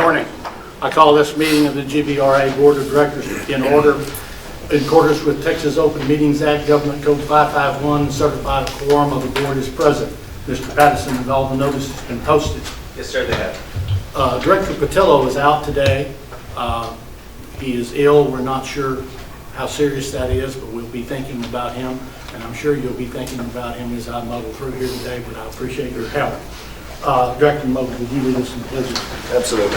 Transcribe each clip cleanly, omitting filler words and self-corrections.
morning. I call this meeting of the GBRA Board of Directors in order in accordance with Texas Open Meetings Act, Government Code 551, certified a quorum of the board is present. Mr. Patterson, have all the notices been posted? Yes, sir, they have. Director Patillo is out today. He is ill. We're not sure how serious that is, but we'll be thinking about him, and I'm sure you'll be thinking about him as I muddle through here today, but I appreciate your help. Director Mobley, would you lead us in the pledge? Absolutely.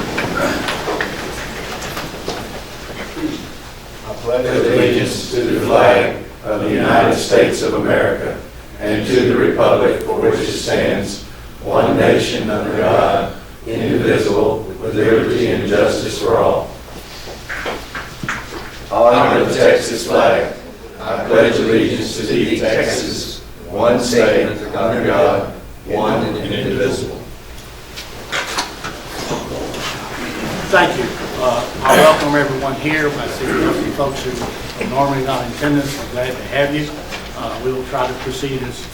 I pledge allegiance to the flag of the United States of America and to the republic for which it stands, one nation under God, indivisible, with liberty and justice for all. Honor the Texas flag. I pledge allegiance to thee, Texas, one state under God, one and indivisible. Thank you. I welcome everyone here. I see a few folks who are normally not in attendance. I'm glad to have you. We will try to proceed as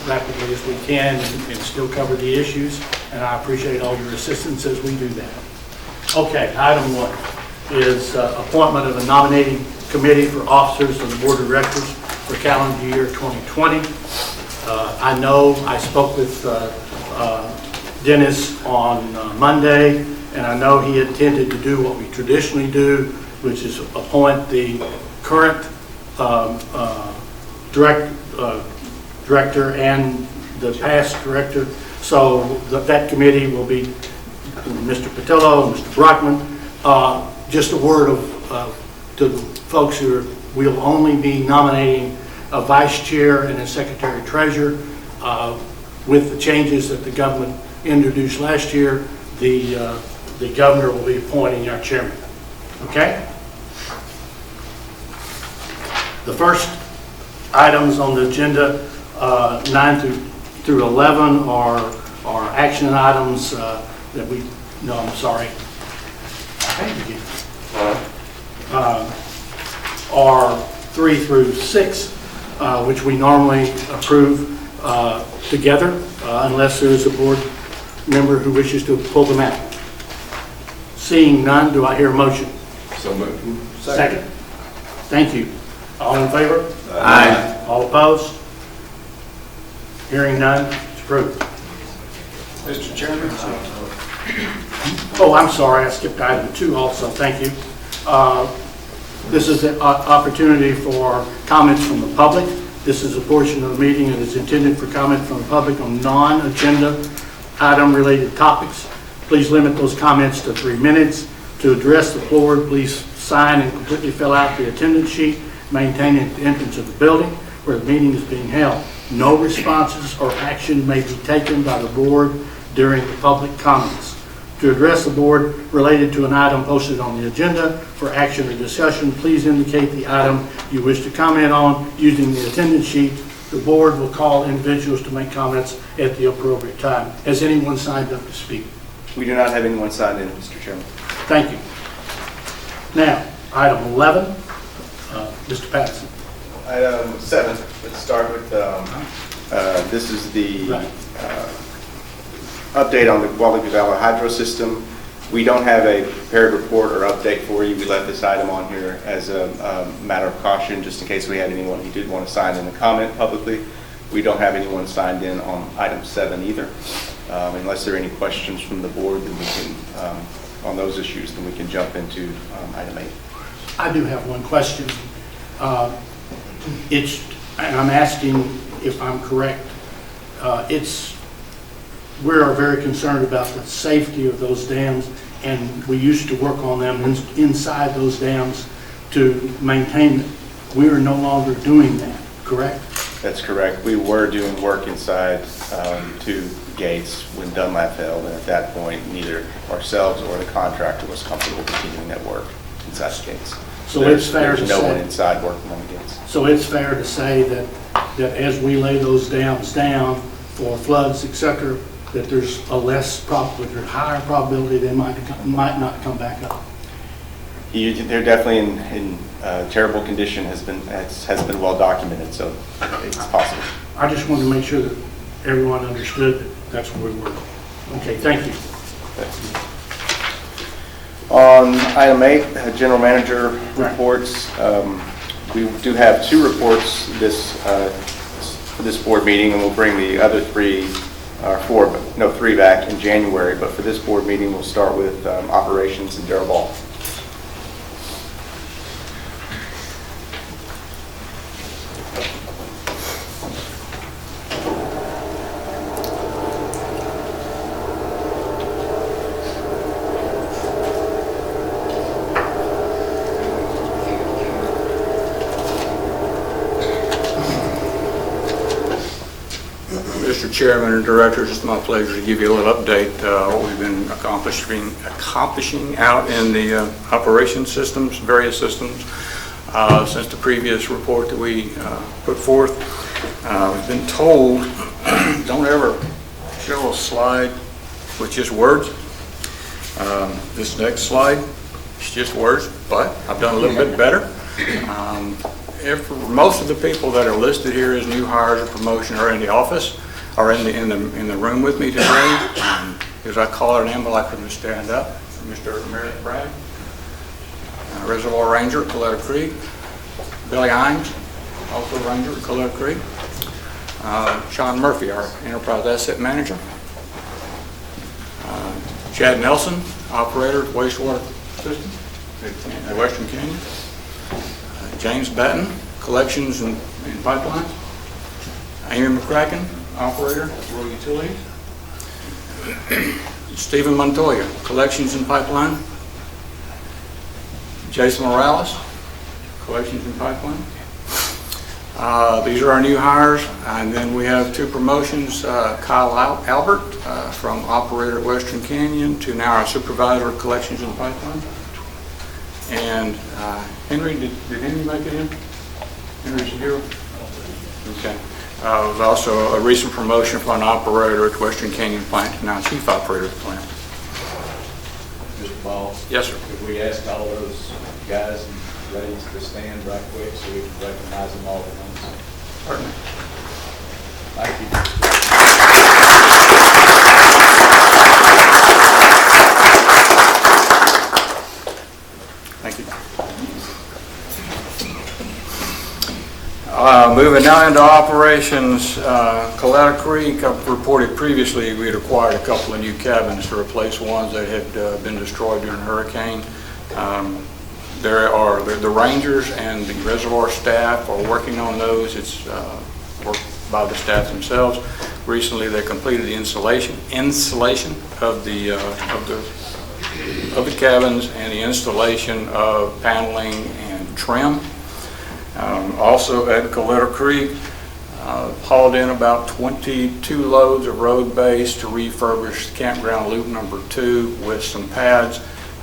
rapidly as we can and still cover the issues, and I appreciate all your assistance as we do that. Okay, item 1 is appointment of a nominating committee for officers of the Board of Directors for calendar year 2020. I know I spoke with Dennis on Monday, and I know he intended to do what we traditionally do, which is appoint the current director and the past director. So that committee will be Mr. Patillo and Mr. Brockman. Just a word to the folks who we'll only be nominating a vice chair and a secretary treasurer. With the changes that the government introduced last year, the governor will be appointing our chairman. Okay? The first items on the agenda, 9 through 11, are action items that we. No, I'm sorry. Are 3 through 6, which we normally approve together, unless there is a board member who wishes to pull them out. Seeing none, do I hear a motion? So moved. Second. Thank you. All in favor? Aye. All opposed? Hearing none, it's approved. Mr. Chairman. Oh, I'm sorry, I skipped item 2 also. Thank you. This is an opportunity for comments from the public. This is a portion of the meeting that is intended for comment from the public on non-agenda item-related topics. Please limit those comments to 3 minutes. To address the board, please sign and completely fill out the attendance sheet maintained at the entrance of the building where the meeting is being held. No responses or action may be taken by the board during the public comments. To address the board related to an item posted on the agenda for action or discussion, please indicate the item you wish to comment on using the attendance sheet. The board will call individuals to make comments at the appropriate time. Has anyone signed up to speak? We do not have anyone signed in, Mr. Chairman. Thank you. Now, item 11, Mr. Patterson. Item 7, let's start with, this is the update on the Guadalupe-Blanco hydro system. We don't have a prepared report or update for you. We left this item on here as a matter of caution, just in case we had anyone who did want to sign in a comment publicly. We don't have anyone signed in on item 7 either. Unless there are any questions from the board, then we can, on those issues, then we can jump into item 8. I do have one question. And I'm asking if I'm correct. We are very concerned about the safety of those dams, and we used to work on them inside those dams to maintain them. We are no longer doing that, correct? That's correct. We were doing work inside 2 gates when Dunlap failed, and at that point, neither ourselves or the contractor was comfortable continuing that work inside the gates. So it's fair to say there's no one say, inside working on the gates. so it's fair to say that as we lay those dams down for floods, etc., that there's a higher probability they might not come back up. They're definitely in terrible condition. Has been well documented, so it's possible. I just wanted to make sure that everyone understood that that's where we were. Okay, thank you. On item 8, general manager reports, we do have 2 reports for this board meeting, and we'll bring the other 3 back in January. But for this board meeting, we'll start with operations and Darrell Ball. Mr. Chairman and Directors, it's my pleasure to give you a little update what we've been accomplishing out in the operations systems, various systems, since the previous report that we put forth. We've been told, don't ever show a slide with just words. This next slide is just words, but I've done a little bit better. Most of the people that are listed here as new hires or promotion are in the office, are in the room with me today. As I call her name, I'd like them to stand up. Mr. Meredith Bragg, Reservoir Ranger at Coletta Creek. Billy Hines, also Ranger at Coletta Creek. Sean Murphy, our Enterprise Asset Manager. Chad Nelson, Operator at Wastewater System at Western Canyon. James Batten, Collections and Pipelines. Amy McCracken, Operator at Rural Utilities. Stephen Montoya, Collections and Pipeline. Jason Morales, Collections and Pipeline. These are our new hires, and then we have 2 promotions. Kyle Albert from Operator at Western Canyon to now our Supervisor of Collections and Pipeline. And Henry, did Henry make it in? Henry's here? Okay. It was also a recent promotion for an operator at Western Canyon Plant to now Chief Operator of the plant. Mr. Ball? Yes, sir. Could we ask all those guys and ladies to stand right quick so we can recognize them all at once? Certainly. Thank you. Thank you. Moving now into operations, Coletta Creek, I've reported previously we had acquired a couple of new cabins to replace ones that had been destroyed during a hurricane. The Rangers and the reservoir staff are working on those. It's worked by the staff themselves. Recently they completed the installation of the cabins and the installation of paneling and trim. Also at Coletta Creek, hauled in about 22 loads of road base to refurbish campground loop number 2 with some pads,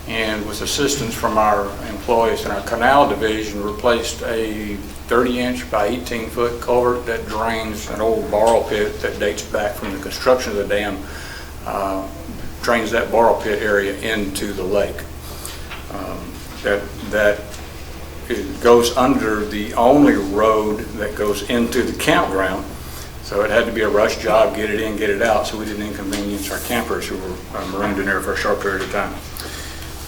and with assistance from our employees in our canal division, replaced a 30-inch by 18-foot culvert that drains an old borrow pit that dates back from the construction of the dam, drains that borrow pit area into the lake. It goes under the only road that goes into the campground, so it had to be a rush job, get it in, get it out, so we didn't inconvenience our campers who were marooned in there for a short period of time.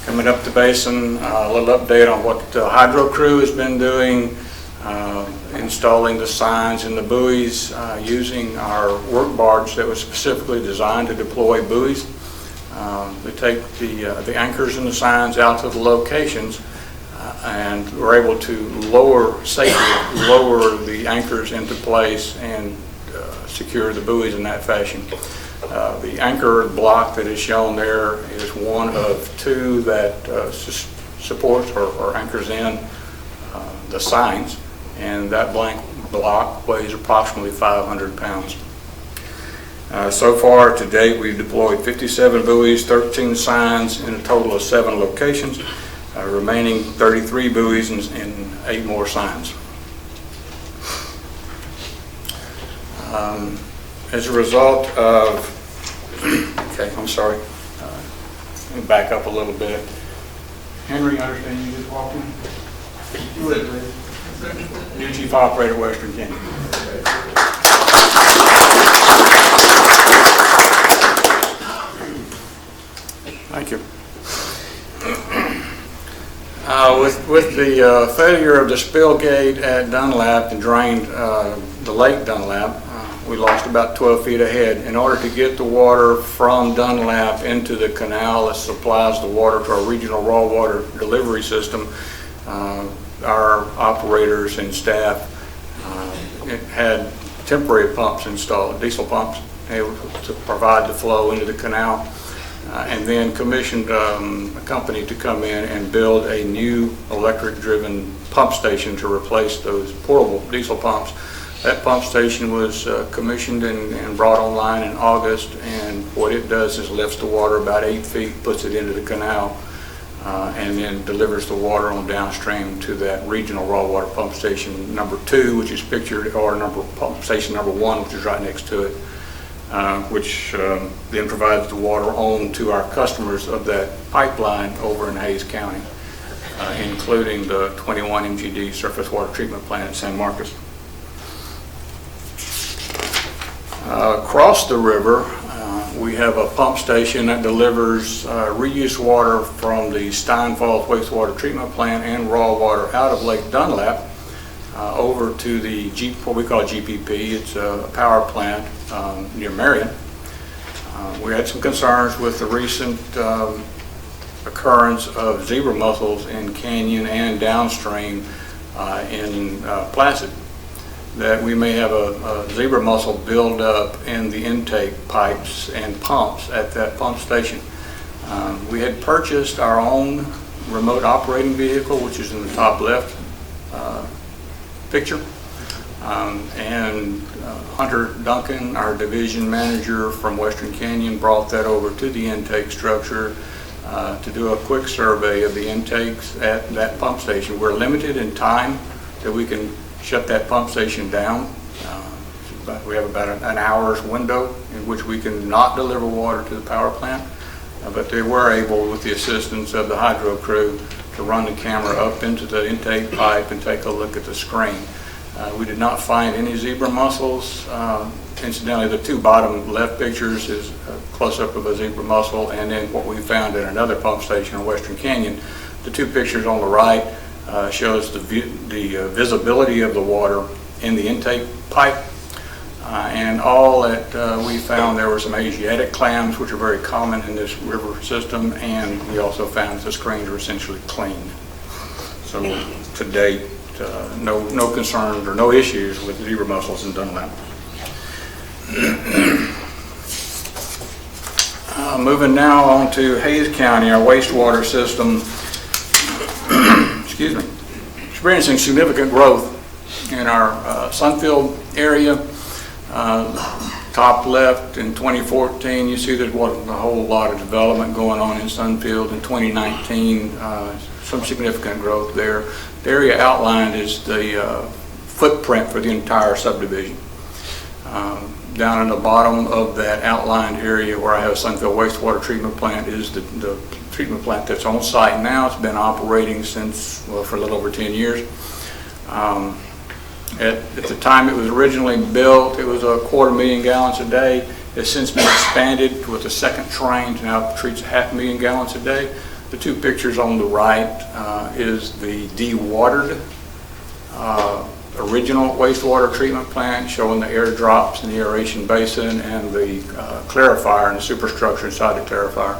Coming up the basin, a little update on what the hydro crew has been doing, installing the signs and the buoys, using our work barge that was specifically designed to deploy buoys. They take the anchors and the signs out to the locations, and we're able to safely lower the anchors into place and secure the buoys in that fashion. The anchor block that is shown there is one of 2 that supports or anchors in the signs, and that blank block weighs approximately 500 pounds. So far to date, we've deployed 57 buoys, 13 signs in a total of 7 locations, remaining 33 buoys and 8 more signs. As a result of, okay, I'm sorry, let me back up a little bit. Henry, I understand you just walked in? You would, please. New Chief Operator, Western Canyon. Thank you. With the failure of the spill gate at Dunlap and drained the Lake Dunlap, we lost about 12 feet ahead. In order to get the water from Dunlap into the canal that supplies the water to our regional raw water delivery system, our operators and staff had temporary pumps installed, diesel pumps, able to provide the flow into the canal. And then commissioned a company to come in and build a new electric-driven pump station to replace those portable diesel pumps. That pump station was commissioned and brought online in August, and what it does is lifts the water about 8 feet, puts it into the canal, and then delivers the water on downstream to that regional raw water pump station number 2, which is pictured, or pump station number 1, which is right next to it. Which then provides the water on to our customers of that pipeline over in Hayes County, including the 21 MGD surface water treatment plant at San Marcos. Across the river, we have a pump station that delivers reuse water from the Stein Falls wastewater treatment plant and raw water out of Lake Dunlap over to the what we call GPP. It's a power plant near Marion. We had some concerns with the recent occurrence of zebra mussels in Canyon and downstream in Placid, that we may have a zebra mussel build up in the intake pipes and pumps at that pump station. We had purchased our own remote operating vehicle, which is in the top left picture, and Hunter Duncan, our division manager from Western Canyon, brought that over to the intake structure to do a quick survey of the intakes at that pump station. We're limited in time that we can shut that pump station down. We have about an hour's window in which we can not deliver water to the power plant, but they were able, with the assistance of the hydro crew, to run the camera up into the intake pipe and take a look at the screen. We did not find any zebra mussels. Incidentally, the 2 bottom left pictures is a close-up of a zebra mussel, and then what we found at another pump station in Western Canyon. The 2 pictures on the right shows the visibility of the water in the intake pipe. And all that we found, there were some Asiatic clams, which are very common in this river system, and we also found the screens are essentially clean. So to date, no concerns or no issues with zebra mussels in Dunlap. Moving now on to Hayes County, our wastewater system, excuse me, experiencing significant growth in our Sunfield area. Top left, in 2014, you see there wasn't a whole lot of development going on in Sunfield. In 2019, some significant growth there. The area outlined is the footprint for the entire subdivision. Down in the bottom of that outlined area where I have Sunfield wastewater treatment plant is the treatment plant that's on site now. It's been operating since, well, for a little over 10 years. At the time it was originally built, it was 250,000 gallons a day. It's since been expanded with a second train to now treats 500,000 gallons a day. The 2 pictures on the right is the dewatered original wastewater treatment plant, showing the air drops in the aeration basin and the clarifier and the superstructure inside the clarifier.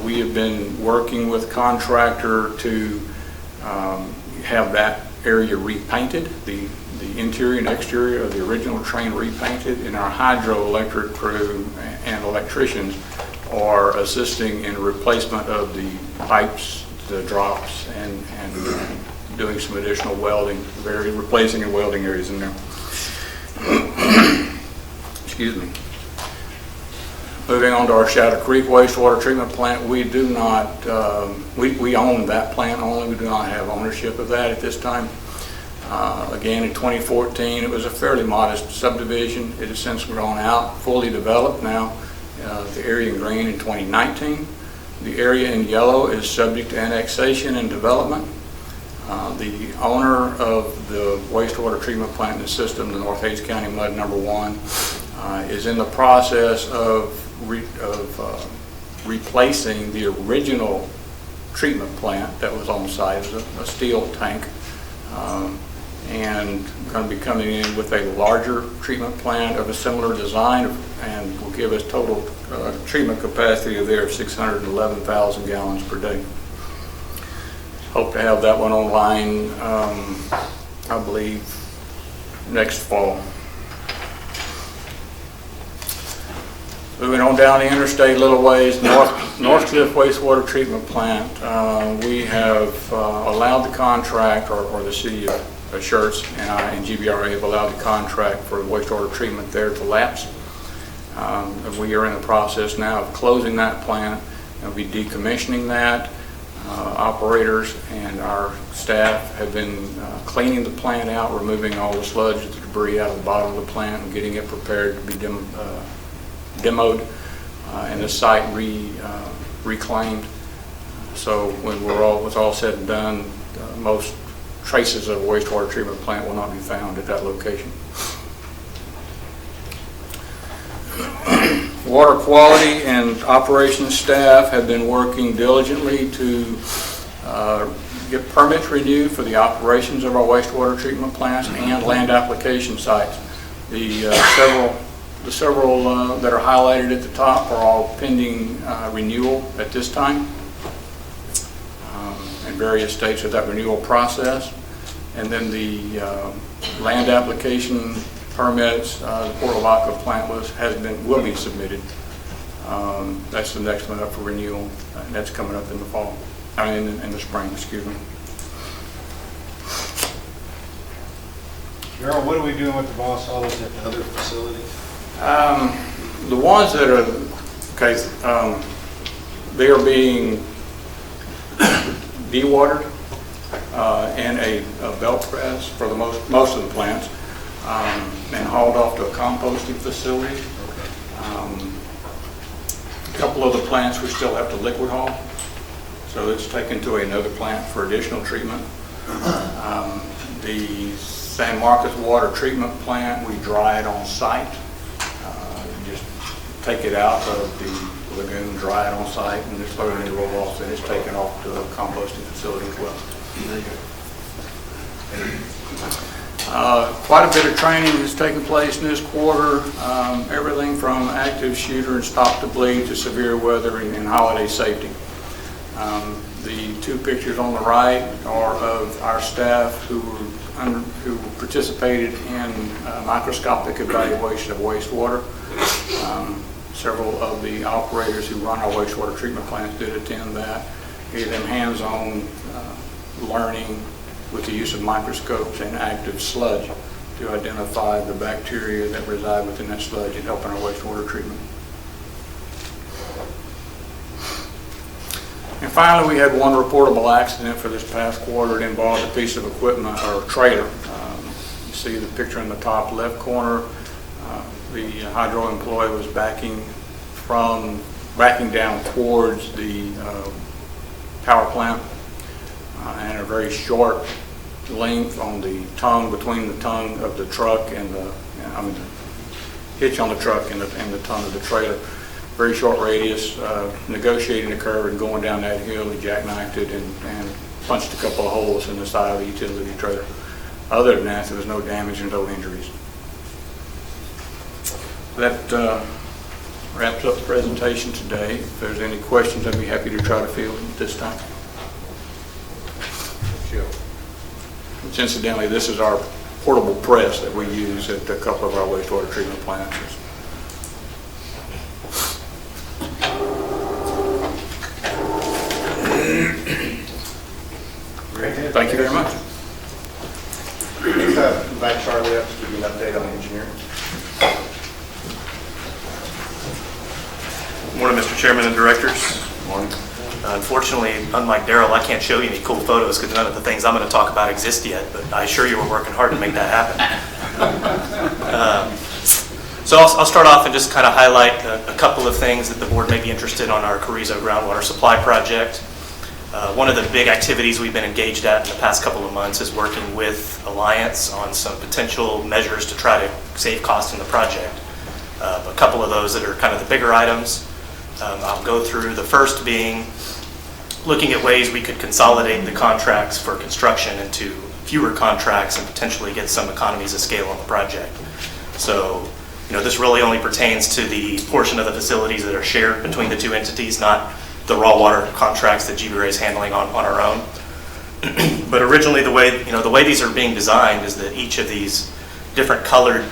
We have been working with contractor to have that area repainted, the interior and exterior of the original train repainted, and our hydroelectric crew and electricians are assisting in replacement of the pipes, the drops, and doing some additional welding, replacing and welding areas in there. Excuse me. Moving on to our Shadow Creek wastewater treatment plant, we do not, we own that plant only. We do not have ownership of that at this time. Again, in 2014, it was a fairly modest subdivision. It has since grown out, fully developed now. The area in green in 2019. The area in yellow is subject to annexation and development. The owner of the wastewater treatment plant in the system, the North Hayes County Mud Number 1, is in the process of replacing the original treatment plant that was on site. It was a steel tank. And going to be coming in with a larger treatment plant of a similar design, and will give us total treatment capacity of 611,000 gallons per day. Hope to have that one online, I believe, next fall. Moving on down the interstate a little ways, North Cliff Wastewater Treatment Plant. We have allowed the contract, or the city of Schertz and I and GBRA have allowed the contract for wastewater treatment there to lapse. And we are in the process now of closing that plant, and we'll be decommissioning that. Operators and our staff have been cleaning the plant out, removing all the sludge, the debris out of the bottom of the plant, and getting it prepared to be demoed and the site reclaimed. So when it's all said and done, most traces of a wastewater treatment plant will not be found at that location. Water quality and operations staff have been working diligently to get permits renewed for the operations of our wastewater treatment plants and land application sites. The several that are highlighted at the top are all pending renewal at this time in various states of that renewal process. And then the land application permits, the Port Lavaca plant will be submitted. That's the next one up for renewal, and that's coming up in the fall. In the spring, excuse me. Darrell, what are we doing with the Boss Hollows at the other facilities? The ones that are, they are being dewatered in a belt press for the most of the plants, and hauled off to a composting facility. A couple of the plants we still have to liquid haul, so it's taken to another plant for additional treatment. The San Marcos water treatment plant, we dry it on site. Just take it out of the lagoon, dry it on site, and just throw it in the roll-off, and it's taken off to a composting facility as well. Quite a bit of training has taken place in this quarter, everything from active shooter and stop to bleed to severe weather and holiday safety. The two pictures on the right are of our staff who participated in microscopic evaluation of wastewater. Several of the operators who run our wastewater treatment plants did attend that. Gave them hands-on learning with the use of microscopes and active sludge to identify the bacteria that reside within that sludge and help in our wastewater treatment. And finally, we had one reportable accident for this past quarter. It involved a piece of equipment or a trailer. You see the picture in the top left corner. The hydro employee was backing down towards the power plant, and a very short length on the tongue, between the tongue of the truck and the hitch on the truck and the tongue of the trailer. Very short radius, negotiating the curve and going down that hill, he jackknifed it and punched a couple of holes in the side of the utility trailer. Other than that, there was no damage and no injuries. That wraps up the presentation today. If there's any questions, I'd be happy to try to field them at this time. Which incidentally, this is our portable press that we use at a couple of our wastewater treatment plants. Thank you very much. Invite Charlie up to give you an update on engineering. Morning, Mr. Chairman and directors. Morning. Unfortunately, unlike Darrell, I can't show you any cool photos because none of the things I'm going to talk about exist yet, but I assure you we're working hard to make that happen. So I'll start off and just kind of highlight a couple of things that the board may be interested on our Carrizo groundwater supply project. One of the big activities we've been engaged at in the past couple of months is working with Alliance on some potential measures to try to save costs in the project. A couple of those that are kind of the bigger items. I'll go through the first being looking at ways we could consolidate the contracts for construction into fewer contracts and potentially get some economies of scale on the project. So, this really only pertains to the portion of the facilities that are shared between the two entities, not the raw water contracts that GBRA is handling on our own. But originally, the way these are being designed is that each of these different colored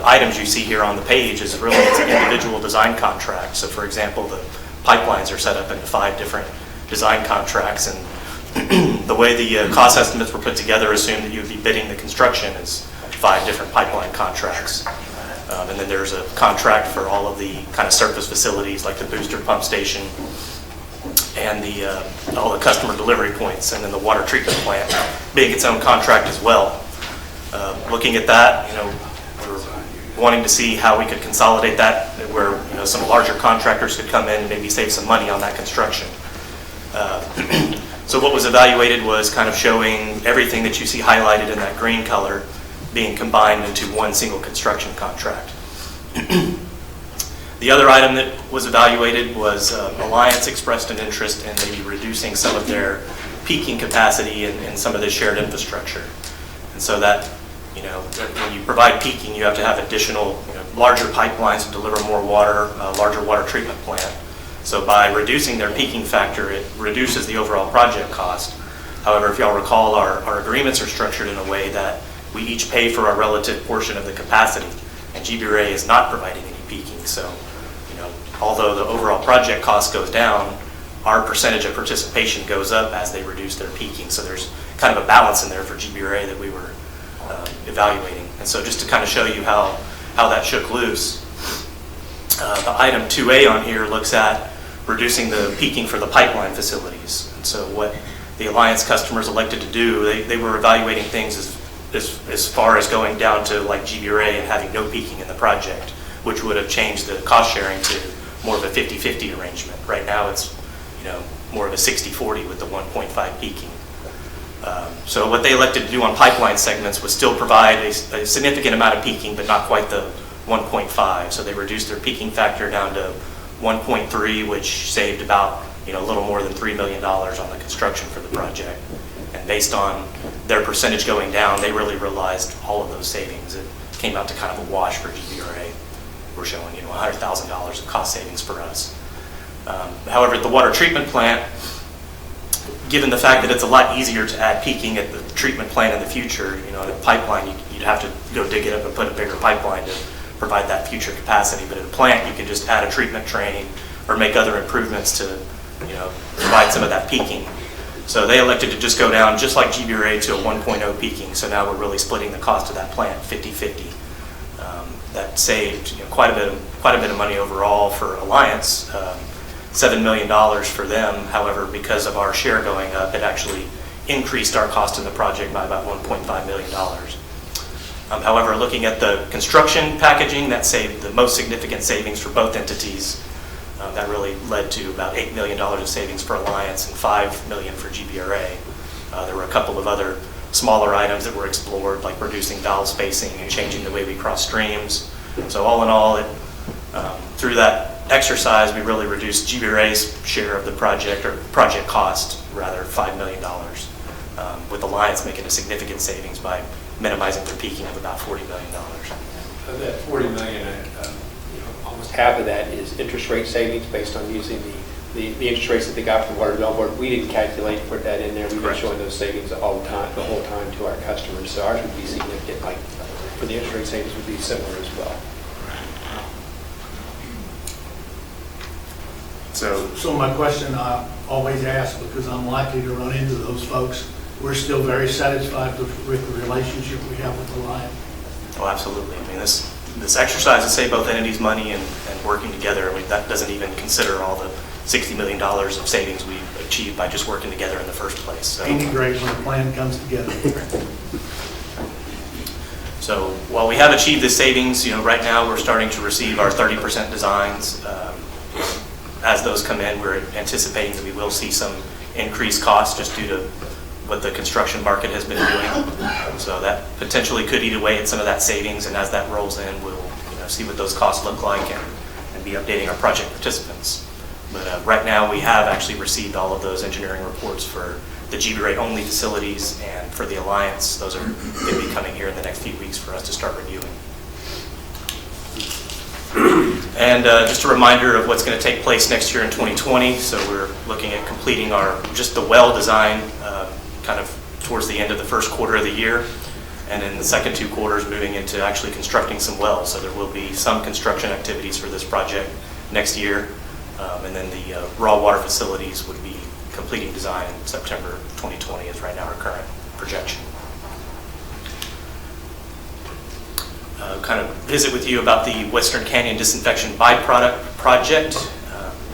items you see here on the page is really it's an individual design contract. So, for example, the pipelines are set up into 5 different design contracts, and the way the cost estimates were put together assumed that you would be bidding the construction as 5 different pipeline contracts. And then there's a contract for all of the kind of surface facilities like the booster pump station and all the customer delivery points, and then the water treatment plant being its own contract as well. Looking at that, we're wanting to see how we could consolidate that, where some larger contractors could come in and maybe save some money on that construction. So what was evaluated was kind of showing everything that you see highlighted in that green color being combined into one single construction contract. The other item that was evaluated was Alliance expressed an interest in maybe reducing some of their peaking capacity in some of the shared infrastructure. And so that, when you provide peaking, you have to have additional, larger pipelines to deliver more water, larger water treatment plant. So by reducing their peaking factor, it reduces the overall project cost. However, if y'all recall, our agreements are structured in a way that we each pay for our relative portion of the capacity, and GBRA is not providing any peaking. So, although the overall project cost goes down, our percentage of participation goes up as they reduce their peaking. So there's kind of a balance in there for GBRA that we were evaluating. And so just to kind of show you how that shook loose, the item 2A on here looks at reducing the peaking for the pipeline facilities. And so what the Alliance customers elected to do, they were evaluating things as far as going down to like GBRA and having no peaking in the project, which would have changed the cost sharing to more of a 50-50 arrangement. Right now it's more of a 60-40 with the 1.5 peaking. So what they elected to do on pipeline segments was still provide a significant amount of peaking, but not quite the 1.5. So they reduced their peaking factor down to 1.3, which saved about a little more than $3 million on the construction for the project. And based on their percentage going down, they really realized all of those savings. It came out to kind of a wash for GBRA. We're showing $100,000 of cost savings for us. However, at the water treatment plant, given the fact that it's a lot easier to add peaking at the treatment plant in the future, at a pipeline, you'd have to go dig it up and put a bigger pipeline to provide that future capacity. But at a plant, you can just add a treatment train or make other improvements to, provide some of that peaking. So they elected to just go down, just like GBRA, to a 1.0 peaking. So now we're really splitting the cost of that plant 50-50. That saved quite a bit of money overall for Alliance. $7 million for them. However, because of our share going up, it actually increased our cost in the project by about $1.5 million. However, looking at the construction packaging, that saved the most significant savings for both entities. That really led to about $8 million of savings for Alliance and $5 million for GBRA. There were a couple of other smaller items that were explored, like reducing valve spacing and changing the way we cross streams. So all in all, through that exercise, we really reduced GBRA's share of the project, or project cost, rather, $5 million, with Alliance making a significant savings by minimizing their peaking of about $40 million. Of that $40 million, almost half of that is interest rate savings based on using the interest rates that they got from the Water Development Board. We didn't calculate to put that in there. We've been showing those savings all the time, the whole time to our customers. So ours would be significant, like for the interest rate savings would be similar as well. So my question I always ask, because I'm likely to run into those folks, we're still very satisfied with the relationship we have with Alliance. Oh, absolutely. I mean, this exercise to save both entities money and working together, that doesn't even consider all the $60 million of savings we achieved by just working together in the first place. So, ain't it great when a plan comes together? So while we have achieved the savings, right now we're starting to receive our 30% designs. As those come in, we're anticipating that we will see some increased costs just due to what the construction market has been doing. So that potentially could eat away at some of that savings, and as that rolls in, we'll see what those costs look like and be updating our project participants. But right now, we have actually received all of those engineering reports for the GB rate only facilities and for the Alliance. Those are going to be coming here in the next few weeks for us to start reviewing. And just a reminder of what's going to take place next year in 2020. So we're looking at completing just the well design kind of towards the end of the first quarter of the year. And in the second 2 quarters, moving into actually constructing some wells. So there will be some construction activities for this project next year. And then the raw water facilities would be completing design in September 2020 is right now our current projection. Kind of visit with you about the Western Canyon Disinfection Byproduct Project.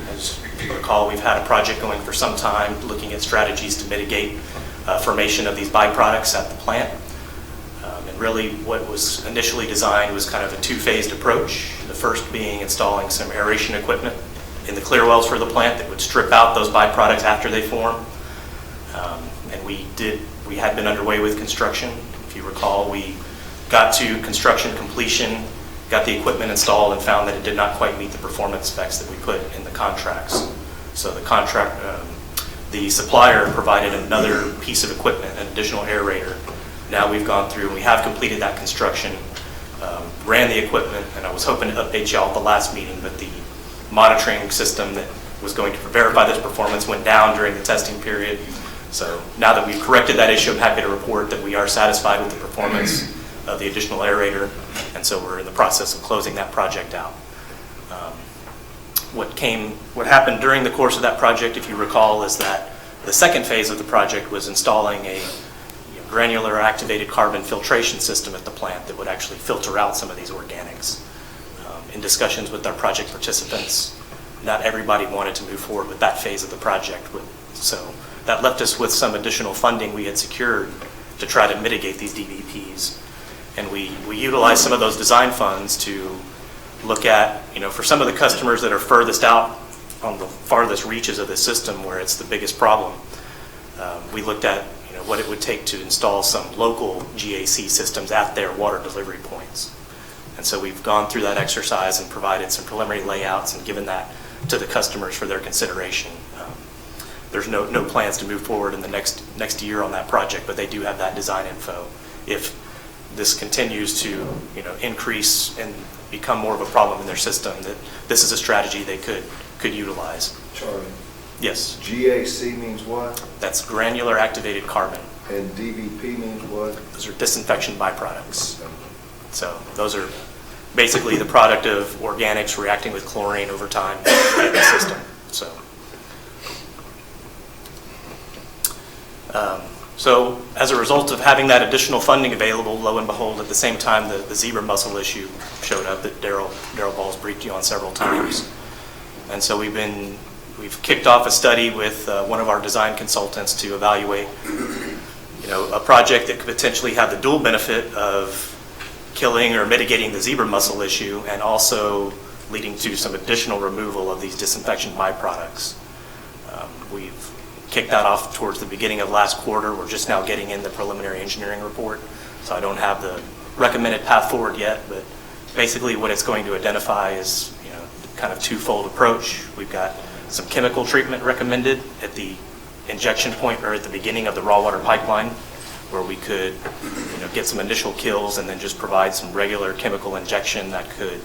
As you recall, we've had a project going for some time looking at strategies to mitigate formation of these byproducts at the plant. And really what was initially designed was kind of a 2-phased approach. The first being installing some aeration equipment in the clear wells for the plant that would strip out those byproducts after they form. And we had been underway with construction. If you recall, we got to construction completion, got the equipment installed, and found that it did not quite meet the performance specs that we put in the contracts. So the supplier provided another piece of equipment, an additional aerator. Now we've gone through and we have completed that construction, ran the equipment, and I was hoping to update y'all at the last meeting, but the monitoring system that was going to verify this performance went down during the testing period. So now that we've corrected that issue, I'm happy to report that we are satisfied with the performance of the additional aerator, and so we're in the process of closing that project out. What happened during the course of that project, if you recall, is that the second phase of the project was installing a granular activated carbon filtration system at the plant that would actually filter out some of these organics. In discussions with our project participants, not everybody wanted to move forward with that phase of the project. So that left us with some additional funding we had secured to try to mitigate these DVPs. And we utilized some of those design funds to look at, for some of the customers that are furthest out on the farthest reaches of the system where it's the biggest problem, we looked at what it would take to install some local GAC systems at their water delivery points. And so we've gone through that exercise and provided some preliminary layouts and given that to the customers for their consideration. There's no plans to move forward in the next year on that project, but they do have that design info. If this continues to increase and become more of a problem in their system, that this is a strategy they could utilize. Charlie, Yes, GAC means what? that's granular activated carbon. And DVP means what? Those are disinfection byproducts. So those are basically the product of organics reacting with chlorine over time in the system. So as a result of having that additional funding available, lo and behold, at the same time, the zebra mussel issue showed up that Daryl Ball's briefed you on several times. And so we've kicked off a study with one of our design consultants to evaluate, a project that could potentially have the dual benefit of killing or mitigating the zebra mussel issue and also leading to some additional removal of these disinfection byproducts. We've kicked that off towards the beginning of last quarter. We're just now getting in the preliminary engineering report, so I don't have the recommended path forward yet, but basically what it's going to identify is kind of twofold approach. We've got some chemical treatment recommended at the injection point or at the beginning of the raw water pipeline, where we could get some initial kills and then just provide some regular chemical injection that could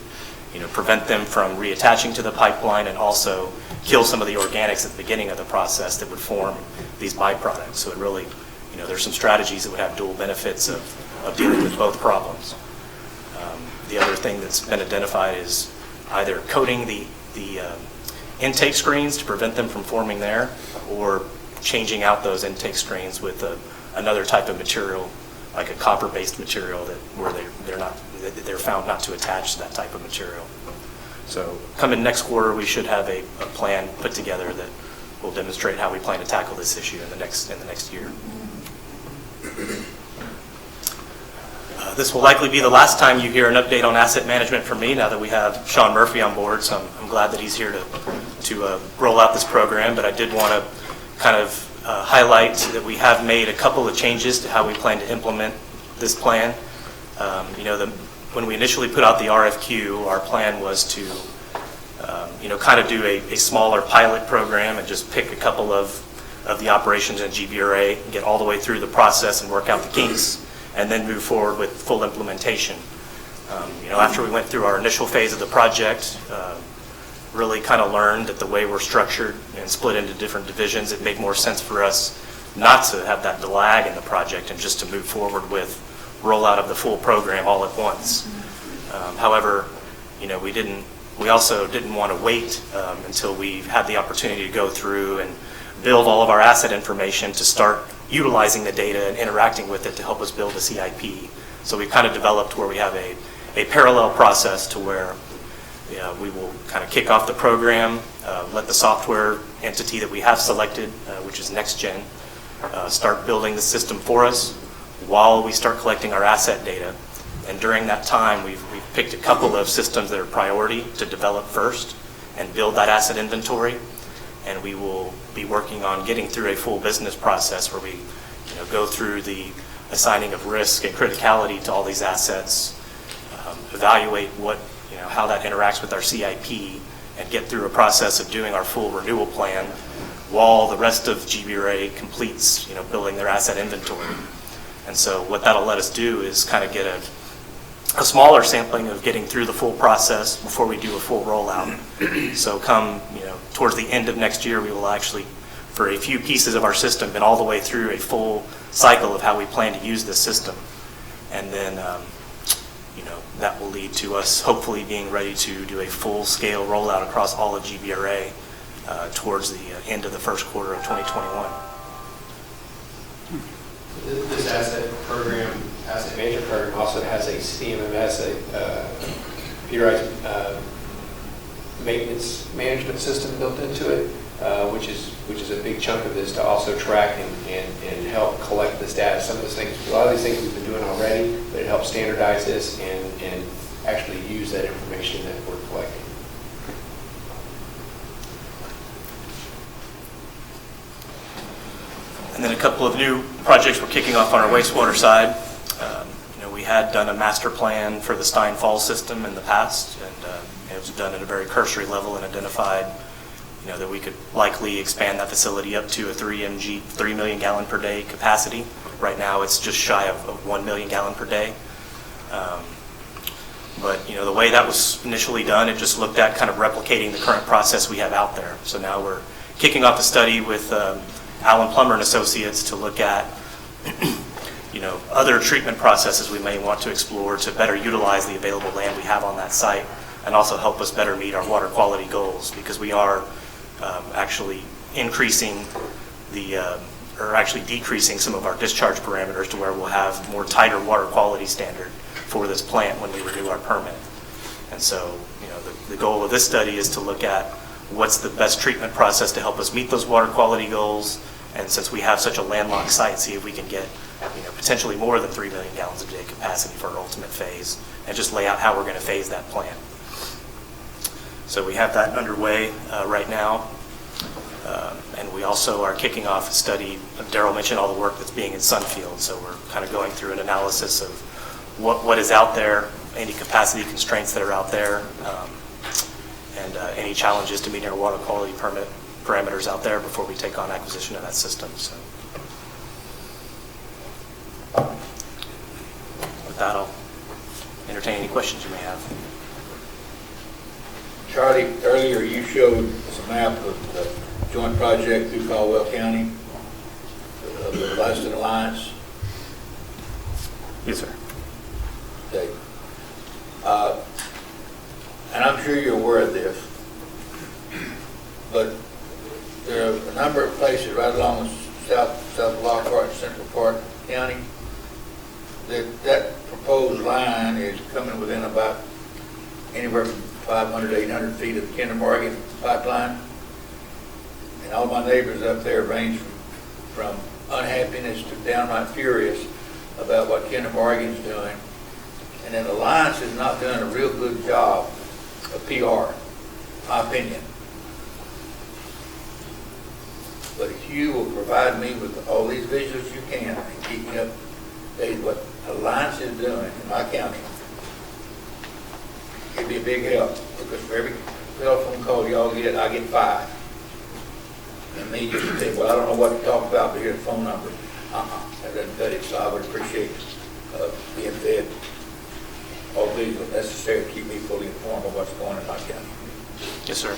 prevent them from reattaching to the pipeline and also kill some of the organics at the beginning of the process that would form these byproducts. So it really, there's some strategies that would have dual benefits of dealing with both problems. The other thing that's been identified is either coating the intake screens to prevent them from forming there, or changing out those intake screens with another type of material, like a copper-based material where they're found not to attach to that type of material. So coming next quarter, we should have a plan put together that will demonstrate how we plan to tackle this issue in the next year. This will likely be the last time you hear an update on asset management from me now that we have Sean Murphy on board, so I'm glad that he's here to roll out this program, but I did want to kind of highlight that we have made a couple of changes to how we plan to implement this plan. When we initially put out the RFQ, our plan was to kind of do a smaller pilot program and just pick a couple of the operations in GBRA and get all the way through the process and work out the kinks, and then move forward with full implementation. After we went through our initial phase of the project, really kind of learned that the way we're structured and split into different divisions, it made more sense for us not to have that lag in the project and just to move forward with rollout of the full program all at once. However, we also didn't want to wait until we had the opportunity to go through and build all of our asset information to start utilizing the data and interacting with it to help us build a CIP. So we kind of developed where we have a parallel process to where we will kind of kick off the program, let the software entity that we have selected, which is NextGen, start building the system for us while we start collecting our asset data. And during that time, we've picked a couple of systems that are priority to develop first and build that asset inventory. And we will be working on getting through a full business process where we go through the assigning of risk and criticality to all these assets, evaluate how that interacts with our CIP, and get through a process of doing our full renewal plan while the rest of GBRA completes building their asset inventory. And so what that'll let us do is kind of get a smaller sampling of getting through the full process before we do a full rollout. So come towards the end of next year, we will actually, for a few pieces of our system, been all the way through a full cycle of how we plan to use this system. And then that will lead to us hopefully being ready to do a full-scale rollout across all of GBRA towards the end of the first quarter of 2021. This asset management program also has a CMMS, a computerized maintenance management system built into it, which is a big chunk of this to also track and help collect this data. Some of these things, a lot of these things we've been doing already, but it helps standardize this and actually use that information that we're collecting. And then a couple of new projects we're kicking off on our wastewater side. We had done a master plan for the Stein Falls system in the past, and it was done at a very cursory level and identified that we could likely expand that facility up to a 3 million gallon per day capacity. Right now it's just shy of 1 million gallon per day. But the way that was initially done, it just looked at kind of replicating the current process we have out there. So now we're kicking off a study with Allen Plummer and Associates to look at other treatment processes we may want to explore to better utilize the available land we have on that site, and also help us better meet our water quality goals, because we are actually increasing or actually decreasing some of our discharge parameters to where we'll have more tighter water quality standard for this plant when we renew our permit. And so, the goal of this study is to look at what's the best treatment process to help us meet those water quality goals, and since we have such a landlocked site, see if we can get potentially more than 3 million gallons a day capacity for our ultimate phase, and just lay out how we're going to phase that plant. So we have that underway right now, and we also are kicking off a study. Darrell mentioned all the work that's being in Sunfield, so we're kind of going through an analysis of what is out there, any capacity constraints that are out there, and any challenges to meeting our water quality permit parameters out there before we take on acquisition of that system. So with that, I'll entertain any questions you may have. Charlie, earlier you showed us a map of the joint project through Caldwell County, of the Licensing Alliance. Yes, sir. Okay. And I'm sure you're aware of this, but there are a number of places right along the south Lockhart, Central Park County, that proposed line is coming within about anywhere from 500 to 800 feet of the Kinder Morgan pipeline. And all my neighbors up there range from unhappiness to downright furious about what Kinder Morgan's doing. And then Alliance is not doing a real good job of PR, my opinion. But if you will provide me with all these visuals you can and keep me up to date what Alliance is doing in my county, it'd be a big help, because for every telephone call y'all get, I get 5. And me just say, well, I don't know what to talk about, but here's the phone number. That doesn't cut it, so I would appreciate being fed all these are necessary to keep me fully informed of what's going on in my county. Yes, sir.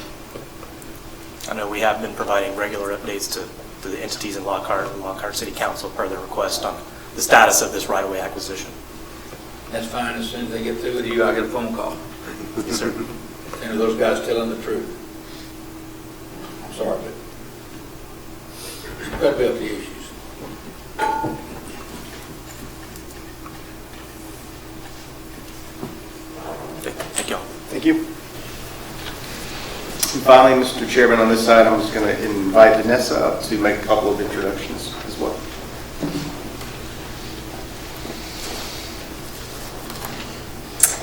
I know we have been providing regular updates to the entities in Lockhart and Lockhart City Council per their request on the status of this right-of-way acquisition. That's fine. As soon as they get through with you, I get a phone call. Yes, sir. And those guys telling the truth. I'm sorry, but credibility issues. Okay, thank y'all. Thank you. And finally, Mr. Chairman, on this side, I'm just going to invite Vanessa up to make a couple of introductions as well.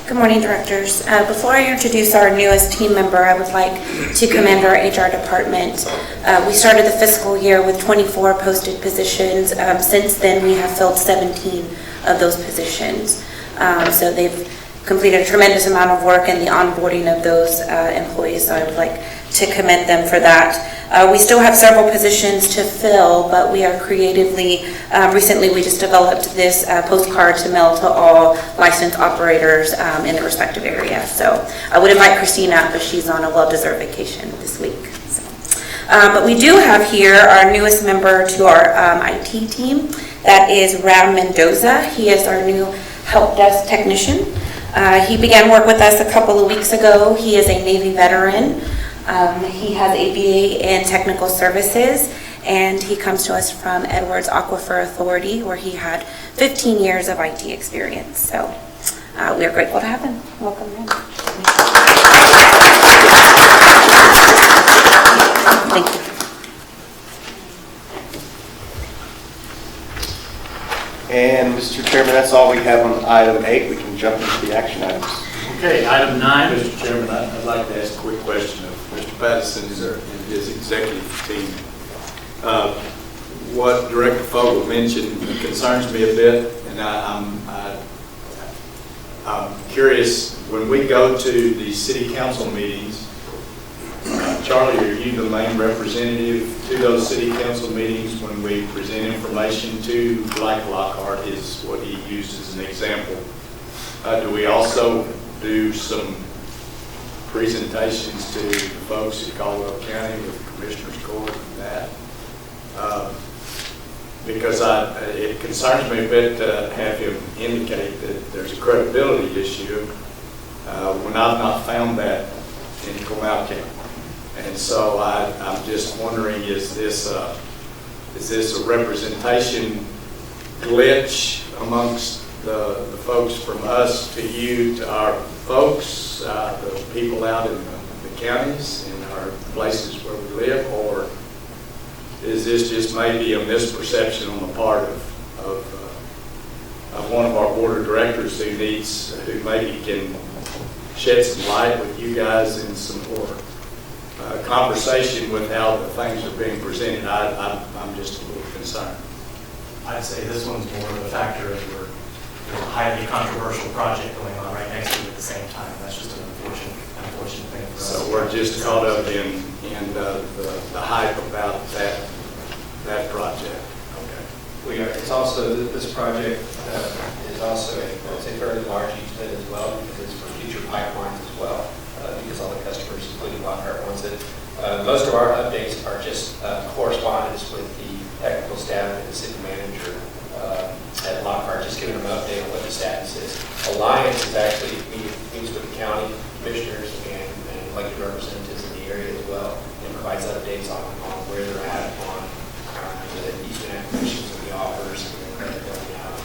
Good morning, directors. Before I introduce our newest team member, I would like to commend our HR department. We started the fiscal year with 24 posted positions. Since then, we have filled 17 of those positions. So they've completed a tremendous amount of work in the onboarding of those employees, so I would like to commend them for that. We still have several positions to fill, but we are creatively, recently we just developed this postcard to mail to all licensed operators in the respective area. So I would invite Christina up, but she's on a well-deserved vacation this week. So. But we do have here our newest member to our IT team. That is Ram Mendoza. He is our new help desk technician. He began work with us a couple of weeks ago. He is a Navy veteran. He has a BA in technical services, and he comes to us from Edwards Aquifer Authority, where he had 15 years of IT experience. So we are grateful to have him. Welcome in. Thank you. And Mr. Chairman, that's all we have on item 8. We can jump into the action items. Okay, item 9. Mr. Chairman, I'd like to ask a quick question of Mr. Patterson and his executive team. What Director Fogel mentioned concerns me a bit, and I'm curious, when we go to the city council meetings, Charlie, are you the main representative to those city council meetings when we present information to, like Lockhart is what he used as an example? Do we also do some presentations to the folks at Caldwell County with Commissioners Court and that? Because it concerns me a bit to have him indicate that there's a credibility issue when I've not found that in Comal County. And so I'm just wondering, is this a representation glitch amongst the folks from us to you, to our folks, the people out in the counties, in our places where we live, or is this just maybe a misperception on the part of one of our board of directors who maybe can shed some light with you guys in some more conversation with how the things are being presented? I'm just a little concerned. I'd say this one's more of a factor of we're a highly controversial project going on right next to it at the same time. That's just an unfortunate thing for us. So we're just caught up in the hype about that project. Okay. We are. It's also, this project is also a fairly large easement as well, because it's for future pipelines as well, because all the customers, including Lockhart, wants it. Most of our updates are just correspondence with the technical staff and the city manager at Lockhart, just giving them an update on what the status is. Alliance is actually meets with the county commissioners and elected representatives in the area as well, and provides updates on where they're at on the easement acquisitions and the offers and where they're going out,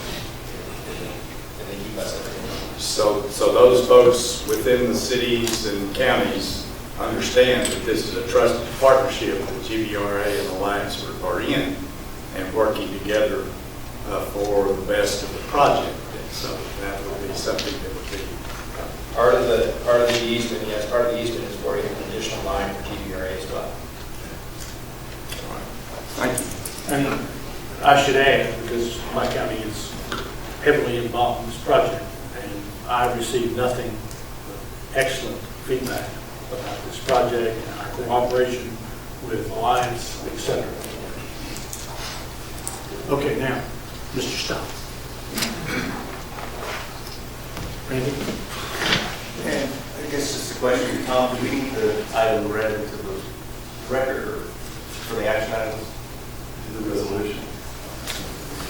and they keep us updated. So those folks within the cities and counties understand that this is a trusted partnership that GBRA and Alliance are in and working together for the best of the project. And so that would be something that would be part of the easement. Yes, part of the easement is for an additional line for GBRA as well. all right. Thank you. And I should add, because my county is heavily involved in this project, and I received nothing but excellent feedback about this project and our cooperation with Alliance, etc. Okay, now, Mr. Stout. Randy? And I guess just a question, Tom, do we need the item read into the record or for the action items to the resolution?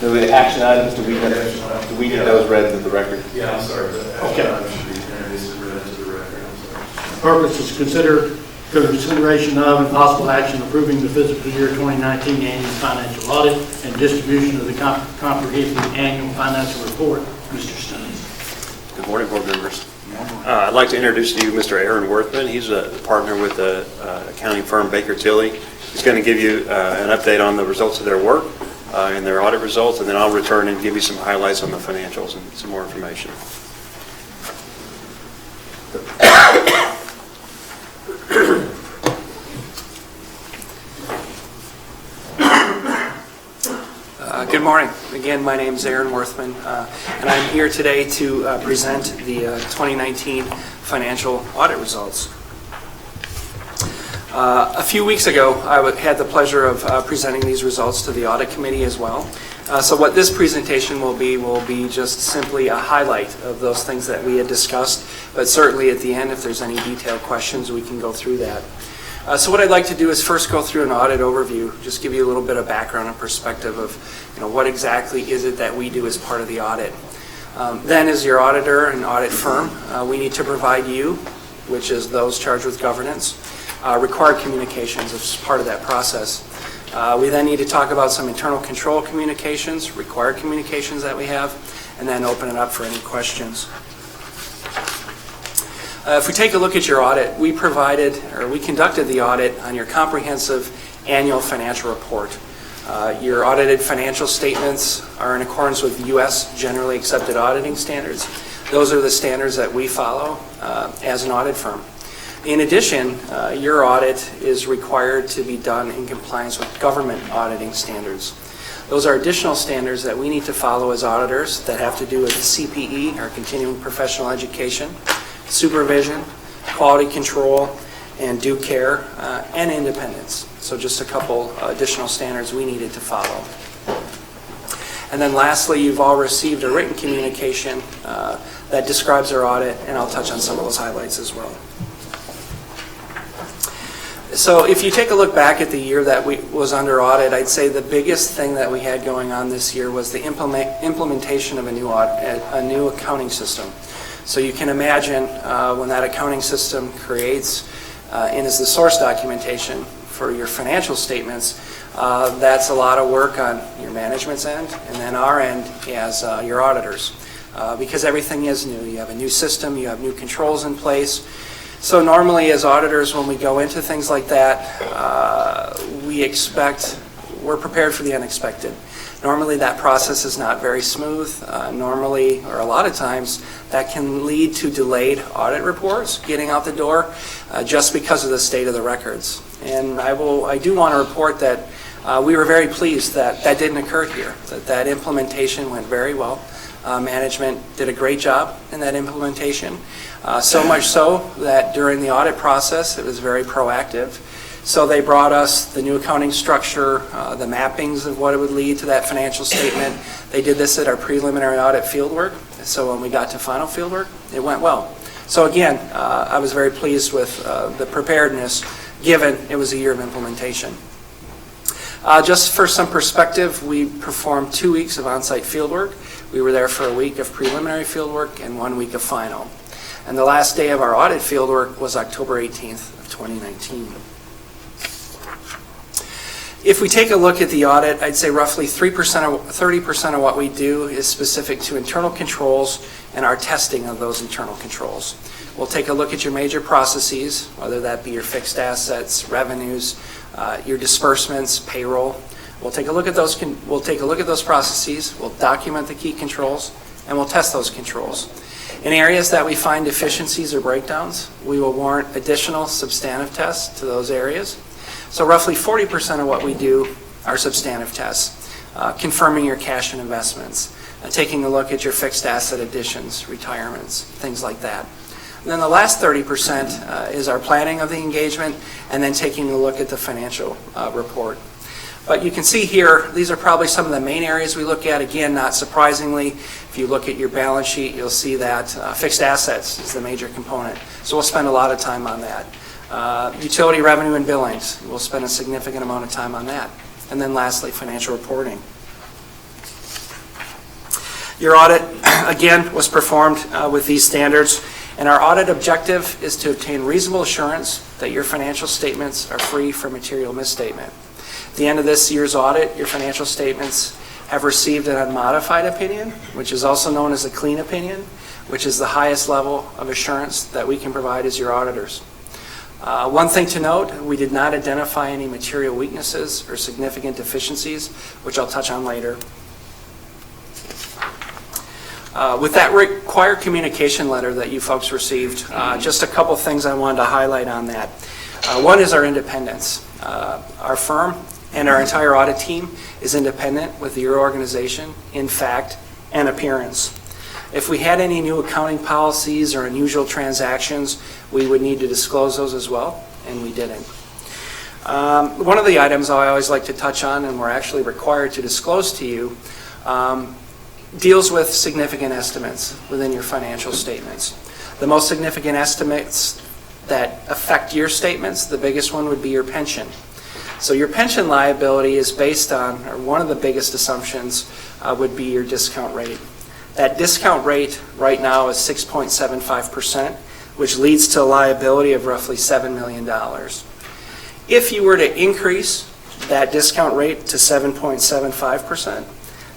The action items, do we need those read into the record? Yeah, I'm sorry. The Okay. action item should be introduced and read into the record. I'm sorry. Purpose is consideration of and possible action approving the fiscal year 2019 annual financial audit and distribution of the comprehensive annual financial report. Mr. Stubbs. Good morning, board members. I'd like to introduce to you Mr. Aaron Worthman. He's a partner with the accounting firm Baker Tilly. He's going to give you an update on the results of their work and their audit results, and then I'll return and give you some highlights on the financials and some more information. Good morning. Again, my name is Aaron Worthman, and I'm here today to present the 2019 financial audit results. A few weeks ago, I had the pleasure of presenting these results to the audit committee as well. So what this presentation will be just simply a highlight of those things that we had discussed, but certainly at the end, if there's any detailed questions, we can go through that. So what I'd like to do is first go through an audit overview, just give you a little bit of background and perspective of what exactly is it that we do as part of the audit. Then as your auditor and audit firm, we need to provide you, which is those charged with governance, required communications as part of that process. We then need to talk about some internal control communications, required communications that we have, and then open it up for any questions. If we take a look at your audit, we conducted the audit on your comprehensive annual financial report. Your audited financial statements are in accordance with U.S. generally accepted auditing standards. Those are the standards that we follow as an audit firm. In addition, your audit is required to be done in compliance with government auditing standards. Those are additional standards that we need to follow as auditors that have to do with CPE, or continuing professional education, supervision, quality control, and due care, and independence. So just a couple additional standards we needed to follow. And then lastly, you've all received a written communication that describes our audit, and I'll touch on some of those highlights as well. So if you take a look back at the year that was under audit, I'd say the biggest thing that we had going on this year was the implementation of a new accounting system. So you can imagine when that accounting system creates and is the source documentation for your financial statements, that's a lot of work on your management's end and then our end as your auditors. Because everything is new. You have a new system, you have new controls in place. So normally as auditors, when we go into things like that, we're prepared for the unexpected. Normally that process is not very smooth. Normally, or a lot of times, that can lead to delayed audit reports getting out the door just because of the state of the records. And I do want to report that we were very pleased that that didn't occur here, that implementation went very well. Management did a great job in that implementation, so much so that during the audit process it was very proactive. So they brought us the new accounting structure, the mappings of what it would lead to that financial statement. They did this at our preliminary audit fieldwork, so when we got to final fieldwork, it went well. So again, I was very pleased with the preparedness given it was a year of implementation. Just for some perspective, we performed 2 weeks of on-site fieldwork. We were there for a week of preliminary fieldwork and 1 week of final. And the last day of our audit fieldwork was October 18th of 2019. If we take a look at the audit, I'd say roughly 30% of what we do is specific to internal controls and our testing of those internal controls. We'll take a look at your major processes, whether that be your fixed assets, revenues, your disbursements, payroll. We'll take a look at those processes, we'll document the key controls, and we'll test those controls. In areas that we find deficiencies or breakdowns, we will warrant additional substantive tests to those areas. So roughly 40% of what we do are substantive tests, confirming your cash and investments, taking a look at your fixed asset additions, retirements, things like that. And then the last 30% is our planning of the engagement and then taking a look at the financial report. But you can see here, these are probably some of the main areas we look at. Again, not surprisingly, if you look at your balance sheet, you'll see that fixed assets is the major component. So we'll spend a lot of time on that. Utility revenue and billings, we'll spend a significant amount of time on that. And then lastly, financial reporting. Your audit, again, was performed with these standards. And our audit objective is to obtain reasonable assurance that your financial statements are free from material misstatement. At the end of this year's audit, your financial statements have received an unmodified opinion, which is also known as a clean opinion, which is the highest level of assurance that we can provide as your auditors. One thing to note, we did not identify any material weaknesses or significant deficiencies, which I'll touch on later. With that required communication letter that you folks received, just a couple things I wanted to highlight on that. One is our independence. Our firm and our entire audit team is independent with your organization in fact and appearance. If we had any new accounting policies or unusual transactions, we would need to disclose those as well, and we didn't. One of the items I always like to touch on, and we're actually required to disclose to you, deals with significant estimates within your financial statements. The most significant estimates that affect your statements, the biggest one would be your pension. So your pension liability is based on, or one of the biggest assumptions would be your discount rate. That discount rate right now is 6.75%, which leads to a liability of roughly $7 million. If you were to increase that discount rate to 7.75%,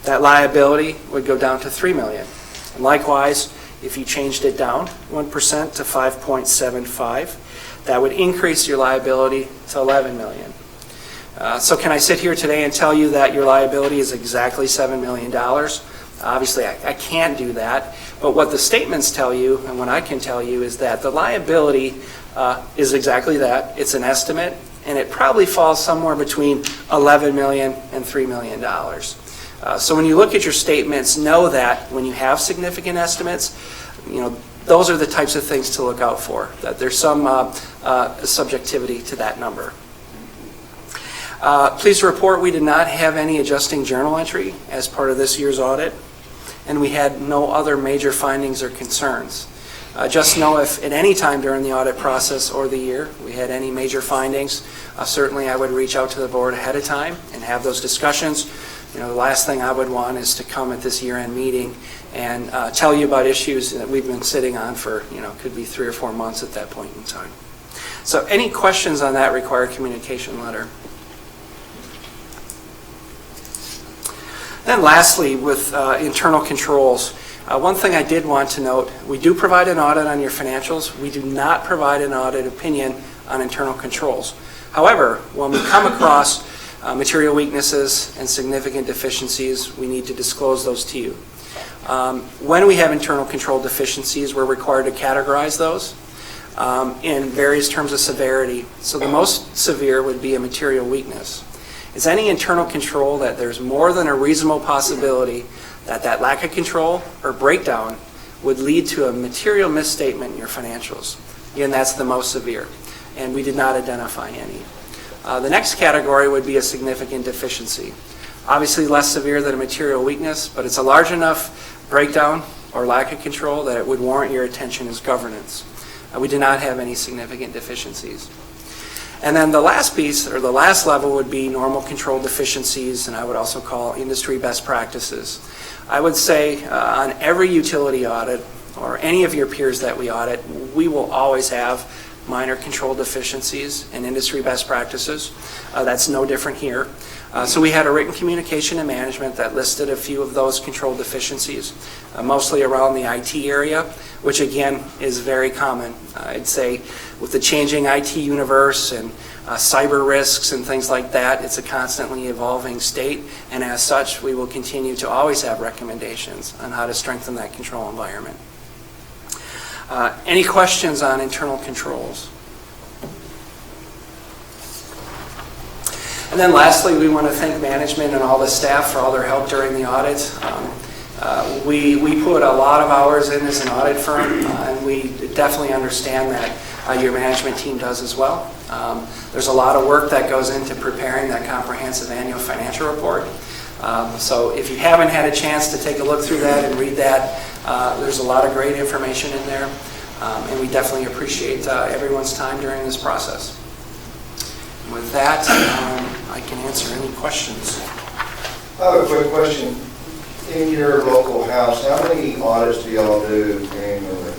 that liability would go down to $3 million. And likewise, if you changed it down 1% to 5.75, that would increase your liability to $11 million. So can I sit here today and tell you that your liability is exactly $7 million? Obviously, I can't do that. But what the statements tell you, and what I can tell you, is that the liability is exactly that. It's an estimate, and it probably falls somewhere between $11 million and $3 million. So when you look at your statements, know that when you have significant estimates, those are the types of things to look out for, that there's some subjectivity to that number. Pleased to report we did not have any adjusting journal entry as part of this year's audit, and we had no other major findings or concerns. Just know if at any time during the audit process or the year we had any major findings, certainly I would reach out to the board ahead of time and have those discussions. The last thing I would want is to come at this year-end meeting and tell you about issues that we've been sitting on for, could be 3 or 4 months at that point in time. So any questions on that required communication letter? Then lastly, with internal controls, one thing I did want to note, we do provide an audit on your financials. We do not provide an audit opinion on internal controls. However, when we come across material weaknesses and significant deficiencies, we need to disclose those to you. When we have internal control deficiencies, we're required to categorize those in various terms of severity. So the most severe would be a material weakness. Is any internal control that there's more than a reasonable possibility that that lack of control or breakdown would lead to a material misstatement in your financials. Again, that's the most severe, and we did not identify any. The next category would be a significant deficiency. Obviously less severe than a material weakness, but it's a large enough breakdown or lack of control that it would warrant your attention as governance. We did not have any significant deficiencies. And then the last piece, or the last level, would be normal control deficiencies, and I would also call industry best practices. I would say on every utility audit, or any of your peers that we audit, we will always have minor control deficiencies and industry best practices. That's no different here. So we had a written communication and management that listed a few of those control deficiencies, mostly around the IT area, which again is very common. I'd say with the changing IT universe and cyber risks and things like that, it's a constantly evolving state, and as such, we will continue to always have recommendations on how to strengthen that control environment. Any questions on internal controls? And then lastly, we want to thank management and all the staff for all their help during the audit. We put a lot of hours in as an audit firm, and we definitely understand that your management team does as well. There's a lot of work that goes into preparing that comprehensive annual financial report. So if you haven't had a chance to take a look through that and read that, there's a lot of great information in there, and we definitely appreciate everyone's time during this process. With that, I can answer any questions. I have a quick question. In your local house, how many audits do y'all do annually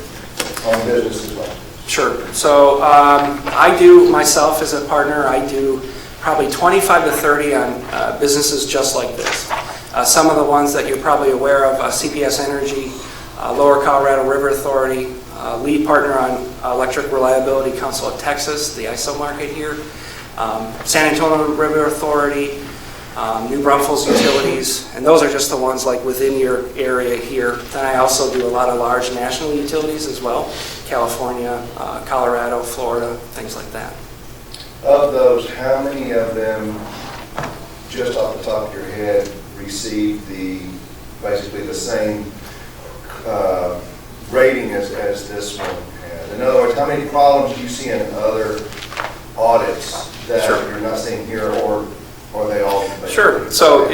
on businesses like this? Sure. So I do, myself as a partner, I do probably 25 to 30 on businesses just like this. Some of the ones that you're probably aware of, CPS Energy, Lower Colorado River Authority, lead partner on Electric Reliability Council of Texas, the ISO market here, San Antonio River Authority, New Braunfels Utilities, and those are just the ones like within your area here. Then I also do a lot of large national utilities as well, California, Colorado, Florida, things like that. Of those, how many of them, just off the top of your head, received basically the same rating as this one had? In other words, how many problems do you see in other audits that you're not seeing here, or are they all? Sure. So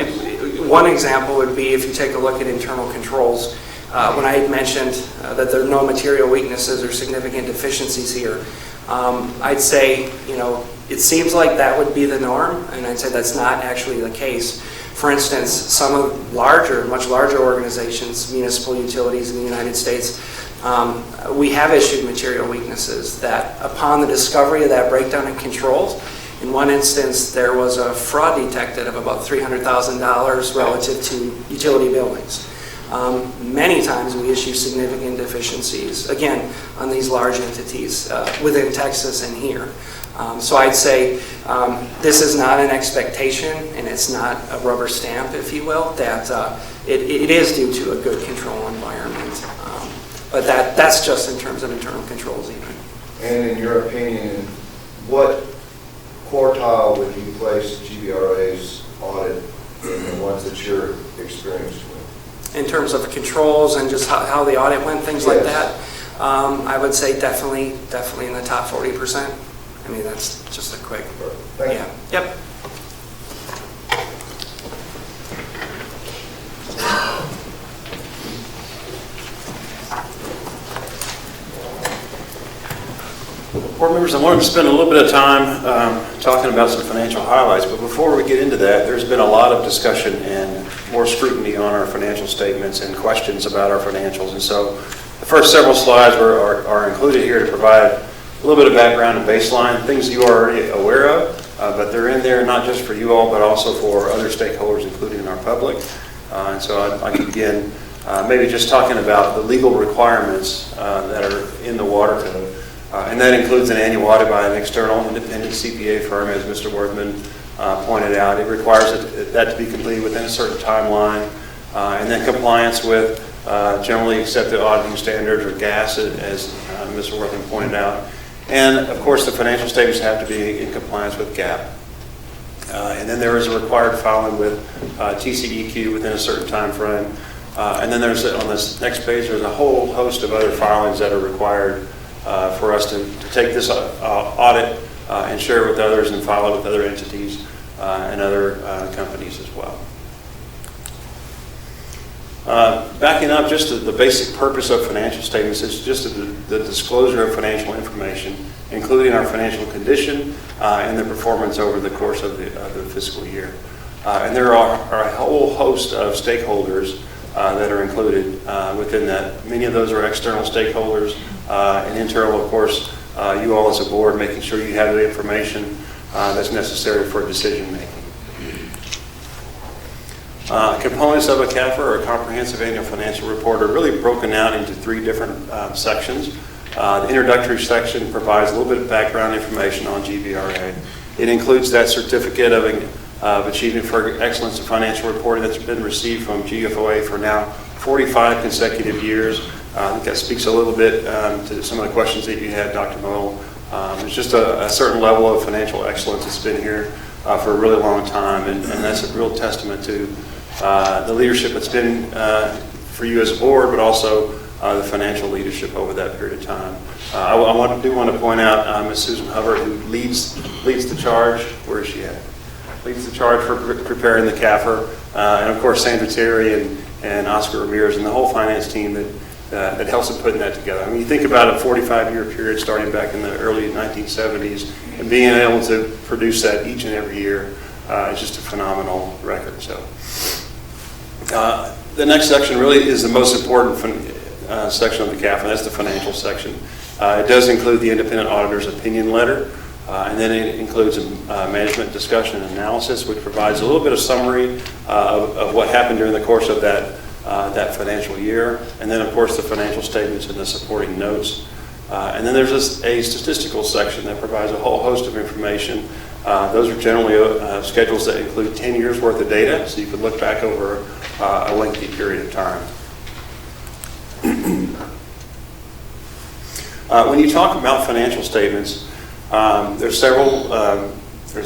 one example would be if you take a look at internal controls. When I had mentioned that there are no material weaknesses or significant deficiencies here, I'd say, it seems like that would be the norm, and I'd say that's not actually the case. For instance, some of much larger organizations, municipal utilities in the United States, we have issued material weaknesses that upon the discovery of that breakdown in controls, in one instance, there was a fraud detected of about $300,000 relative to utility buildings. Many times we issue significant deficiencies, again, on these large entities within Texas and here. So I'd say this is not an expectation, and it's not a rubber stamp, if you will, that it is due to a good control environment. But that's just in terms of internal controls even. And in your opinion, what quartile would you place GBRA's audit in the ones that you're experienced with? In terms of controls and just how the audit went, things like that, I would say definitely in the top 40%. I mean, that's just a quick, Thank you. Yep. Board members, I wanted to spend a little bit of time talking about some financial highlights, but before we get into that, there's been a lot of discussion and more scrutiny on our financial statements and questions about our financials. And so the first several slides are included here to provide a little bit of background and baseline, things you are already aware of, but they're in there not just for you all, but also for other stakeholders, including our public. And so I'd like to begin maybe just talking about the legal requirements that are in the water code. And that includes an annual audit by an external independent CPA firm, as Mr. Worthman pointed out. It requires that to be completed within a certain timeline, and then compliance with generally accepted auditing standards, or GAAS, as Mr. Worthman pointed out. And of course, the financial statements have to be in compliance with GAAP. And then there is a required filing with TCEQ within a certain time frame. And then there's, on this next page, there's a whole host of other filings that are required for us to take this audit and share it with others and file it with other entities and other companies as well. Backing up, just the basic purpose of financial statements is just the disclosure of financial information, including our financial condition and the performance over the course of the fiscal year. And there are a whole host of stakeholders that are included within that. Many of those are external stakeholders, and internal, of course, you all as a board, making sure you have the information that's necessary for decision making. Components of a CAFR, or a Comprehensive Annual Financial Report, are really broken out into three different sections. The introductory section provides a little bit of background information on GBRA. It includes that certificate of Achievement for Excellence in Financial Reporting that's been received from GFOA for now 45 consecutive years. I think that speaks a little bit to some of the questions that you had, Dr. Moll. There's just a certain level of financial excellence that's been here for a really long time, and that's a real testament to the leadership that's been for you as a board, but also the financial leadership over that period of time. I do want to point out Ms. Susan Hubbard, who leads the charge. Where is she at? Leads the charge for preparing the CAFR, and of course Sandra Terry and Oscar Ramirez and the whole finance team that helps in putting that together. I mean, you think about a 45-year period starting back in the early 1970s, and being able to produce that each and every year is just a phenomenal record. So the next section really is the most important section of the CAFR, and that's the financial section. It does include the independent auditor's opinion letter, and then it includes a management discussion and analysis, which provides a little bit of summary of what happened during the course of that financial year, and then of course the financial statements and the supporting notes. And then there's a statistical section that provides a whole host of information. Those are generally schedules that include 10 years worth of data, so you could look back over a lengthy period of time. When you talk about financial statements, there's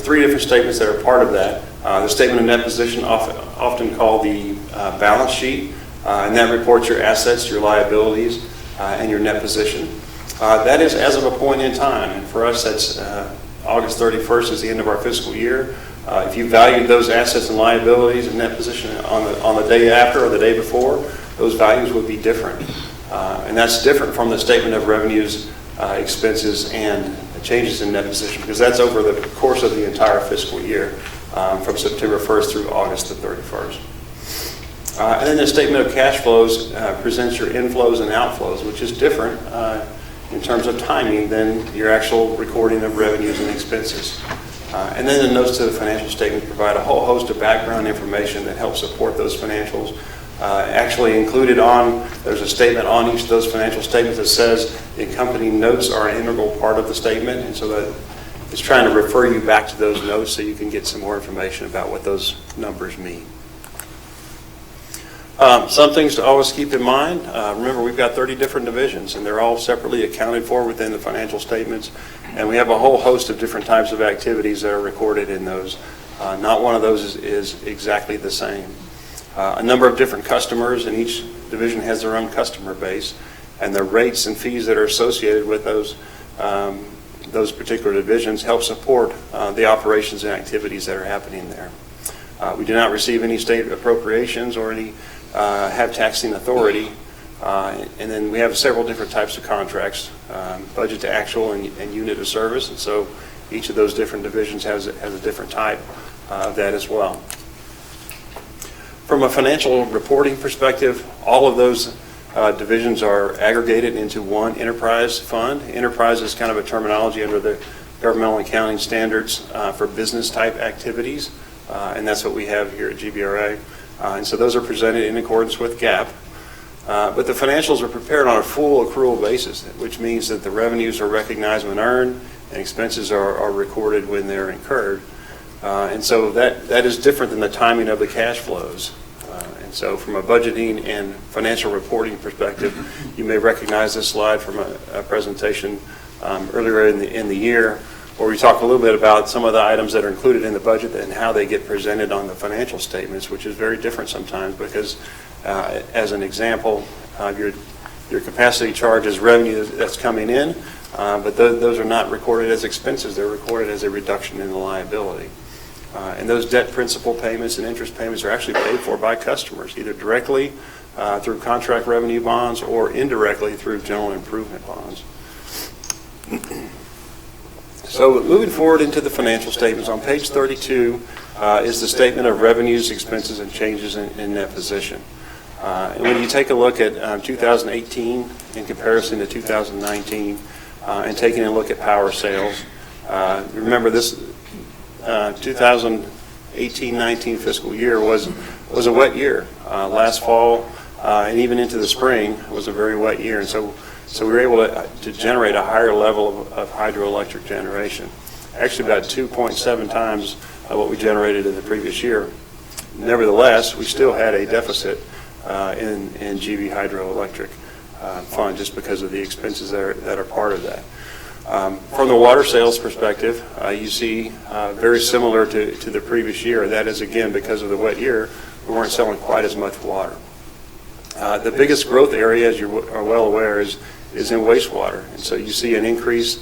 three different statements that are part of that. The statement of net position, often called the balance sheet, and that reports your assets, your liabilities, and your net position. That is as of a point in time, and for us that's August 31st is the end of our fiscal year. If you valued those assets and liabilities and net position on the day after or the day before, those values would be different. And that's different from the statement of revenues, expenses, and changes in net position, because that's over the course of the entire fiscal year, from September 1st through August the 31st. And then the statement of cash flows presents your inflows and outflows, which is different in terms of timing than your actual recording of revenues and expenses. And then the notes to the financial statement provide a whole host of background information that helps support those financials. Actually included there's a statement on each of those financial statements that says the accompanying notes are an integral part of the statement, and so that it's trying to refer you back to those notes so you can get some more information about what those numbers mean. Some things to always keep in mind. Remember, we've got 30 different divisions, and they're all separately accounted for within the financial statements, and we have a whole host of different types of activities that are recorded in those. Not one of those is exactly the same. A number of different customers, and each division has their own customer base, and the rates and fees that are associated with those particular divisions help support the operations and activities that are happening there. We do not receive any state appropriations or any have taxing authority, and then we have several different types of contracts, budget to actual and unit of service, and so each of those different divisions has a different type of that as well. From a financial reporting perspective, all of those divisions are aggregated into one enterprise fund. Enterprise is kind of a terminology under the governmental accounting standards for business type activities, and that's what we have here at GBRA. And so those are presented in accordance with GAAP. But the financials are prepared on a full accrual basis, which means that the revenues are recognized when earned and expenses are recorded when they're incurred. And so that is different than the timing of the cash flows. And so from a budgeting and financial reporting perspective, you may recognize this slide from a presentation earlier in the year, where we talk a little bit about some of the items that are included in the budget and how they get presented on the financial statements, which is very different sometimes because, as an example, your capacity charge is revenue that's coming in, but those are not recorded as expenses. They're recorded as a reduction in the liability. And those debt principal payments and interest payments are actually paid for by customers, either directly through contract revenue bonds or indirectly through general improvement bonds. So moving forward into the financial statements, on page 32 is the statement of revenues, expenses, and changes in net position. And when you take a look at 2018 in comparison to 2019 and taking a look at power sales, remember this 2018-19 fiscal year was a wet year. Last fall and even into the spring was a very wet year, and so we were able to generate a higher level of hydroelectric generation, actually about 2.7 times what we generated in the previous year. Nevertheless, we still had a deficit in GB Hydroelectric Fund just because of the expenses that are part of that. From the water sales perspective, you see very similar to the previous year. That is, again, because of the wet year, we weren't selling quite as much water. The biggest growth area, as you are well aware, is in wastewater. And so you see an increase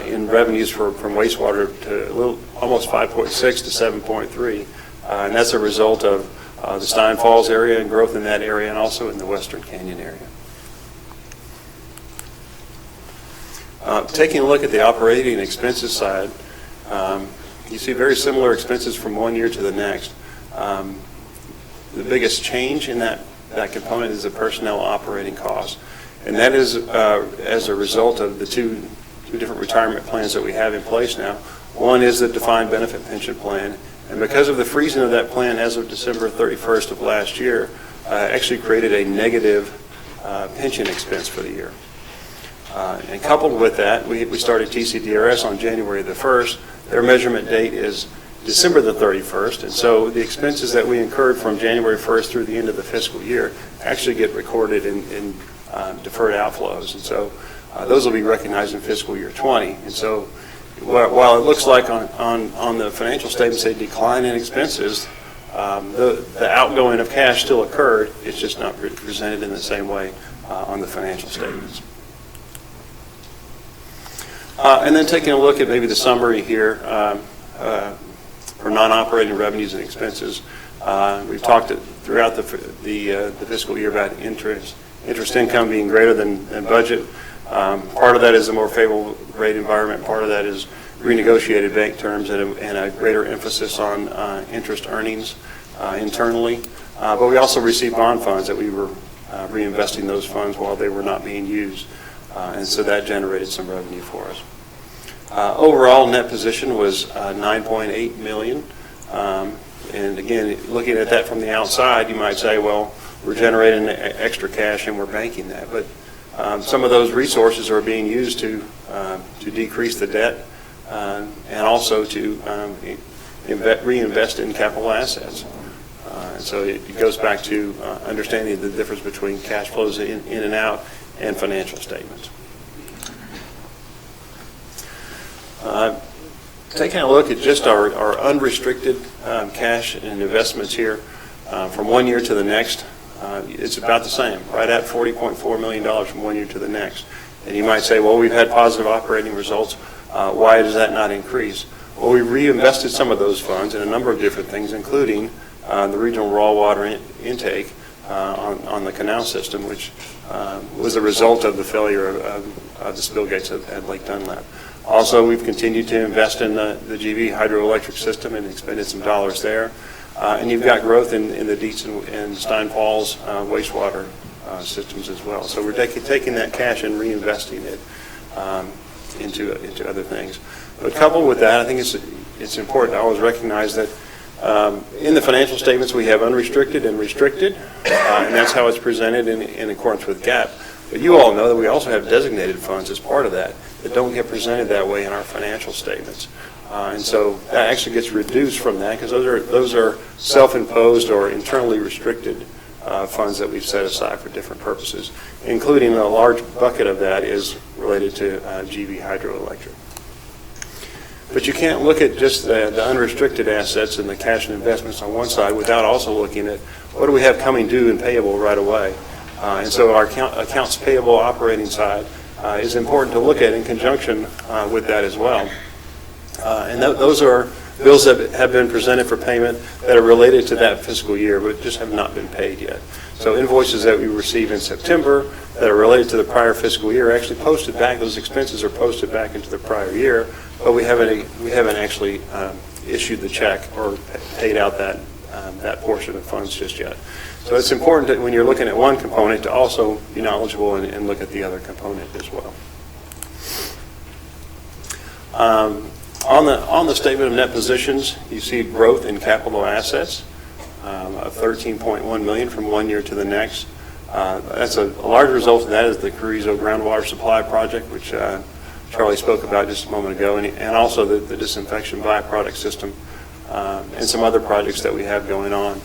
in revenues from wastewater to almost 5.6 to 7.3. And that's a result of the Stein Falls area and growth in that area, and also in the Western Canyon area. Taking a look at the operating expenses side, you see very similar expenses from one year to the next. The biggest change in that component is the personnel operating costs. And that is as a result of the two different retirement plans that we have in place now. One is the defined benefit pension plan. And because of the freezing of that plan as of December 31st of last year, actually created a negative pension expense for the year. And coupled with that, we started TCDRS on January the 1st. Their measurement date is December the 31st, and so the expenses that we incurred from January 1st through the end of the fiscal year actually get recorded in deferred outflows, and so those will be recognized in fiscal year 20. And so while it looks like on the financial statements a decline in expenses, the outgoing of cash still occurred. It's just not presented in the same way on the financial statements. And then taking a look at maybe the summary here for non-operating revenues and expenses. We've talked throughout the fiscal year about interest income being greater than budget. Part of that is a more favorable rate environment. Part of that is renegotiated bank terms and a greater emphasis on interest earnings internally. But we also received bond funds that we were reinvesting those funds while they were not being used. And so that generated some revenue for us. Overall net position was $9.8 million. And again, looking at that from the outside, you might say, well, we're generating extra cash and we're banking that. But some of those resources are being used to decrease the debt and also to reinvest in capital assets. And so it goes back to understanding the difference between cash flows in and out and financial statements. Taking a look at just our unrestricted cash and investments here from one year to the next, it's about the same, right at $40.4 million from one year to the next. And you might say, well, we've had positive operating results. Why does that not increase? Well, we reinvested some of those funds in a number of different things, including the regional raw water intake on the canal system, which was a result of the failure of the spill gates at Lake Dunlap. Also, we've continued to invest in the GV hydroelectric system and expended some dollars there. And you've got growth in the Dietz and Stein Falls wastewater systems as well. So we're taking that cash and reinvesting it into other things. But coupled with that, I think it's important to always recognize that in the financial statements we have unrestricted and restricted, and that's how it's presented in accordance with GAAP. But you all know that we also have designated funds as part of that don't get presented that way in our financial statements. And so that actually gets reduced from that because those are self-imposed or internally restricted funds that we've set aside for different purposes, including a large bucket of that is related to GV hydroelectric. But you can't look at just the unrestricted assets and the cash and investments on one side without also looking at what do we have coming due and payable right away. And so our accounts payable operating side is important to look at in conjunction with that as well. And those are bills that have been presented for payment that are related to that fiscal year but just have not been paid yet. So invoices that we receive in September that are related to the prior fiscal year are actually posted back. Those expenses are posted back into the prior year, but we haven't actually issued the check or paid out that portion of funds just yet. So it's important that when you're looking at one component to also be knowledgeable and look at the other component as well. On the statement of net positions, you see growth in capital assets of $13.1 million from one year to the next. That's a large result of that is the Carrizo groundwater supply project, which Charlie spoke about just a moment ago, and also the disinfection byproduct system and some other projects that we have going on.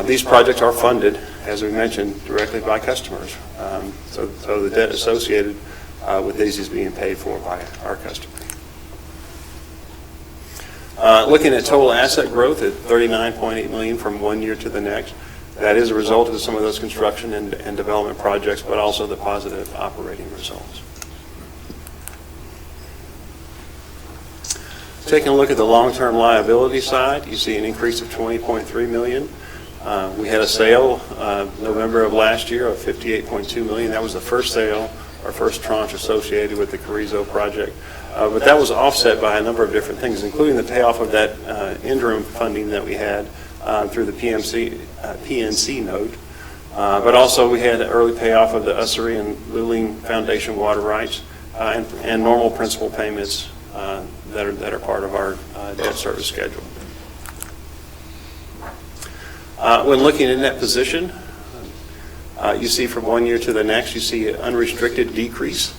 These projects are funded, as we mentioned, directly by customers. So the debt associated with these is being paid for by our customers. Looking at total asset growth at $39.8 million from one year to the next, That is a result of some of those construction and development projects, but also the positive operating results. Taking a look at the long-term liability side, you see an increase of $20.3 million. We had a sale November of last year of $58.2 million. That was the first sale, our first tranche associated with the Carrizo project. But that was offset by a number of different things, including the payoff of that interim funding that we had through the PNC note. But also we had an early payoff of the Ussery and Luling Foundation water rights and normal principal payments that are part of our debt service schedule. When looking at net position, you see from one year to the next, you see an unrestricted decrease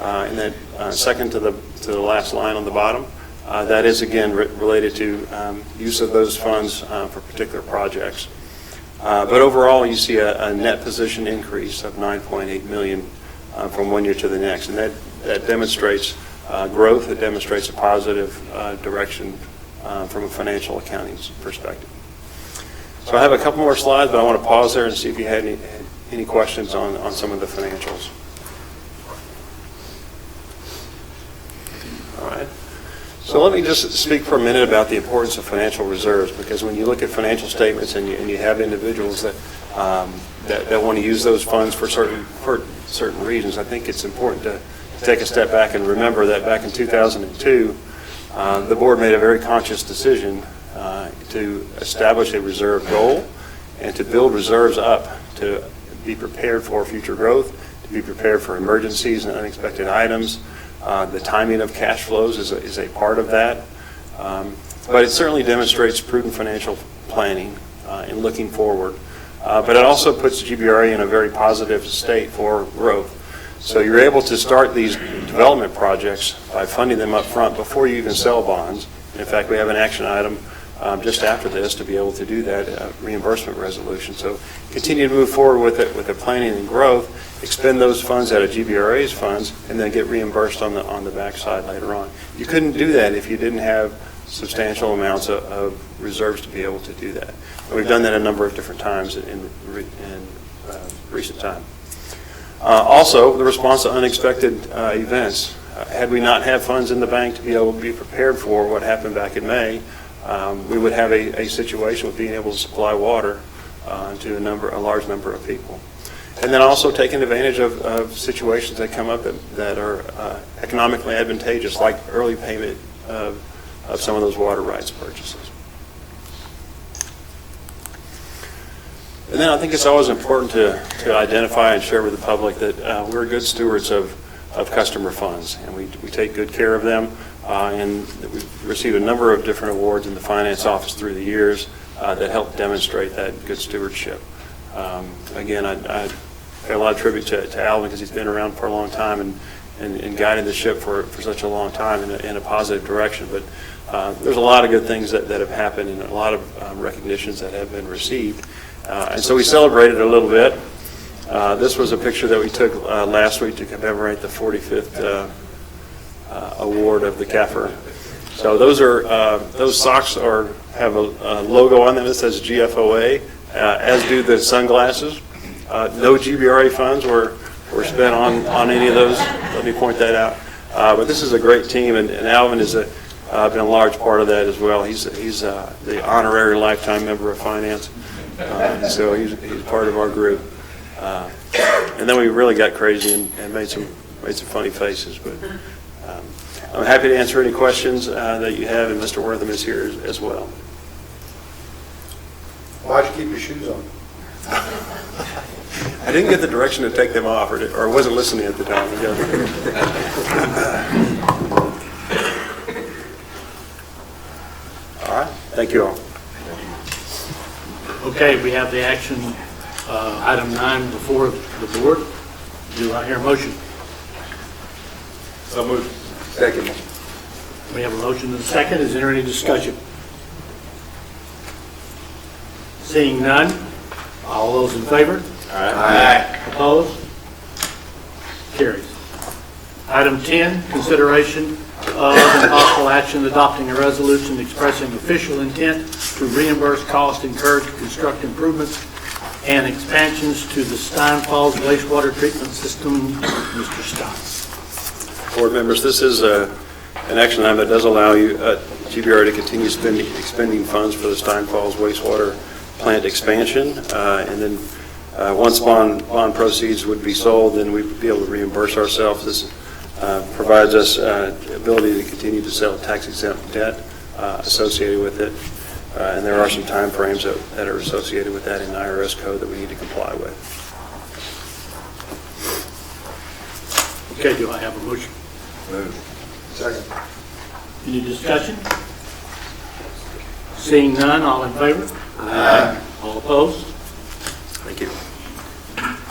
in that second to the last line on the bottom. That is again related to use of those funds for particular projects. But overall, you see a net position increase of $9.8 million from one year to the next, and that demonstrates growth. It demonstrates a positive direction from a financial accounting perspective. So I have a couple more slides, but I want to pause there and see if you had any questions on some of the financials. All right. So let me just speak for a minute about the importance of financial reserves, because when you look at financial statements and you have individuals that want to use those funds for certain reasons, I think it's important to take a step back and remember that back in 2002, the board made a very conscious decision to establish a reserve goal and to build reserves up to be prepared for future growth, to be prepared for emergencies and unexpected items. The timing of cash flows is a part of that. But it certainly demonstrates prudent financial planning in looking forward. But it also puts GBRA in a very positive state for growth. So you're able to start these development projects by funding them up front before you even sell bonds. In fact, we have an action item just after this to be able to do that reimbursement resolution. So continue to move forward with it, with the planning and growth, expend those funds out of GBRA's funds, and then get reimbursed on the backside later on. You couldn't do that if you didn't have substantial amounts of reserves to be able to do that. And we've done that a number of different times in recent time. Also, the response to unexpected events. Had we not had funds in the bank to be able to be prepared for what happened back in May, we would have a situation with being able to supply water to a large number of people. And then also taking advantage of situations that come up that are economically advantageous, like early payment of some of those water rights purchases. And then I think it's always important to identify and share with the public that we're good stewards of customer funds, and we take good care of them. And we've received a number of different awards in the finance office through the years that help demonstrate that good stewardship. Again, I pay a lot of tribute to Alvin, because he's been around for a long time and guided the ship for such a long time in a positive direction. But there's a lot of good things that have happened and a lot of recognitions that have been received. And so we celebrated a little bit. This was a picture that we took last week to commemorate the 45th award of the CAFR. So those socks have a logo on them that says GFOA, as do the sunglasses. No GBRA funds were spent on any of those. Let me point that out. But this is a great team, and Alvin has been a large part of that as well. He's the honorary lifetime member of finance, so he's part of our group. And then we really got crazy and made some funny faces. But I'm happy to answer any questions that you have, and Mr. Wortham is here as well. Why'd you keep your shoes on? I didn't get the direction to take them off, or wasn't listening at the time. All right. Thank you all. Okay, we have the action item 9 before the board. Do I hear a motion? So moved. Second. We have a motion and a second. Is there any discussion? Seeing none, all those in favor? Aye. Opposed? Carries. Item 10, consideration of and possible action adopting a resolution expressing official intent to reimburse costs incurred to construct improvements and expansions to the Stein Falls wastewater treatment system. Mr. Stein. Board members, this is an action item that does allow you, GBRA to continue expending funds for the Stein Falls wastewater plant expansion. And then once bond proceeds would be sold, then we'd be able to reimburse ourselves. This provides us the ability to continue to sell tax-exempt debt associated with it. And there are some time frames that are associated with that in the IRS code that we need to comply with. Okay, do I have a motion? Second. Any discussion? Seeing none, all in favor? Aye. All opposed? Thank you.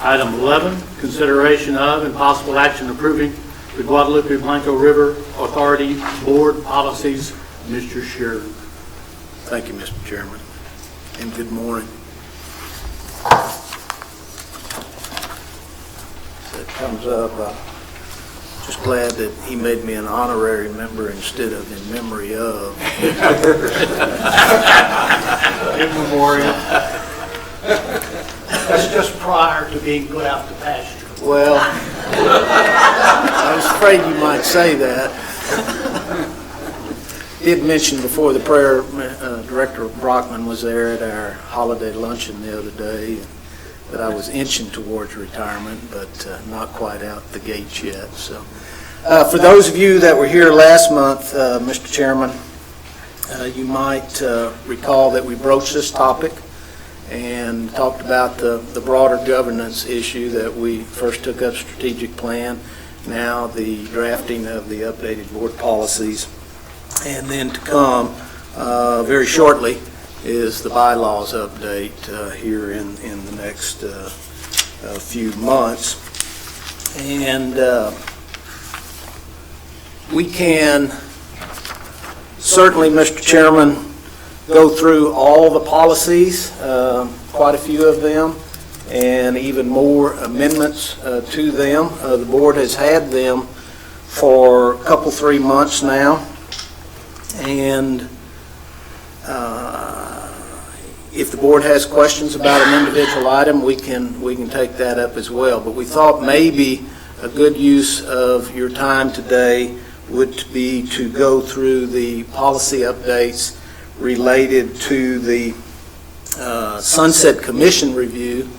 Item 11, consideration of and possible action approving the Guadalupe-Blanco River Authority Board policies. Mr. Sheridan. Thank you, Mr. Chairman, and good morning. That comes up, just glad that he made me an honorary member instead of in memory of. In memoriam. That's just prior to being put out to pasture. Well, I was afraid you might say that. Did mention before the prayer, Director Brockman was there at our holiday luncheon the other day, that I was inching towards retirement, but not quite out the gates yet. So, for those of you that were here last month, Mr. Chairman, you might recall that we broached this topic and talked about the broader governance issue that we first took up strategic plan, now the drafting of the updated board policies, and then to come very shortly is the bylaws update here in the next few months. And we can certainly, Mr. Chairman, go through all the policies, quite a few of them, and even more amendments to them. The board has had them for a couple, 3 months now. And if the board has questions about an individual item, we can take that up as well. But we thought maybe a good use of your time today would be to go through the policy updates related to the Sunset Commission review.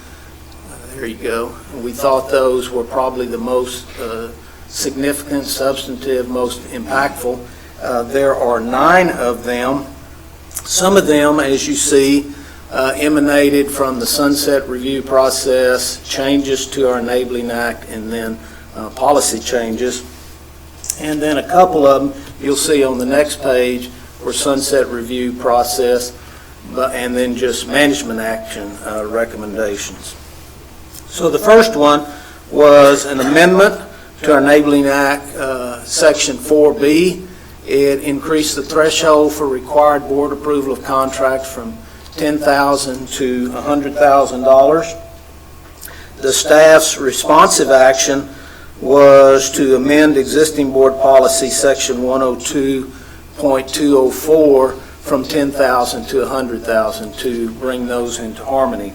There you go. We thought those were probably the most significant, substantive, most impactful. There are 9 of them. Some of them, as you see, emanated from the Sunset Review process, changes to our Enabling Act, and then policy changes. And then a couple of them you'll see on the next page were Sunset Review process, and then just management action recommendations. So the first one was an amendment to our Enabling Act, Section 4B. It increased the threshold for required board approval of contracts from $10,000 to $100,000. The staff's responsive action was to amend existing board policy section 102.204 from $10,000 to $100,000 to bring those into harmony.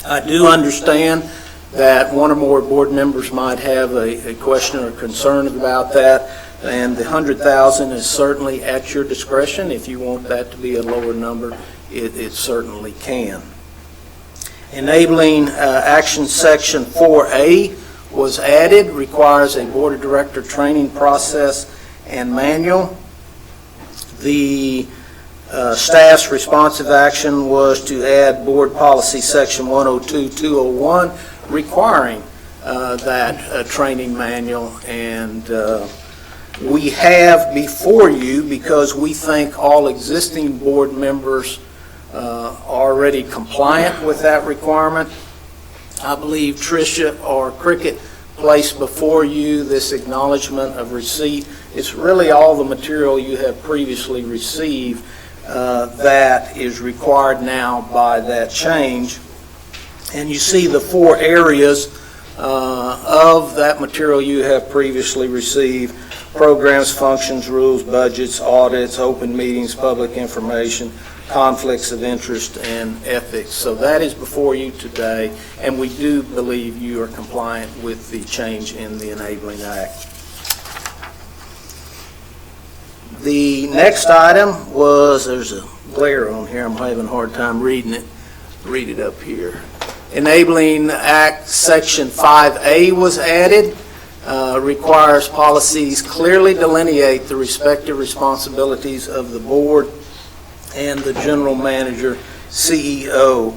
I do understand that one or more board members might have a question or concern about that, and the $100,000 is certainly at your discretion. If you want that to be a lower number, it certainly can. Enabling action section 4A was added, requires a board of director training process and manual. The staff's responsive action was to add board policy section 102.201 requiring that training manual, and we have before you, because we think all existing board members are already compliant with that requirement. I believe Tricia or Cricket placed before you this acknowledgement of receipt. It's really all the material you have previously received that is required now by that change. And you see the 4 areas of that material you have previously received: programs, functions, rules, budgets, audits, open meetings, public information, conflicts of interest and ethics. So that is before you today, and we do believe you are compliant with the change in the Enabling Act. The next item was, there's a glare on here, I'm having a hard time reading it. Read it up here. Enabling Act Section 5A was added. Requires policies clearly delineate the respective responsibilities of the board and the general manager, CEO.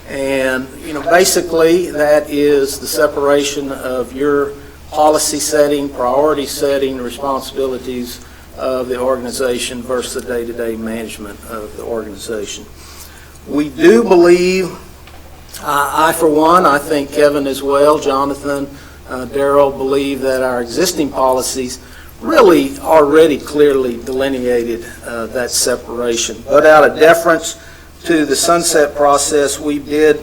And, basically that is the separation of your policy setting, priority setting, responsibilities of the organization versus the day-to-day management of the organization. We do believe, I for one, I think Kevin as well, Jonathan, Darrell, believe that our existing policies really already clearly delineated that separation. But out of deference to the sunset process, we did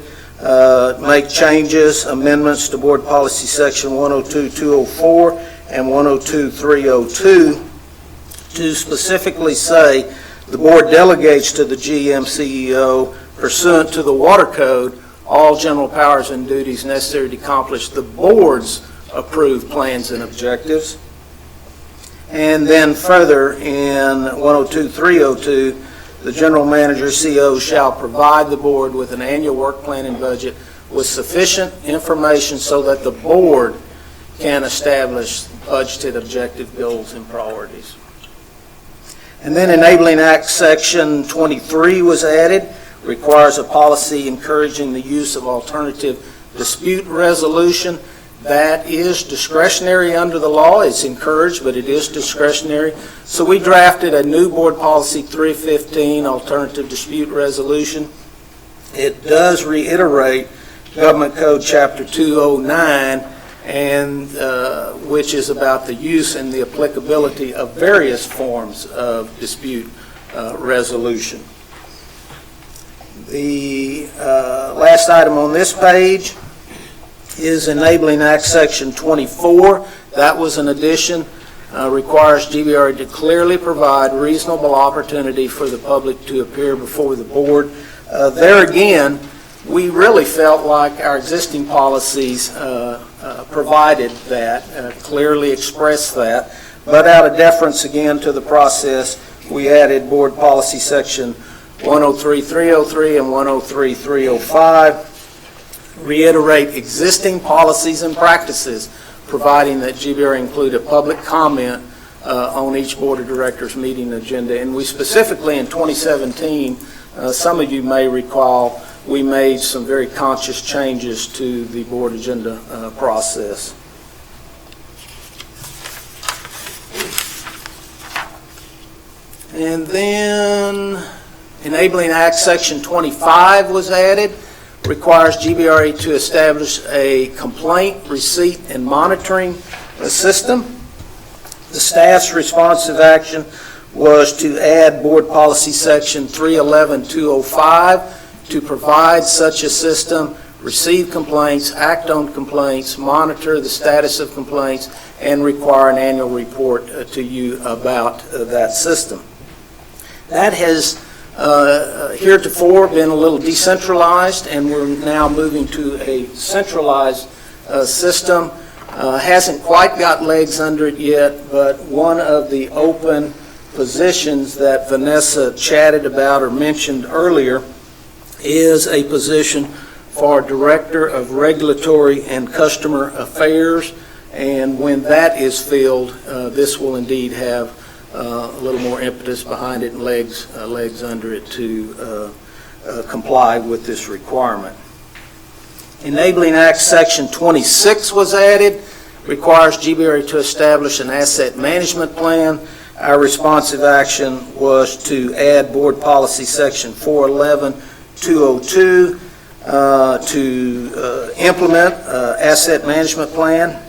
make changes, amendments to Board Policy Section 102-204 and 102-302 to specifically say the board delegates to the GM CEO pursuant to the Water Code all general powers and duties necessary to accomplish the board's approved plans and objectives. And then further in 102-302, the general manager CEO shall provide the board with an annual work plan and budget with sufficient information so that the board can establish budgeted objective goals and priorities. And then Enabling Act Section 23 was added. Requires a policy encouraging the use of alternative dispute resolution. That is discretionary under the law. It's encouraged, but it is discretionary. So we drafted a new Board Policy 315, Alternative Dispute Resolution. It does reiterate Government Code Chapter 209, and which is about the use and the applicability of various forms of dispute resolution. The last item on this page is Enabling Act Section 24. That was an addition. Requires GBRA to clearly provide reasonable opportunity for the public to appear before the board. There again, we really felt like our existing policies provided that, clearly expressed that. But out of deference again to the process, we added Board Policy Section 103-303 and 103-305, reiterate existing policies and practices, providing that GBRA include a public comment on each Board of Directors meeting agenda. And we specifically in 2017, some of you may recall, we made some very conscious changes to the board agenda process. And then Enabling Act Section 25 was added. Requires GBRA to establish a complaint, receipt, and monitoring system. The staff's responsive action was to add Board Policy Section 311-205 to provide such a system, receive complaints, act on complaints, monitor the status of complaints, and require an annual report to you about that system. That has heretofore been a little decentralized, and we're now moving to a centralized system. Hasn't quite got legs under it yet, but one of the open positions that Vanessa chatted about or mentioned earlier is a position for Director of Regulatory and Customer Affairs, and when that is filled, this will indeed have a little more impetus behind it and legs under it to comply with this requirement. Enabling Act Section 26 was added. Requires GBRA to establish an asset management plan. Our responsive action was to add Board Policy Section 411-202 to implement asset management plan,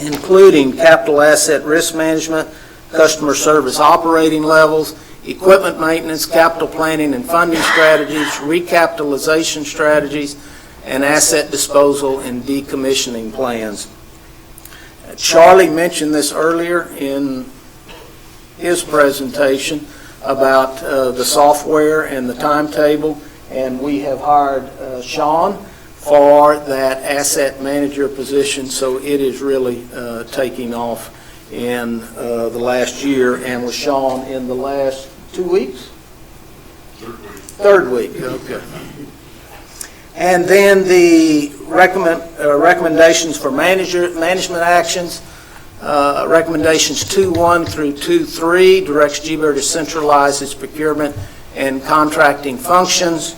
including capital asset risk management, customer service operating levels, equipment maintenance, capital planning and funding strategies, recapitalization strategies, and asset disposal and decommissioning plans. Charlie mentioned this earlier in his presentation. about the software and the timetable, and we have hired Sean for that asset manager position, so it is really taking off in the last year, and with Sean in the last 2 weeks? Third week, okay. And then the recommendations for management actions. Recommendations 2.1 through 2.3 directs GBER to centralize its procurement and contracting functions.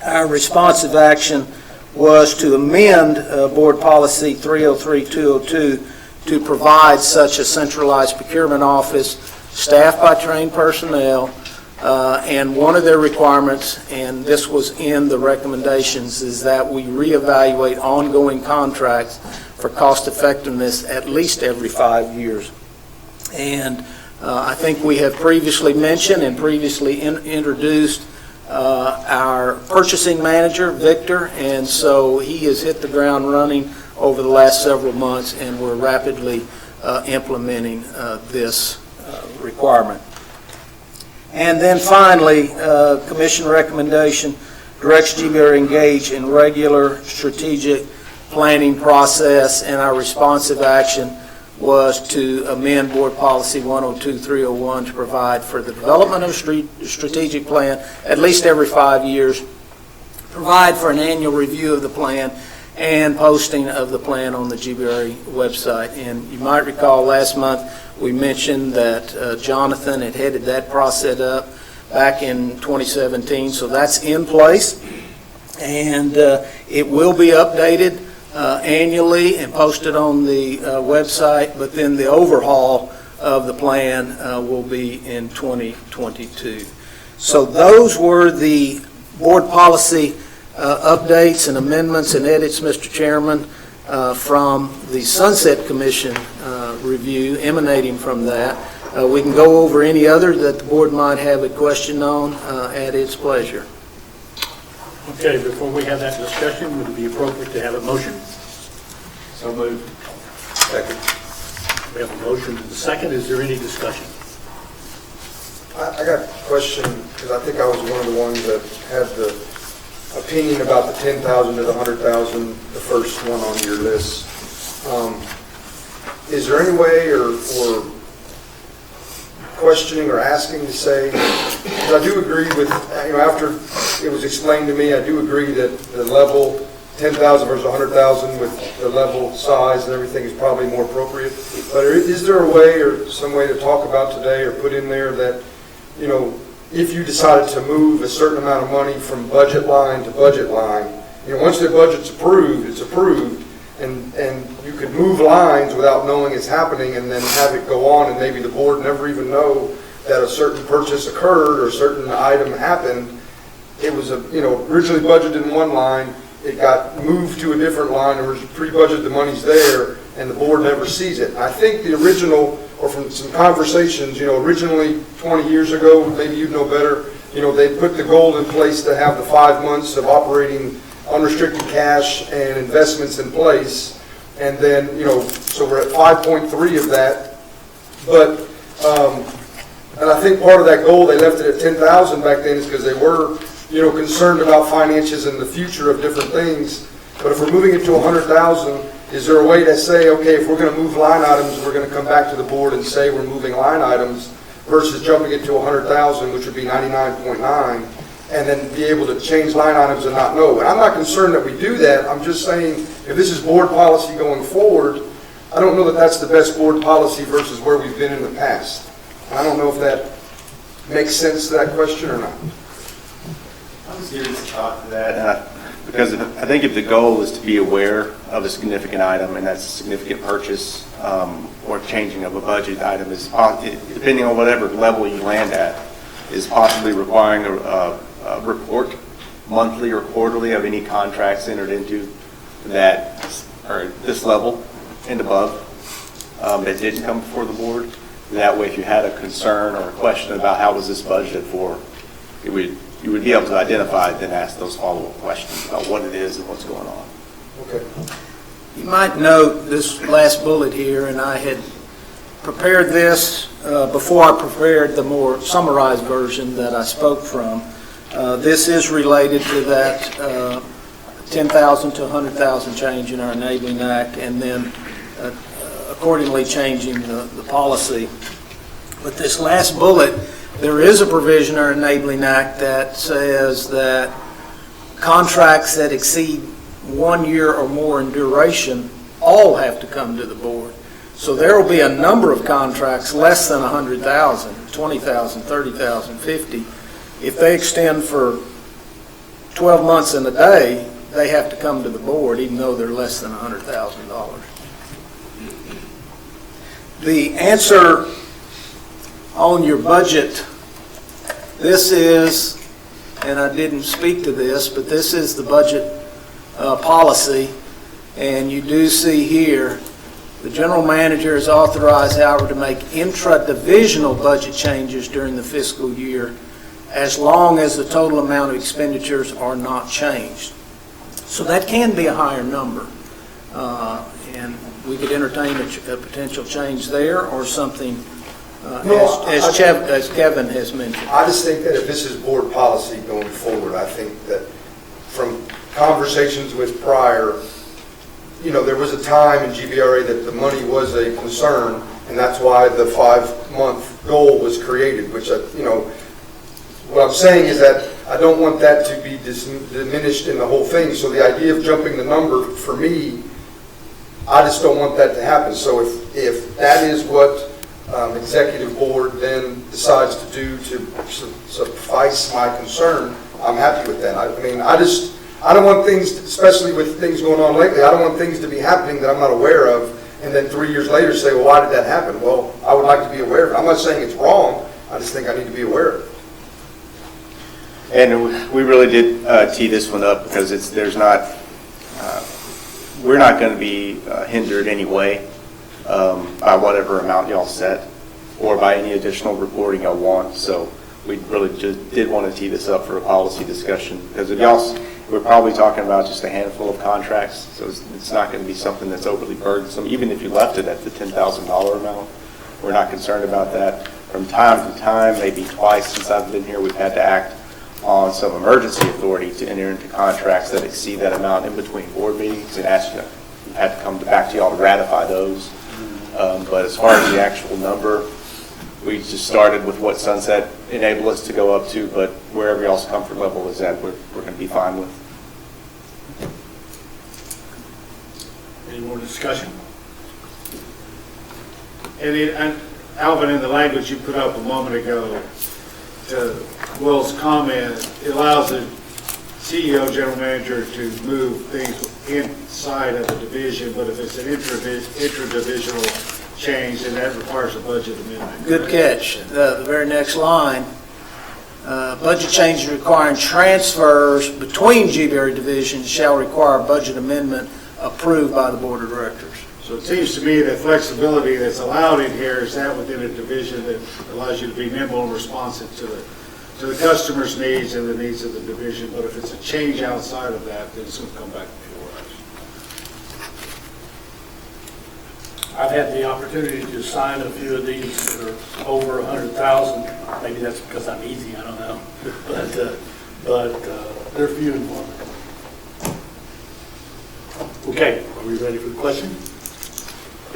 Our responsive action was to amend Board Policy 303-202 to provide such a centralized procurement office staffed by trained personnel, and one of their requirements, and this was in the recommendations, is that we reevaluate ongoing contracts for cost effectiveness at least every 5 years. And I think we have previously mentioned and previously introduced our purchasing manager, Victor, and so he has hit the ground running over the last several months, and we're rapidly implementing this requirement. And then finally, Commission recommendation directs GBER to engage in regular strategic planning process, and our responsive action was to amend Board Policy 102-301 to provide for the development of a strategic plan at least every 5 years, provide for an annual review of the plan, and posting of the plan on the GBER website. And you might recall last month we mentioned that Jonathan had headed that process up back in 2017, so that's in place, and it will be updated annually and posted on the website, but then the overhaul of the plan will be in 2022. So those were the board policy updates and amendments and edits, Mr. Chairman, from the Sunset Commission review emanating from that. We can go over any other that the board might have a question on at its pleasure. Okay, before we have that discussion, would it be appropriate to have a motion? So moved. Second. We have a motion to the second. Is there any discussion? I got a question, because I think I was one of the ones that had the opinion about the 10,000 to the 100,000, the first one on your list. Is there any way or questioning or asking to say, because I do agree with, after it was explained to me, I do agree that the level 10,000 versus 100,000 with the level size and everything is probably more appropriate. But is there a way or some way to talk about today or put in there that, if you decided to move a certain amount of money from budget line to budget line, once the budget's approved, it's approved, and you could move lines without knowing it's happening and then have it go on, and maybe the board never even know that a certain purchase occurred or a certain item happened. It was originally budgeted in one line, it got moved to a different line, there was pre-budgeted, the money's there, and the board never sees it. I think the original, or from some conversations, originally 20 years ago, maybe you'd know better, they put the goal in place to have the 5 months of operating unrestricted cash and investments in place, and then, so we're at 5.3 of that, but, and I think part of that goal, they left it at 10,000 back then is because they were, concerned about finances and the future of different things. But if we're moving it to 100,000, is there a way to say, okay, if we're going to move line items, we're going to come back to the board and say we're moving line items versus jumping it to 100,000, which would be 99.9, and then be able to change line items and not know. And I'm not concerned that we do that. I'm just saying, if this is board policy going forward, I don't know that that's the best board policy versus where we've been in the past. And I don't know if that makes sense to that question or not. I'm serious about that, because I think if the goal is to be aware of a significant item, and that's a significant purchase or changing of a budget item, is depending on whatever level you land at, is possibly requiring a report, monthly or quarterly, of any contracts entered into that are this level and above that didn't come before the board. That way, if you had a concern or a question about how was this budgeted for, you would be able to identify it, then ask those follow-up questions about what it is and what's going on. Okay. You might note this last bullet here, and I had prepared this before I prepared the more summarized version that I spoke from. This is related to that 10,000 to 100,000 change in our enabling act, and then accordingly changing the policy. But this last bullet, there is a provision in our enabling act that says that contracts that exceed 1 year or more in duration all have to come to the board. So there will be a number of contracts less than 100,000, 20,000, 30,000, 50. If they extend for 12 months and a day, they have to come to the board, even though they're less than $100,000. The answer on your budget, this is, and I didn't speak to this, but this is the budget policy, and you do see here, the general manager is authorized, however, to make intra-divisional budget changes during the fiscal year as long as the total amount of expenditures are not changed. So that can be a higher number, and we could entertain a potential change there or something as Kevin has mentioned. I just think that if this is board policy going forward, I think that from conversations with prior, there was a time in GBRA that the money was a concern, and that's why the 5-month goal was created, which, what I'm saying is that I don't want that to be diminished in the whole thing. So the idea of jumping the number, for me, I just don't want that to happen. So if that is what executive board then decides to do to suffice my concern, I'm happy with that. I don't want things, especially with things going on lately, I don't want things to be happening that I'm not aware of, and then 3 years later say, well, why did that happen? Well, I would like to be aware of it. I'm not saying it's wrong, I just think I need to be aware of it. And we really did tee this one up because we're not going to be hindered anyway by whatever amount y'all set or by any additional reporting y'all want. So we really just did want to tee this up for a policy discussion because we're probably talking about just a handful of contracts, so it's not going to be something that's overly burdensome. Even if you left it at the $10,000 amount, we're not concerned about that. From time to time, maybe twice since I've been here, we've had to act on some emergency authority to enter into contracts that exceed that amount in between board meetings and we've had to come back to y'all to ratify those. But as far as the actual number, we just started with what Sunset enabled us to go up to, but wherever y'all's comfort level is at, we're going to be fine with. Any more discussion? And Alvin, in the language you put up a moment ago, to Will's comment, it allows the CEO, general manager, to move things inside of the division, but if it's an intra-divisional change, then that requires a budget amendment. Good catch. The very next line, budget changes requiring transfers between GBRA divisions shall require a budget amendment approved by the board of directors. So it seems to me that flexibility that's allowed in here is that within a division that allows you to be nimble and responsive to the customer's needs and the needs of the division. But if it's a change outside of that, then it's going to come back before us. I've had the opportunity to sign a few of these that are over 100,000. Maybe that's because I'm easy, I don't know. But they're few and far. Okay, are we ready for the question?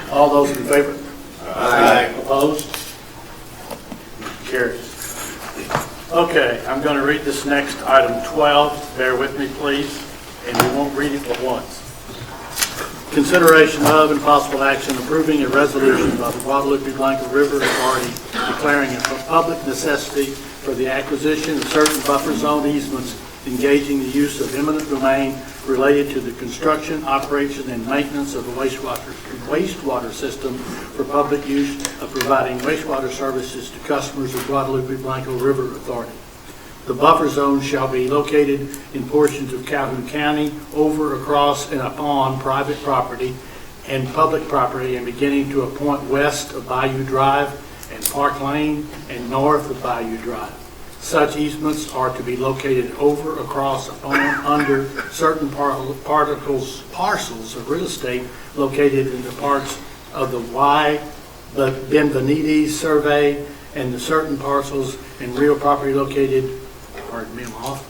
All those in favor? Aye. Opposed? Carries. Okay, I'm going to read this next item 12. Bear with me, please, and we won't read it but once. Consideration of and possible action approving a resolution by the Guadalupe-Blanco River Authority declaring a public necessity for the acquisition of certain buffer zone easements engaging the use of eminent domain related to the construction, operation, and maintenance of a wastewater system for public use of providing wastewater services to customers of Guadalupe-Blanco River Authority. The buffer zone shall be located in portions of Calhoun County, over, across, and upon private property and public property, and beginning to a point west of Bayou Drive and Park Lane and north of Bayou Drive. Such easements are to be located over, across, upon, under certain parcels of real estate located in the parts of the Y Benvenides survey and the certain parcels and real property located, pardon me, I'm off,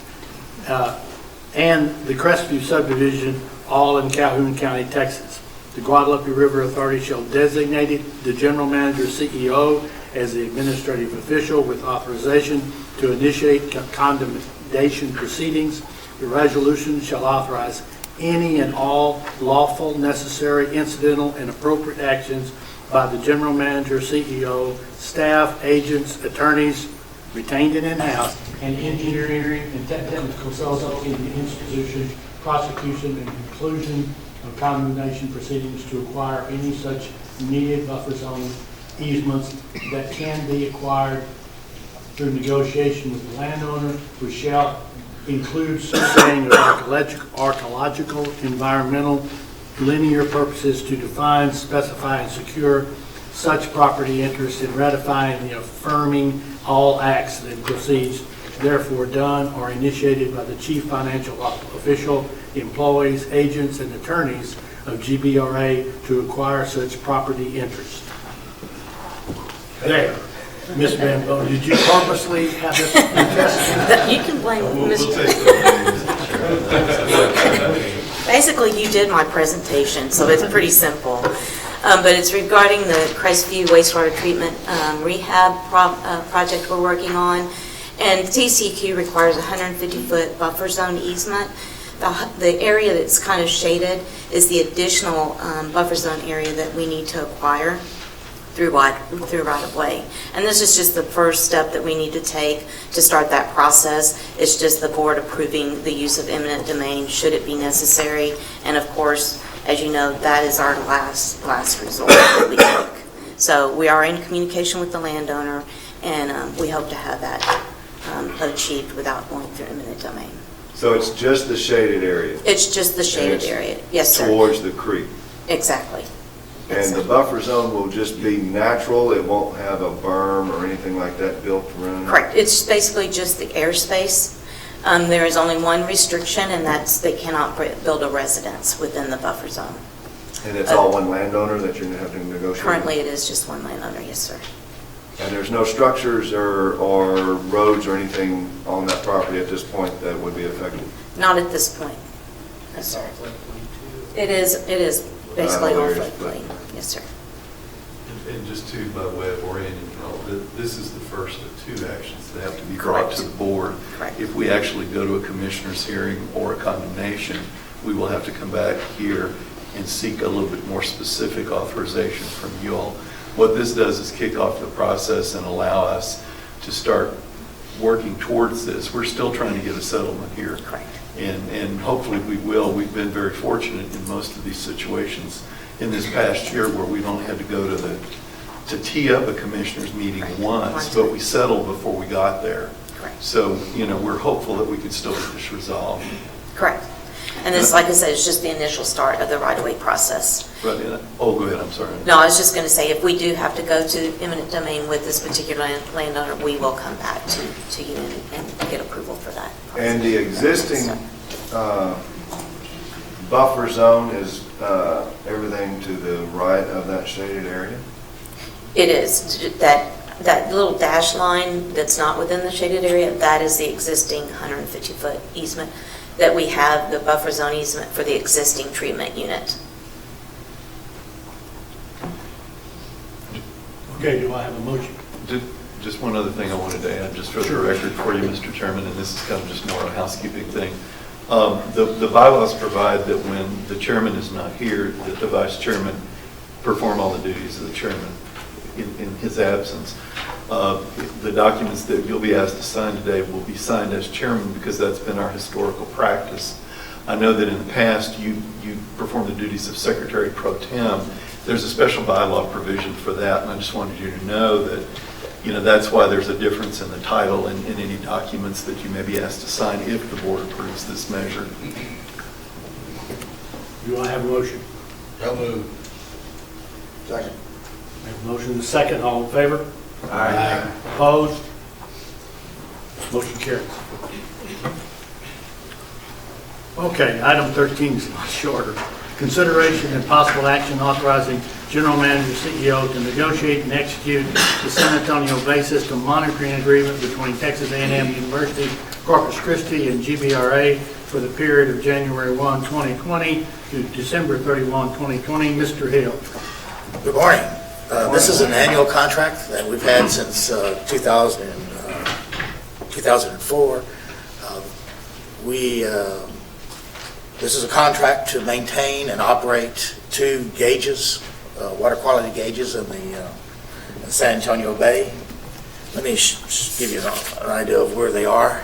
and the Crestview subdivision, all in Calhoun County, Texas. The Guadalupe River Authority shall designate the general manager CEO as the administrative official with authorization to initiate condemnation proceedings. The resolution shall authorize any and all lawful, necessary, incidental, and appropriate actions by the general manager, CEO, staff, agents, attorneys, retained and in-house, and engineering and technical consulting in the institution, prosecution, and conclusion of condemnation proceedings to acquire any such needed buffer zone easements that can be acquired through negotiation with the landowner, which shall include surveying of archaeological, environmental, linear purposes to define, specify, and secure such property interests in ratifying and affirming all acts and proceeds therefore done or initiated by the chief financial official, employees, agents, and attorneys of GBRA to acquire such property interests. There. Ms. Bambo, did you purposely have this contested? You can blame Mr. Basically, you did my presentation, so it's pretty simple. But it's regarding the Crestview wastewater treatment rehab project we're working on. And TCQ requires a 150-foot buffer zone easement. The area that's kind of shaded is the additional buffer zone area that we need to acquire through right-of-way. And this is just the first step that we need to take to start that process. It's just the board approving the use of eminent domain should it be necessary. And of course, as you know, that is our last resort that we take. So we are in communication with the landowner, and we hope to have that achieved without going through eminent domain. So it's just the shaded area? It's just the shaded area, yes, sir. Towards the creek? Exactly. And the buffer zone will just be natural? It won't have a berm or anything like that built around it? Correct. It's basically just the airspace. There is only one restriction, and that's they cannot build a residence within the buffer zone. And it's all one landowner that you're going to have to negotiate? Currently, it is just one landowner, yes, sir. And there's no structures or roads or anything on that property at this point that would be affected? Not at this point, yes, sir. It is basically all floodplain, yes, sir. And just to, by way of orienting you all, this is the first of two actions that have to be brought to the board. Correct. If we actually go to a commissioner's hearing or a condemnation, we will have to come back here and seek a little bit more specific authorization from you all. What this does is kick off the process and allow us to start working towards this. We're still trying to get a settlement here. Correct. And hopefully we will. We've been very fortunate in most of these situations in this past year where we've only had to go to tee up a commissioner's meeting once, but we settled before we got there. Correct. So, we're hopeful that we can still get this resolved. Correct. And this, like I said, it's just the initial start of the right-of-way process. Right. Oh, go ahead. I'm sorry. No, I was just going to say, if we do have to go to eminent domain with this particular landowner, we will come back to you and get approval for that process. And the existing buffer zone is everything to the right of that shaded area? It is. That little dash line that's not within the shaded area, that is the existing 150-foot easement that we have, the buffer zone easement for the existing treatment unit. Okay, do I have a motion? Just one other thing I wanted to add, just for the record for you, Mr. Chairman, and this is kind of just more a housekeeping thing. The bylaws provide that when the chairman is not here, that the vice chairman perform all the duties of the chairman in his absence. The documents that you'll be asked to sign today will be signed as chairman because that's been our historical practice. I know that in the past you performed the duties of secretary pro tem. There's a special bylaw provision for that, and I just wanted you to know that that's why there's a difference in the title and in any documents that you may be asked to sign if the board approves this measure. Do I have a motion? So moved. Second. I have a motion and a second. All in favor? Aye. Opposed? Motion carries. Okay, item 13 is a lot shorter. Consideration and possible action authorizing General Manager, CEO to negotiate and execute the San Antonio Bay System Monitoring Agreement between Texas A&M University, Corpus Christi, and GBRA for the period of January 1, 2020 to December 31, 2020. Mr. Hill. Good morning. This is an annual contract that we've had since 2004. This is a contract to maintain and operate 2 gauges, water quality gauges in the San Antonio Bay. Let me give you an idea of where they are.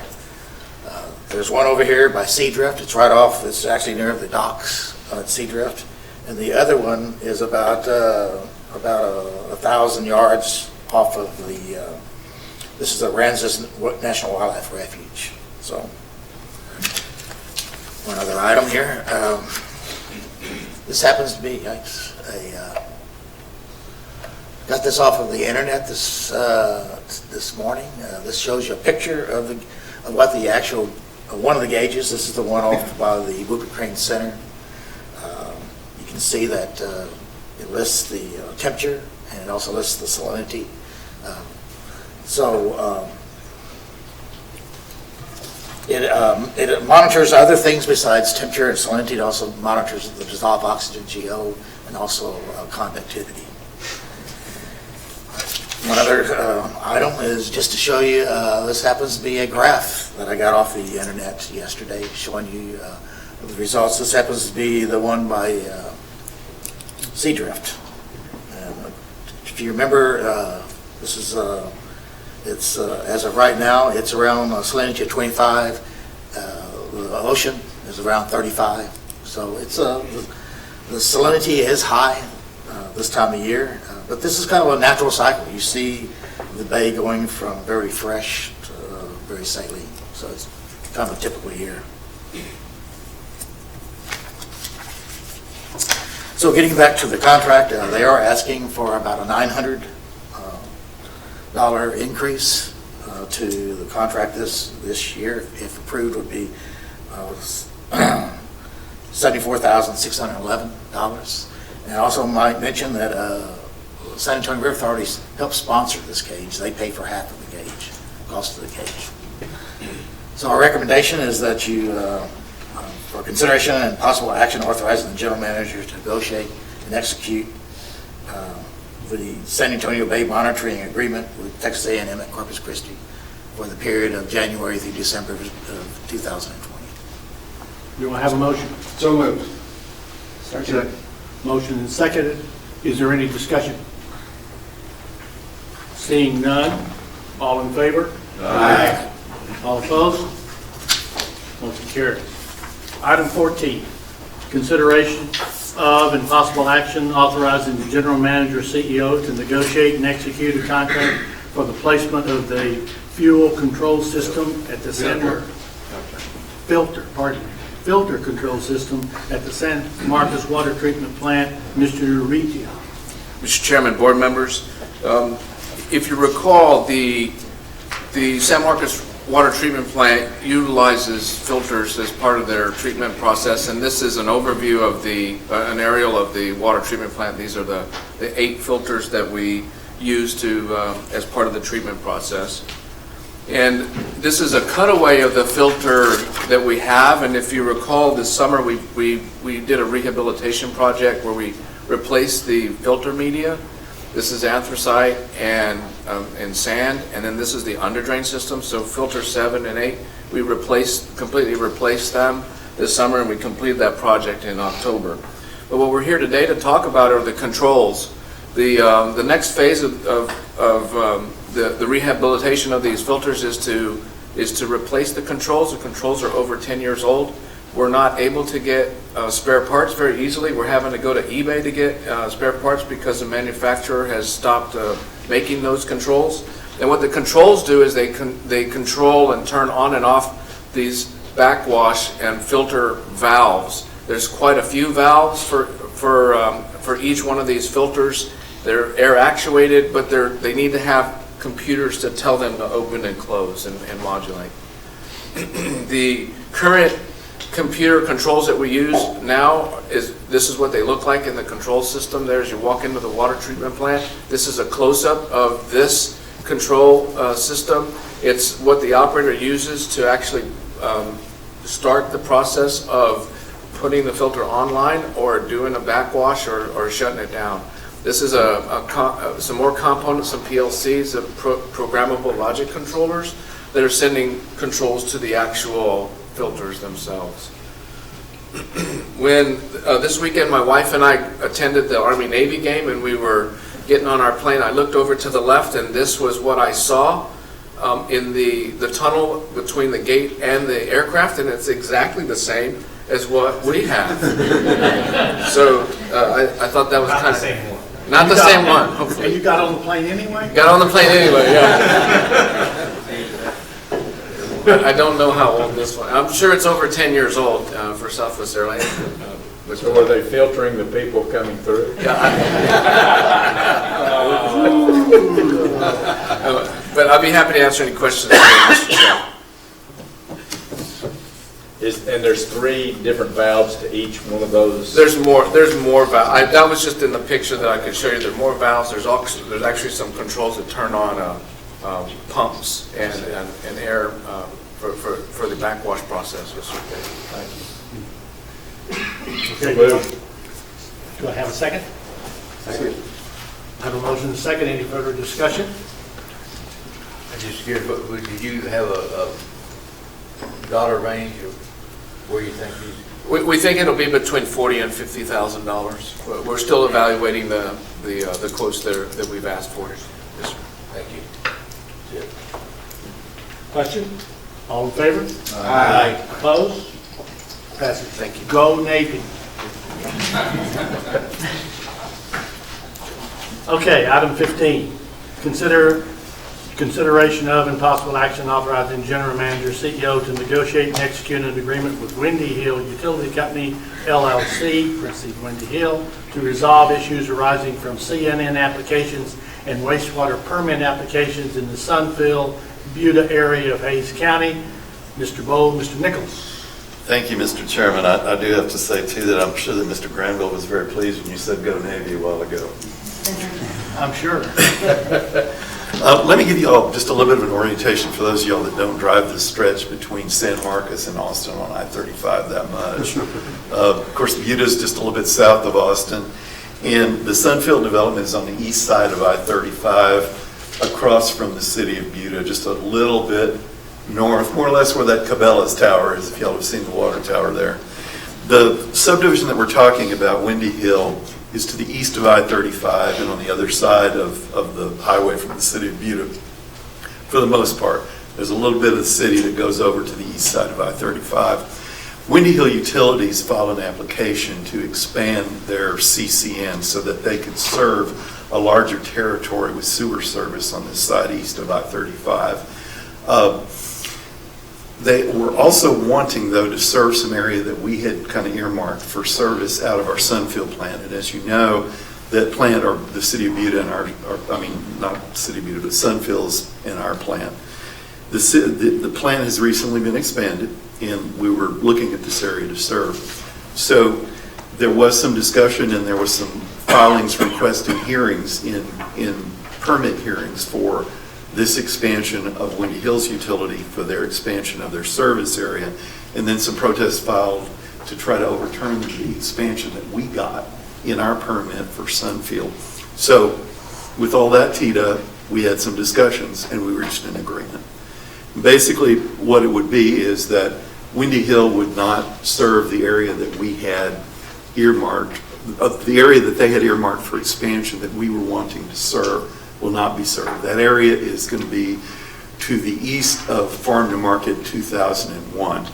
There's one over here by Seadrift. It's right off, it's actually near the docks at Seadrift. And the other one is about 1,000 yards off of the, this is the Aransas National Wildlife Refuge. So, one other item here. This happens to be, got this off of the internet this morning. This shows you a picture of what the actual, one of the gauges. This is the one off by the Whoopee Crane Center. You can see that it lists the temperature and it also lists the salinity. It monitors other things besides temperature and salinity. It also monitors the dissolved oxygen, GO, and also conductivity. One other item is just to show you, this happens to be a graph that I got off the internet yesterday showing you the results. This happens to be the one by Seadrift. If you remember, this is it's as of right now, it's around salinity of 25. The ocean is around 35. So it's the salinity is high this time of year, but this is kind of a natural cycle. You see the bay going from very fresh to very saline. So it's kind of a typical year. So getting back to the contract, they are asking for about a $900 increase to the contract this year. If approved, would be $74,611. And I also might mention that San Antonio River Authority helps sponsor this gauge. They pay for half of the gauge, cost of the gauge. So our recommendation is that you, for consideration and possible action, authorizing the general manager to negotiate and execute the San Antonio Bay Monitoring Agreement with Texas A&M at Corpus Christi for the period of January through December of 2020. Do I have a motion? So moved. Second. Motion and seconded. Is there any discussion? Seeing none, all in favor? Aye. All opposed? Motion carries. Item 14, consideration of and possible action authorizing the general manager CEO to negotiate and execute a contract for the placement of the fuel control system at the filter control system at the San Marcos Water Treatment Plant. Mr. Riccio. Mr. Chairman, board members, if you recall, the San Marcos Water Treatment Plant utilizes filters as part of their treatment process, and this is an overview of an aerial of the water treatment plant. These are the 8 filters that we use as part of the treatment process. And this is a cutaway of the filter that we have, and if you recall, this summer we did a rehabilitation project where we replaced the filter media. This is anthracite and sand, and then this is the underdrain system. So filter 7 and 8, we completely replaced them this summer, and we completed that project in October. But what we're here today to talk about are the controls. The next phase of the rehabilitation of these filters is to replace the controls. The controls are over 10 years old. We're not able to get spare parts very easily. We're having to go to eBay to get spare parts because the manufacturer has stopped making those controls. And what the controls do is they control and turn on and off these backwash and filter valves. There's quite a few valves for each one of these filters. They're air actuated, but they need to have computers to tell them to open and close and modulate. The current computer controls that we use now this is what they look like in the control system there as you walk into the water treatment plant. This is a close-up of this control system. It's what the operator uses to actually start the process of putting the filter online or doing a backwash or shutting it down. This is some more components, some PLCs, some programmable logic controllers that are sending controls to the actual filters themselves. When this weekend my wife and I attended the Army-Navy game and we were getting on our plane, I looked over to the left and this was what I saw in the tunnel between the gate and the aircraft, and it's exactly the same as what we have. So I thought that was kind of... Not the same one, hopefully. And you got on the plane anyway? Got on the plane anyway, yeah. I don't know how old this one. I'm sure it's over 10 years old for Southwest Airlines. So were they filtering the people coming through? But I'll be happy to answer any questions. And there's 3 different valves to each one of those? There's more valves. That was just in the picture that I could show you. There are more valves. There's actually some controls that turn on pumps and air for the backwash process. Thank you. Okay. Do I have a second? Second. I have a motion and a second. Any further discussion? I'm just curious, did you have a dollar range of where you think these? We think it'll be between $40,000 and $50,000. We're still evaluating the quotes that we've asked for. Yes, sir. Thank you. Question? All in favor? Aye. Opposed? Passes. Thank you. Go Navy. Okay, item 15. Consideration of and possible action authorizing General Manager, CEO to negotiate and execute an agreement with Windy Hill Utility Company, LLC, parentheses, Windy Hill, to resolve issues arising from CNN applications and wastewater permit applications in the Sunfield, Buda area of Hayes County. Mr. Bowe, Mr. Nichols. Thank you, Mr. Chairman. I do have to say, too, that I'm sure that Mr. Granville was very pleased when you said go Navy a while ago. I'm sure. Let me give you all just a little bit of an orientation for those of y'all that don't drive the stretch between San Marcos and Austin on I-35 that much. Of course, Buda is just a little bit south of Austin, and the Sunfield development is on the east side of I-35 across from the city of Buda, just a little bit north, more or less where that Cabela's Tower is, if y'all have seen the water tower there. The subdivision that we're talking about, Windy Hill, is to the east of I-35 and on the other side of the highway from the city of Buda, for the most part. There's a little bit of the city that goes over to the east side of I-35. Windy Hill Utilities filed an application to expand their CCN so that they could serve a larger territory with sewer service on this side east of I-35. They were also wanting, though, to serve some area that we had kind of earmarked for service out of our Sunfield plant. And as you know, that plant, or the city of Buda and not city of Buda, but Sunfield's in our plant. The plant has recently been expanded, and we were looking at this area to serve. So there was some discussion, and there was some filings requesting hearings in permit hearings for this expansion of Windy Hills Utility for their expansion of their service area, and then some protests filed to try to overturn the expansion that we got in our permit for Sunfield. So with all that teed up, we had some discussions and we reached an agreement. Basically, what it would be is that Windy Hill would not serve the area that we had earmarked, the area that they had earmarked for expansion that we were wanting to serve will not be served. That area is going to be to the east of Farm to Market 2001.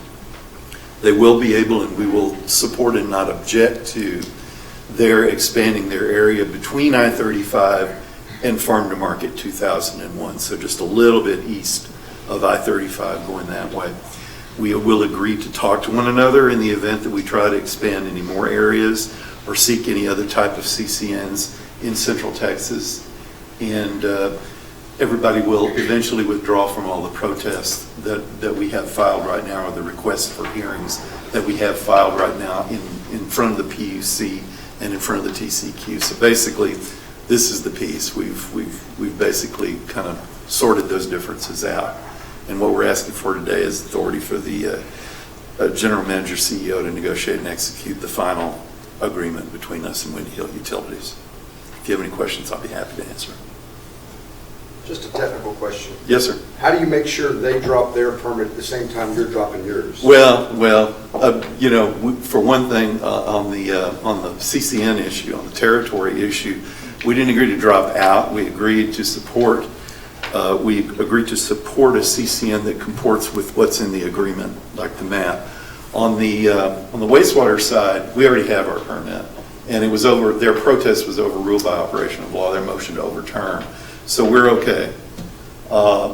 They will be able, and we will support and not object to their expanding their area between I-35 and Farm to Market 2001. So just a little bit east of I-35 going that way. We will agree to talk to one another in the event that we try to expand any more areas or seek any other type of CCNs in Central Texas. And everybody will eventually withdraw from all the protests that we have filed right now, or the requests for hearings that we have filed right now in front of the PUC and in front of the TCQ. So basically, this is the piece. We've basically kind of sorted those differences out. And what we're asking for today is authority for the General Manager, CEO to negotiate and execute the final agreement between us and Windy Hill Utilities. If you have any questions, I'll be happy to answer. Just a technical question. Yes, sir. How do you make sure they drop their permit at the same time you're dropping yours? Well, you know, for one thing, on the CCN issue, on the territory issue, we didn't agree to drop out. We agreed to support. We agreed to support a CCN that comports with what's in the agreement, like the map. On the wastewater side, we already have our permit, and it was over. Their protest was overruled by operation of law. Their motion to overturn. So we're okay.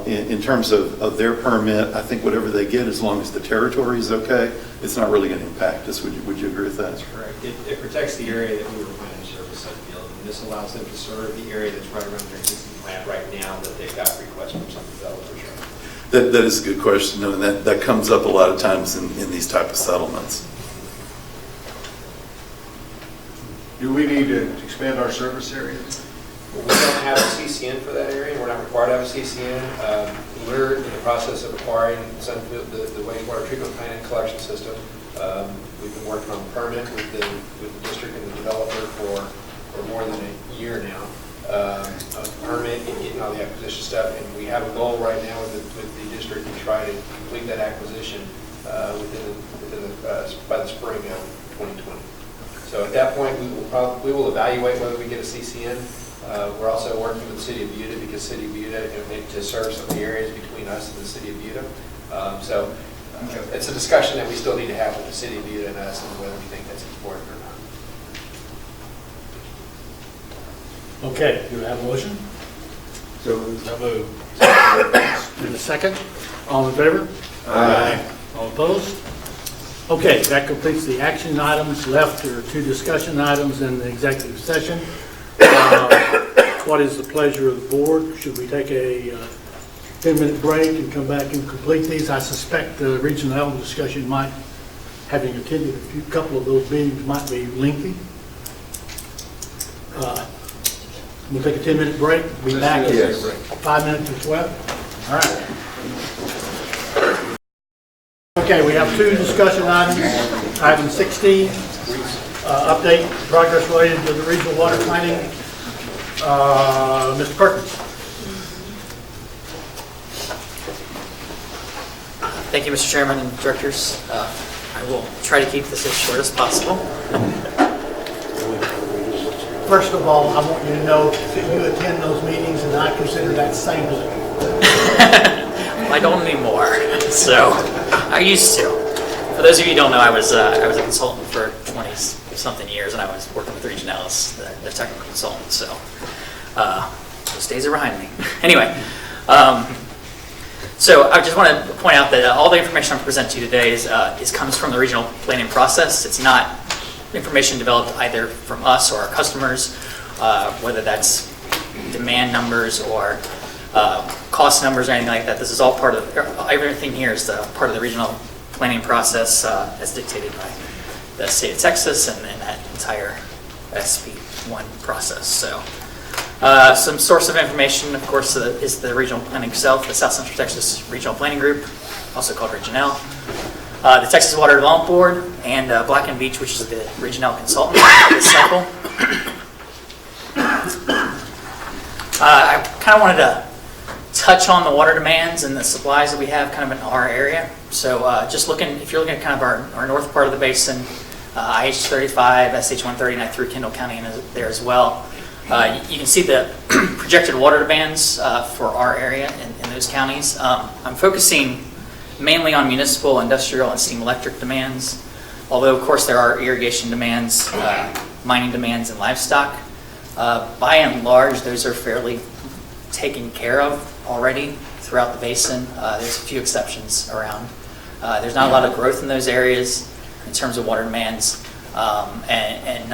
In terms of their permit, I think whatever they get, as long as the territory is okay, it's not really going to impact us. Would you agree with that? That's correct. It protects the area that we were planning to service on the building. And this allows them to serve the area that's right around their existing plant right now that they've got requests from some developers. That is a good question, and that comes up a lot of times in these type of settlements. Do we need to expand our service area? We don't have a CCN for that area, and we're not required to have a CCN. We're in the process of acquiring Sunfield, the wastewater treatment plant and collection system. We've been working on the permit with the district and the developer for more than a year now. Permit and getting all the acquisition stuff, and we have a goal right now with the district to try to complete that acquisition by the spring of 2020. So at that point, we will evaluate whether we get a CCN. We're also working with the City of Buda because City of Buda to serve some of the areas between us and the City of Buda. It's a discussion that we still need to have with the City of Buda and us and whether we think that's important or not. Okay, do we have a motion? So moved. In a second. All in favor? Aye. All opposed? Okay, that completes the action items. Left are 2 discussion items in the executive session. What is the pleasure of the board? Should we take a 10-minute break and come back and complete these? I suspect the regional level discussion might, having attended a couple of those meetings, might be lengthy. We'll take a 10-minute break. Be back in 5 minutes to 12. All right. Okay, we have 2 discussion items. Item 16, update progress related to the regional water planning. Mr. Perkins. Thank you, Mr. Chairman and directors. I will try to keep this as short as possible. First of all, I want you to know that you attend those meetings, and I consider that saintly. Well, I don't anymore, so I used to. For those of you who don't know, I was a consultant for 20-something years, and I was working with Regionalis, the technical consultant. So those days are behind me. Anyway, so I just want to point out that all the information I'm presenting to you today comes from the regional planning process. It's not information developed either from us or our customers, whether that's demand numbers or cost numbers or anything like that. This is all part of, everything here is part of the regional planning process as dictated by the state of Texas and that entire SB1 process. So some source of information, of course, is the regional planning itself, the South Central Texas Regional Planning Group, also called Regional. The Texas Water Development Board, and Black & Beach, which is the regional consultant for this cycle. I kind of wanted to touch on the water demands and the supplies that we have kind of in our area. So just looking, if you're looking at kind of our north part of the basin, IH-35, SH-130, and I threw Kendall County in there as well. You can see the projected water demands for our area in those counties. I'm focusing mainly on municipal, industrial, and steam electric demands, although of course there are irrigation demands, mining demands, and livestock. By and large, those are fairly taken care of already throughout the basin. There's a few exceptions around. There's not a lot of growth in those areas in terms of water demands, and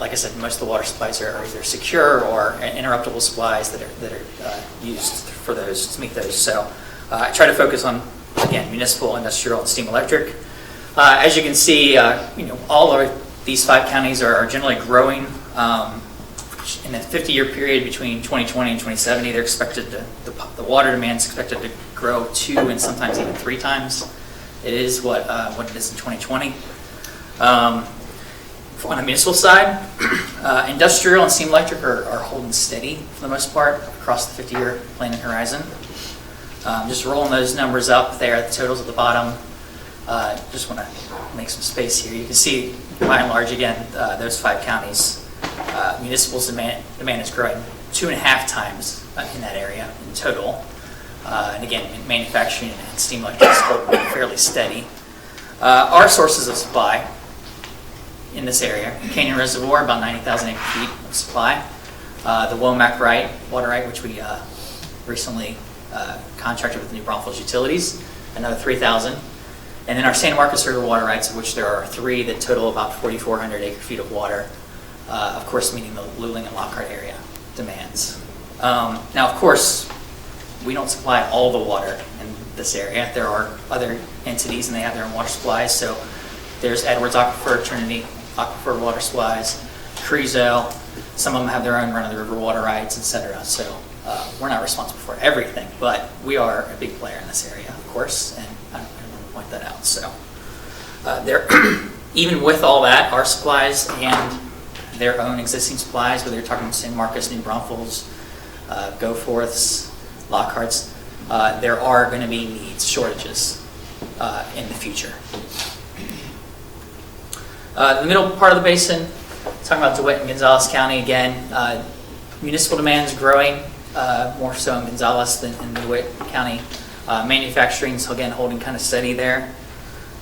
like I said, most of the water supplies are either secure or interruptible supplies that are used for those to meet those. So I try to focus on, again, municipal, industrial, and steam electric. As you can see, all of these 5 counties are generally growing. In a 50-year period between 2020 and 2070, they're expected to, the water demand is expected to grow 2 and sometimes even 3 times. It is what it is in 2020. On the municipal side, industrial and steam electric are holding steady for the most part across the 50-year planning horizon. Just rolling those numbers up there, the totals at the bottom. Just want to make some space here. You can see, by and large, again, those 5 counties, municipal demand is growing 2.5 times in that area in total. And again, manufacturing and steam electric is holding fairly steady. Our sources of supply in this area, Canyon Reservoir, about 90,000 acre feet of supply. The Womack water right, which we recently contracted with New Braunfels Utilities, another 3,000. And then our San Marcos River water rights, of which there are 3 that total about 4,400 acre feet of water, of course meeting the Luling and Lockhart area demands. Now, of course, we don't supply all the water in this area. There are other entities and they have their own water supplies. So there's Edwards Aquifer, Trinity Aquifer water supplies, Crezo. Some of them have their own run-of-the-river water rights, etc. So we're not responsible for everything, but we are a big player in this area, of course, and I want to point that out. So even with all that, our supplies and their own existing supplies, whether you're talking San Marcos, New Braunfels, Goforths, Lockhart's, there are going to be needs, shortages in the future. The middle part of the basin, talking about DeWitt and Gonzales County again, municipal demand is growing, more so in Gonzales than in DeWitt County. Manufacturing is again holding kind of steady there.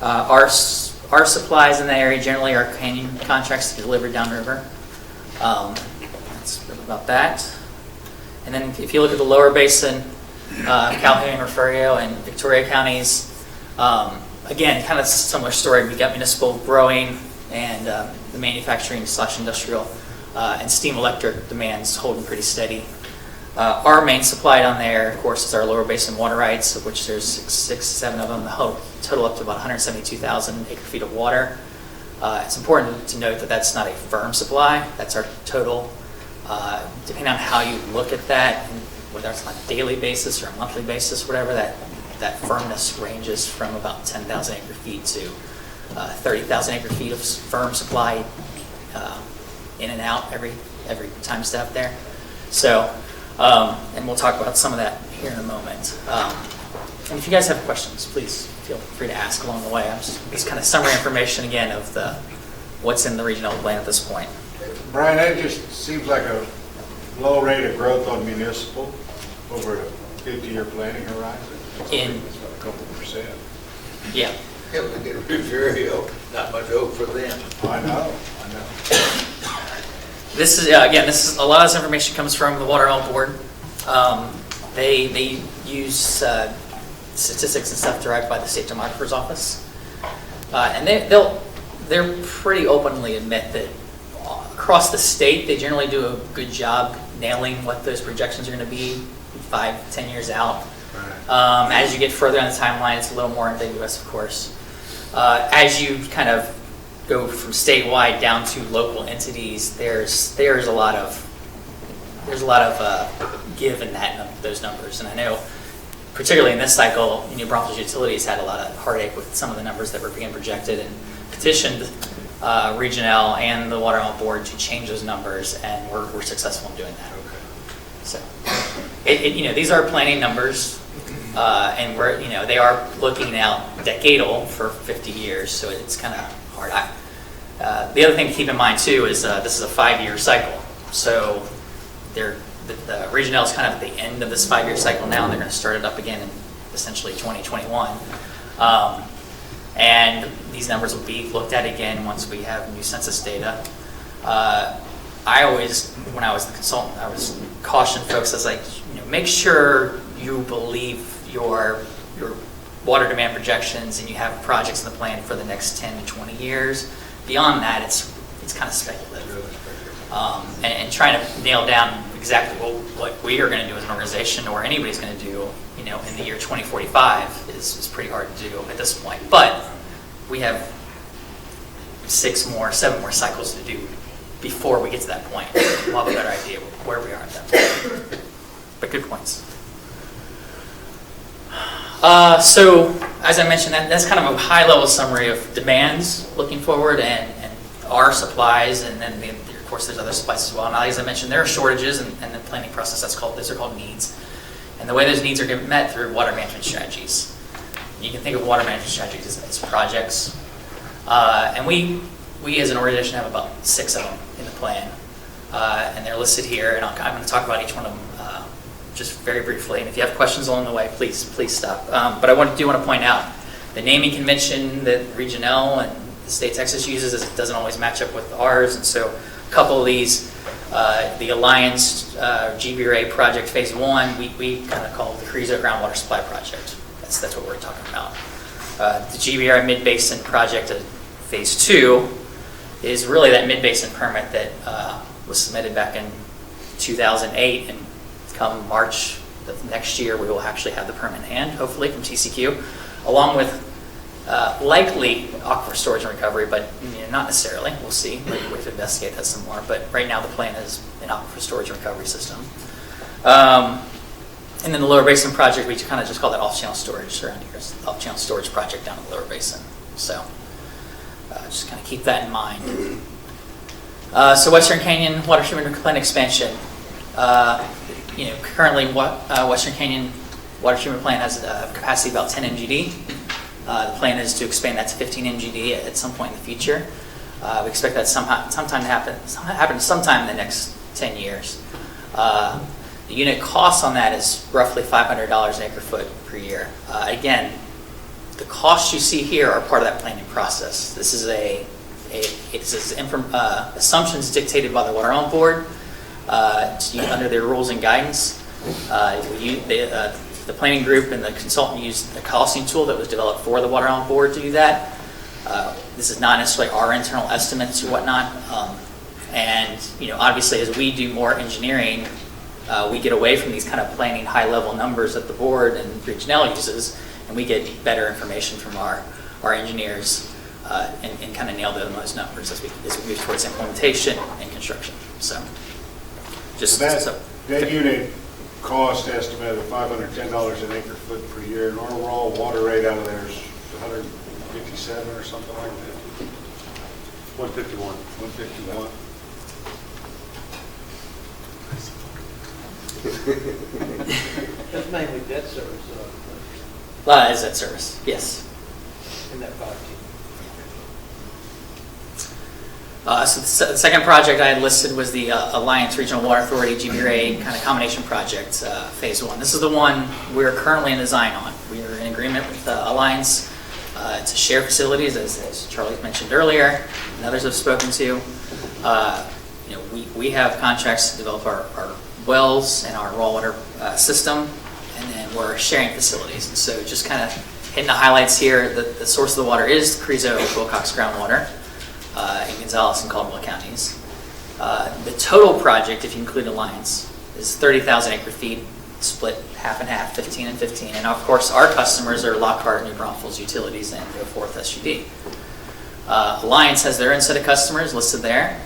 Our supplies in the area generally are canyon contracts delivered downriver. That's about that. And then if you look at the lower basin, Calhoun, Refugio, and Victoria counties, again, kind of similar story. We've got municipal growing and the manufacturing/industrial and steam electric demands holding pretty steady. Our main supply down there, of course, is our lower basin water rights, of which there's 7 of them, total up to about 172,000 acre feet of water. It's important to note that that's not a firm supply. That's our total. Depending on how you look at that, whether it's on a daily basis or a monthly basis, whatever, that firmness ranges from about 10,000 acre feet to 30,000 acre feet of firm supply in and out every time step there. So, and we'll talk about some of that here in a moment. And if you guys have questions, please feel free to ask along the way. This kind of summary information again of what's in the regional plan at this point. Brian, that just seems like a low rate of growth on municipal over a 50-year planning horizon. In a couple percent. Yeah. Yeah, we get Refugio, not much hope for them. I know. This is again. This is a lot of this information comes from the Water Well Board. They use statistics and stuff derived by the state demographer's office, and they're pretty openly admit that across the state they generally do a good job nailing what those projections are going to be 5-10 years out. Right. As you get further on the timeline, it's a little more ambiguous, of course. As you kind of go from statewide down to local entities, there's a lot of give in those numbers, and I know particularly in this cycle, New Braunfels Utilities had a lot of heartache with some of the numbers that were being projected and petitioned Regional and the Water Well Board to change those numbers, and we're successful in doing that. Okay. So, these are planning numbers, and they are looking out decadal for 50 years, so it's kind of hard. The other thing to keep in mind too is this is a 5-year cycle, so the Regional is kind of at the end of this 5-year cycle now, and they're going to start it up again in essentially 2021. And these numbers will be looked at again once we have new census data. I always, when I was the consultant, I was caution folks. I was like, make sure you believe your water demand projections and you have projects in the plan for the next 10 to 20 years. Beyond that, it's kind of speculative. And trying to nail down exactly what we are going to do as an organization or anybody's going to do, in the year 2045 is pretty hard to do at this point. But we have 7 more cycles to do before we get to that point. We'll have a better idea where we are at that point. But good points. So, as I mentioned, that's kind of a high-level summary of demands looking forward and our supplies, and then of course there's other supplies as well. Now, as I mentioned, there are shortages in the planning process. Those are called needs, and the way those needs are met through water management strategies. You can think of water management strategies as projects, and we as an organization have about 6 of them in the plan, and they're listed here. And I'm going to talk about each one of them just very briefly. And if you have questions along the way, please stop. But I do want to point out the naming convention that Regional and the state of Texas uses doesn't always match up with ours, and so a couple of these, the Alliance GBRA project phase 1, we kind of call the Carrizo Groundwater Supply Project. That's what we're talking about. The GBRA Mid-Basin project phase 2 is really that mid-basin permit that was submitted back in 2008, and come March of next year, we will actually have the permit in hand, hopefully, from TCQ, along with likely aquifer storage and recovery, but not necessarily. We'll see. We have to investigate that some more. But right now, the plan is an aquifer storage and recovery system. And then the Lower Basin project, we kind of just call that off-channel storage around here. It's the off-channel storage project down in the Lower Basin. So just kind of keep that in mind. So Western Canyon Water Treatment Plant expansion. Currently, Western Canyon Water Treatment Plant has a capacity of about 10 MGD. The plan is to expand that to 15 MGD at some point in the future. We expect that sometime to happen sometime in the next 10 years. The unit cost on that is roughly $500 an acre foot per year. Again, the costs you see here are part of that planning process. This is assumptions dictated by the Water On Board under their rules and guidance. The planning group and the consultant used a costing tool that was developed for the Water On Board to do that. This is not necessarily our internal estimates or whatnot. And obviously, as we do more engineering, we get away from these kind of planning high-level numbers that the board and Regional uses, and we get better information from our engineers and kind of nail those numbers as we move towards implementation and construction. So, that unit cost estimate of $510 an acre foot per year, and our raw water rate out of there is 157 or something like that. 151. 151. That's mainly debt service. Is debt service, yes. In that 5G. So the second project I had listed was the Alliance Regional Water Authority GBRA kind of combination project, phase 1. This is the one we're currently in design on. We are in agreement with Alliance to share facilities, as Charlie mentioned earlier, and others have spoken to. We have contracts to develop our wells and our raw water system, and then we're sharing facilities. And so just kind of hitting the highlights here, the source of the water is Carrizo Wilcox groundwater in Gonzales and Caldwell counties. The total project, if you include Alliance, is 30,000 acre feet, split half and half, 15 and 15. And of course, our customers are Lockhart, New Braunfels Utilities, and Go Forth SUD. Alliance has their own set of customers listed there,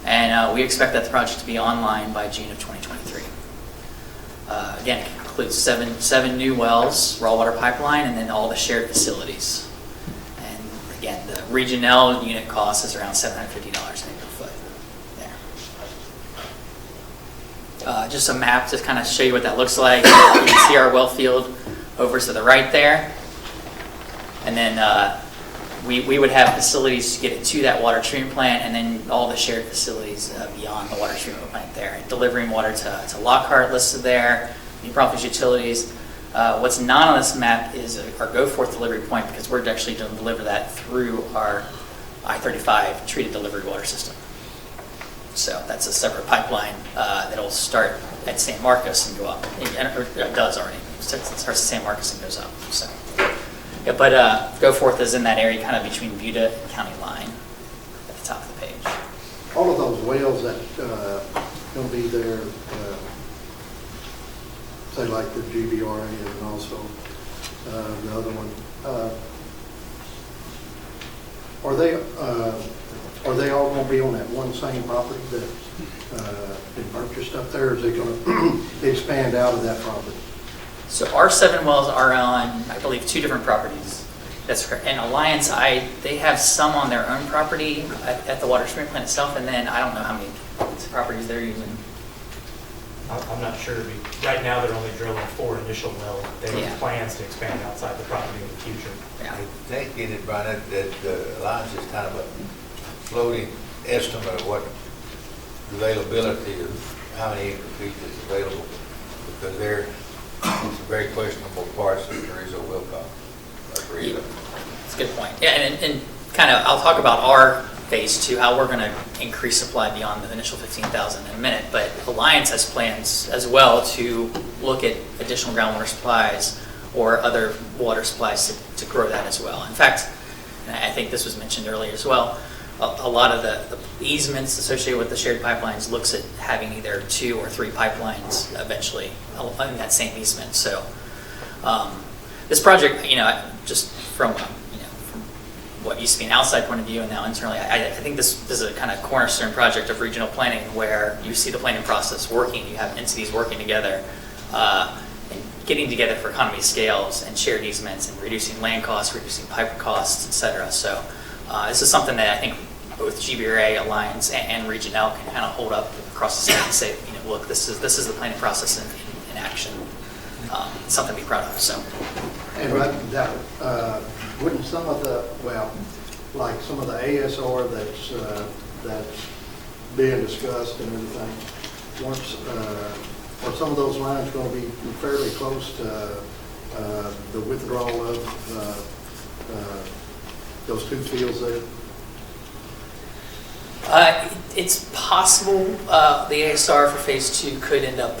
and we expect that project to be online by June of 2023. Again, it includes seven new wells, raw water pipeline, and then all the shared facilities. And again, the Regional unit cost is around $750 an acre foot there. Just a map to kind of show you what that looks like. You can see our well field over to the right there. And then we would have facilities to get it to that water treatment plant, and then all the shared facilities beyond the water treatment plant there. Delivering water to Lockhart listed there, New Braunfels Utilities. What's not on this map is our Go Forth delivery point, because we're actually going to deliver that through our I-35 treated delivered water system. So that's a separate pipeline that'll start at San Marcos and go up. It does already. It starts at San Marcos and goes up. So. Yeah, but Go Forth is in that area kind of between Buda and County Line at the top of the page. All of those wells that going to be there, say like the GBRA and also the other one, Are they all going to be on that one same property that's been purchased up there, or is it going to expand out of that property? So our 7 wells are on, I believe, 2 different properties. That's correct. And Alliance, they have some on their own property at the water treatment plant itself, and then I don't know how many properties they're using. I'm not sure. Right now, they're only drilling 4 initial wells. They have plans to expand outside the property in the future. I think in it, Brian, that the Alliance is kind of a floating estimate of what availability of how many acre feet is available, because there are some very questionable parts that there is a will call. Yeah, that's a good point. Yeah, and kind of, I'll talk about our phase 2, how we're going to increase supply beyond the initial 15,000 in a minute. But Alliance has plans as well to look at additional groundwater supplies or other water supplies to grow that as well. In fact, and I think this was mentioned earlier as well, a lot of the easements associated with the shared pipelines looks at having either 2 or 3 pipelines eventually in that same easement. So this project, just from what used to be an outside point of view and now internally, I think this is a kind of cornerstone project of regional planning where you see the planning process working, you have entities working together, and getting together for economy of scales and shared easements and reducing land costs, reducing pipe costs, et cetera. So this is something that I think both GBRA, Alliance, and Region L can kind of hold up across the state and say, look, this is the planning process in action. It's something to be proud of. So. And wouldn't some of the, like some of the ASR that's being discussed and everything, are some of those lines going to be fairly close to the withdrawal of those 2 fields there? It's possible the ASR for phase 2 could end up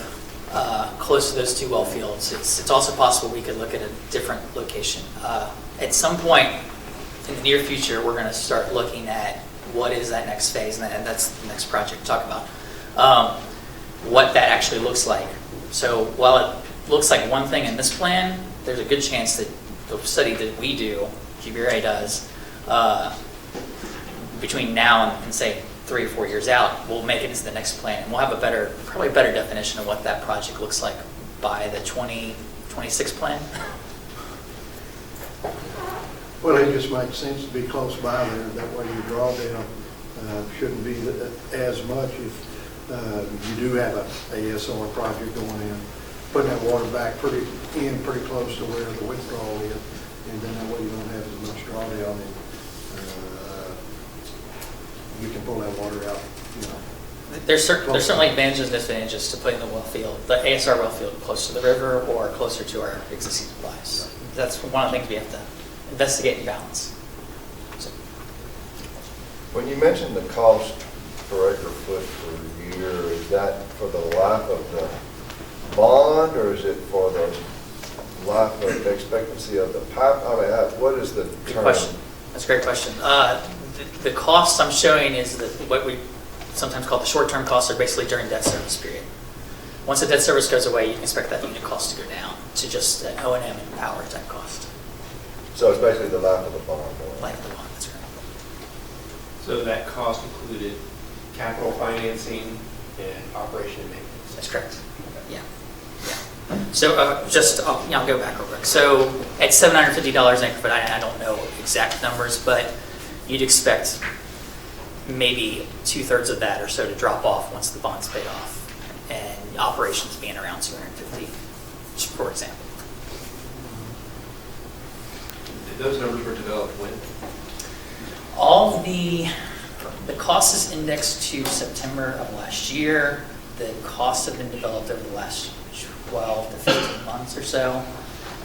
close to those 2 well fields. It's also possible we could look at a different location. At some point in the near future, we're going to start looking at what is that next phase, and that's the next project to talk about, what that actually looks like. So while it looks like one thing in this plan, there's a good chance that the study that we do, GBRA does, between now and say 3 or 4 years out, we'll make it into the next plan, and we'll have probably a better definition of what that project looks like by the 2026 plan. Well, it just makes sense to be close by there. That way your drawdown shouldn't be as much if you do have a ASR project going in. Putting that water back pretty close to where the withdrawal is, and then that way you don't have as much drawdown, and you can pull that water out. There's certainly advantages and disadvantages to putting the well field, the ASR well field, close to the river or closer to our existing supplies. That's one of the things we have to investigate and balance. So. When you mentioned the cost per acre foot per year, is that for the life of the bond, or is it for the life of expectancy of the pipe? I mean, what is the Good term? question. That's a great question. The costs I'm showing is what we sometimes call the short-term costs are basically during debt service period. Once the debt service goes away, you can expect that unit cost to go down to just an O&M and power type cost. So it's basically the life of the bond. Life of the bond, that's correct. So that cost included capital financing and operation and maintenance? That's correct. Yeah. So I'll go back real quick. So at $750 an acre foot, I don't know exact numbers, but you'd expect maybe 2/3 of that or so to drop off once the bond's paid off, and operations being around 250, for example. Those numbers were developed when? All the cost is indexed to September of last year. The costs have been developed over the last 12 to 15 months or so.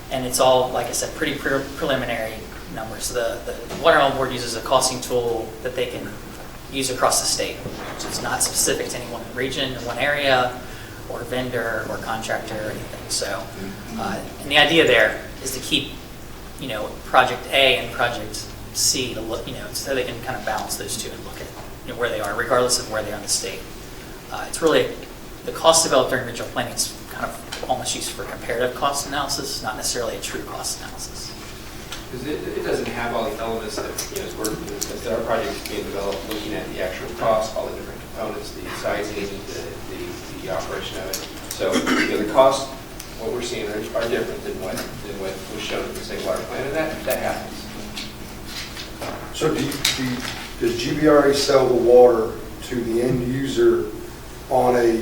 And it's all, like I said, pretty preliminary numbers. The Water Development Board uses a costing tool that they can use across the state. So it's not specific to any one region or one area or vendor or contractor or anything. So, and the idea there is to keep, Project A and Project C to look, so they can kind of balance those two and look at where they are, regardless of where they are in the state. It's really, the cost developed during regional planning is kind of almost used for comparative cost analysis, not necessarily a true cost analysis. Because it doesn't have all the elements that, as we're, as our project is being developed, looking at the actual cost, all the different components, the sizing, the operation of it. So, the costs, what we're seeing are different than what was shown in the State Water Plan, and that happens. So does GBRA sell the water to the end user on a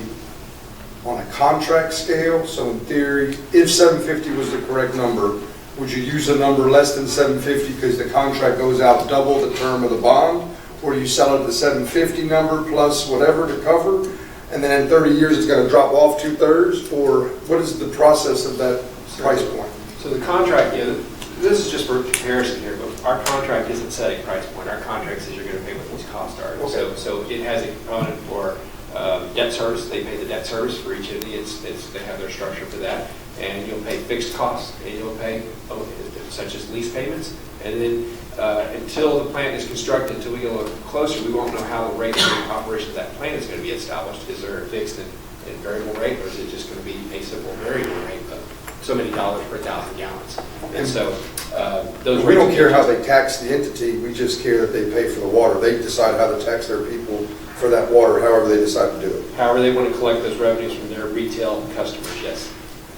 contract scale? So in theory, if 750 was the correct number, would you use a number less than 750 because the contract goes out double the term of the bond? Or do you sell it at the 750 number plus whatever to cover? And then in 30 years, it's going to drop off 2/3? Or what is the process of that price point? So the contract, this is just for comparison here, but our contract isn't setting price point. Our contract says you're going to pay what these costs are. Okay. So it has a component for debt service. They pay the debt service for each entity. They have their structure for that. And you'll pay fixed costs, and you'll pay such as lease payments. And then until the plant is constructed, until we get a little closer, we won't know how the rate of operation of that plant is going to be established. Is there a fixed and variable rate, or is it just going to be a simple variable rate of so many dollars per 1,000 gallons? And so we don't care how they tax the entity, we just care that they pay for the water. They decide how to tax their people for that water, however they decide to do it. However they want to collect those revenues from their retail customers, yes.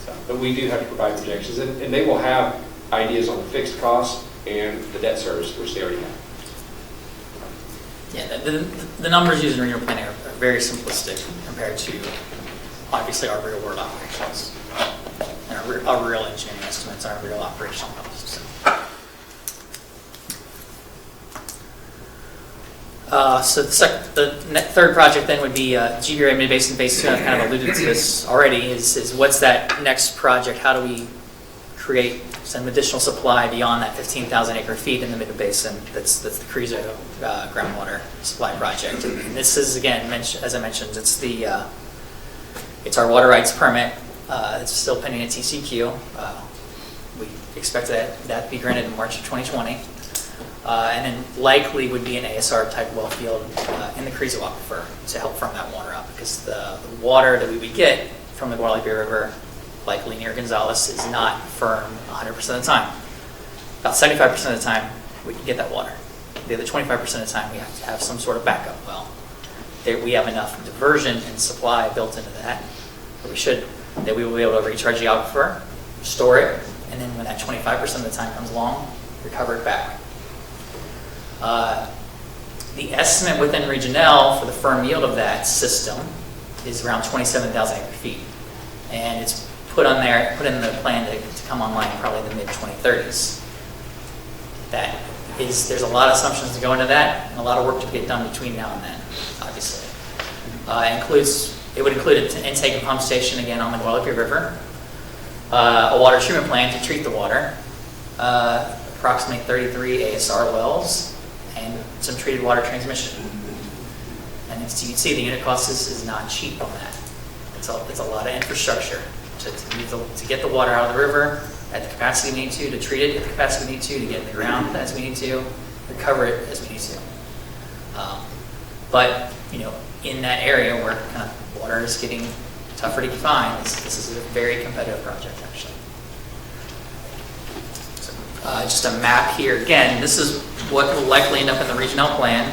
So, but we do have to provide projections, and they will have ideas on the fixed costs and the debt service, which they already have. Yeah, the numbers used in renewal planning are very simplistic compared to, obviously, our real world operations. And our real engineering estimates, our real operational costs. So the third project then would be GBRA Mid-Basin Phase 2. I've kind of alluded to this already, is what's that next project? How do we create some additional supply beyond that 15,000 acre feet in the Mid-Basin? That's the Carrizo groundwater supply project. And this is, again, as I mentioned, it's our water rights permit. It's still pending at TCQ. We expect that to be granted in March of 2020. And then likely would be an ASR type well field in the Carrizo Aquifer to help firm that water up, because the water that we would get from the Guadalupe River, likely near Gonzales, is not firm 100% of the time. About 75% of the time we can get that water. The other 25% of the time we have to have some sort of backup well. We have enough diversion and supply built into that, that we will be able to recharge the aquifer, store it, and then when that 25% of the time comes along, recover it back. The estimate within Regional for the firm yield of that system is around 27,000 acre feet. And it's put in the plan to come online probably in the mid-2030s. There's a lot of assumptions to go into that, and a lot of work to get done between now and then, obviously. It would include an intake and pump station, again, on the Guadalupe River, a water treatment plant to treat the water, approximately 33 ASR wells, and some treated water transmission. And as you can see, the unit cost is not cheap on that. It's a lot of infrastructure to get the water out of the river at the capacity we need to treat it at the capacity we need to get in the ground as we need to, recover it as we need to. But in that area where kind of water is getting tougher to find, this is a very competitive project, actually. So, just a map here. Again, this is what will likely end up in the regional plan.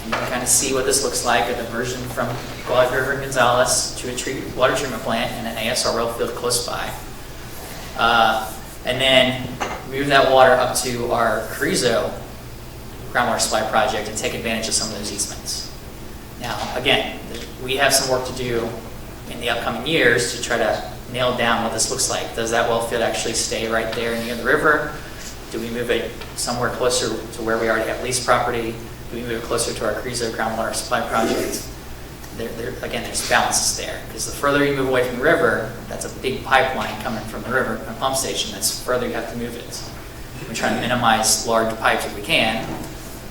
You can kind of see what this looks like, a diversion from Guadalupe River and Gonzales to a water treatment plant and an ASR well field close by. And then move that water up to our Carrizo groundwater supply project and take advantage of some of those easements. Now, again, we have some work to do in the upcoming years to try to nail down what this looks like. Does that well field actually stay right there near the river? Do we move it somewhere closer to where we already have leased property? Do we move it closer to our Carrizo groundwater supply project? Again, there's balances there, because the further you move away from the river, that's a big pipeline coming from the river, a pump station, that's further you have to move it. We try to minimize large pipes if we can,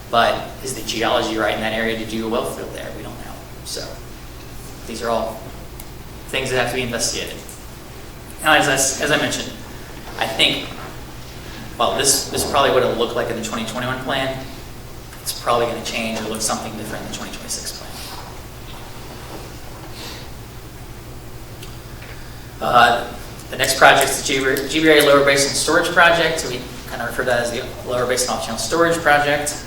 but is the geology right in that area to do a well field there? We don't know. So these are all things that have to be investigated. Now, as I mentioned, I think, well, this probably would have looked like in the 2021 plan. It's probably going to change or look something different in the 2026 plan. The next project is the GBRA Lower Basin Storage Project. So we kind kind of refer to that as the Lower Basin Off-Channel Storage Project.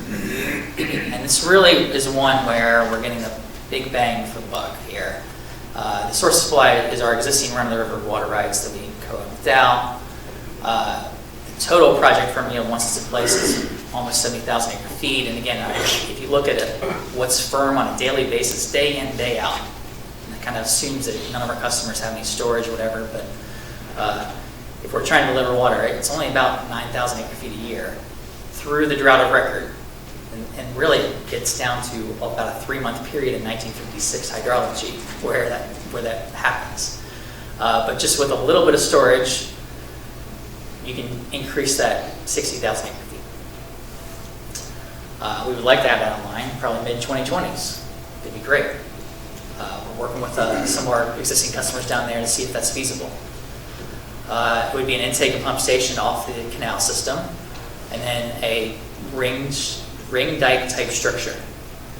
And this really is one where we're getting a big bang for the buck here. The source of supply is our existing run-of-the-river water rights that we co-own with Dow. The total project firm yield once it's in place is almost 70,000 acre feet. And again, if you look at it, what's firm on a daily basis, day in, day out, and it kind of assumes that none of our customers have any storage or whatever, but if we're trying to deliver water, it's only about 9,000 acre feet a year through the drought of record. And really gets down to about a 3-month period in 1956 hydrology where that happens. But just with a little bit of storage, you can increase that 60,000 acre feet. We would like to have that online, probably mid-2020s. It'd be great. We're working with some of our existing customers down there to see if that's feasible. It would be an intake and pump station off the canal system, and then a ring dike type structure,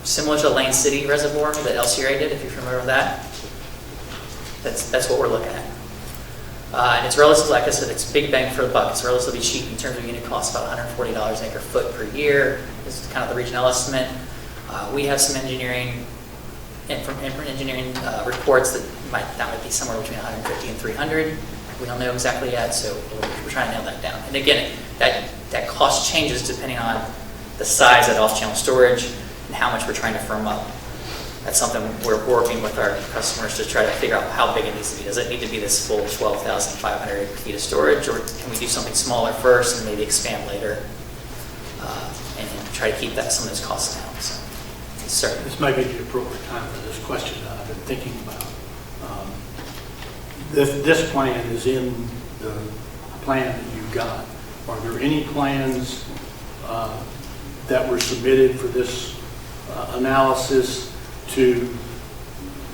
similar to Lane City Reservoir that LCRA did, if you're familiar with that. That's what we're looking at. And it's relatively, like I said, it's big bang for the buck. It's relatively cheap in terms of unit cost, about $140 an acre foot per year. This is kind of the regional estimate. We have some engineering reports that might be somewhere between 150 and 300. We don't know exactly yet, so we're trying to nail that down. And again, that cost changes depending on the size of the off-channel storage and how much we're trying to firm up. That's something we're working with our customers to try to figure out how big it needs to be. Does it need to be this full 12,500 acre feet of storage, or can we do something smaller first and maybe expand later and try to keep some of those costs down? So, certainly. This may be the appropriate time for this question that I've been thinking about. This plan is in the plan that you've got. Are there any plans that were submitted for this analysis to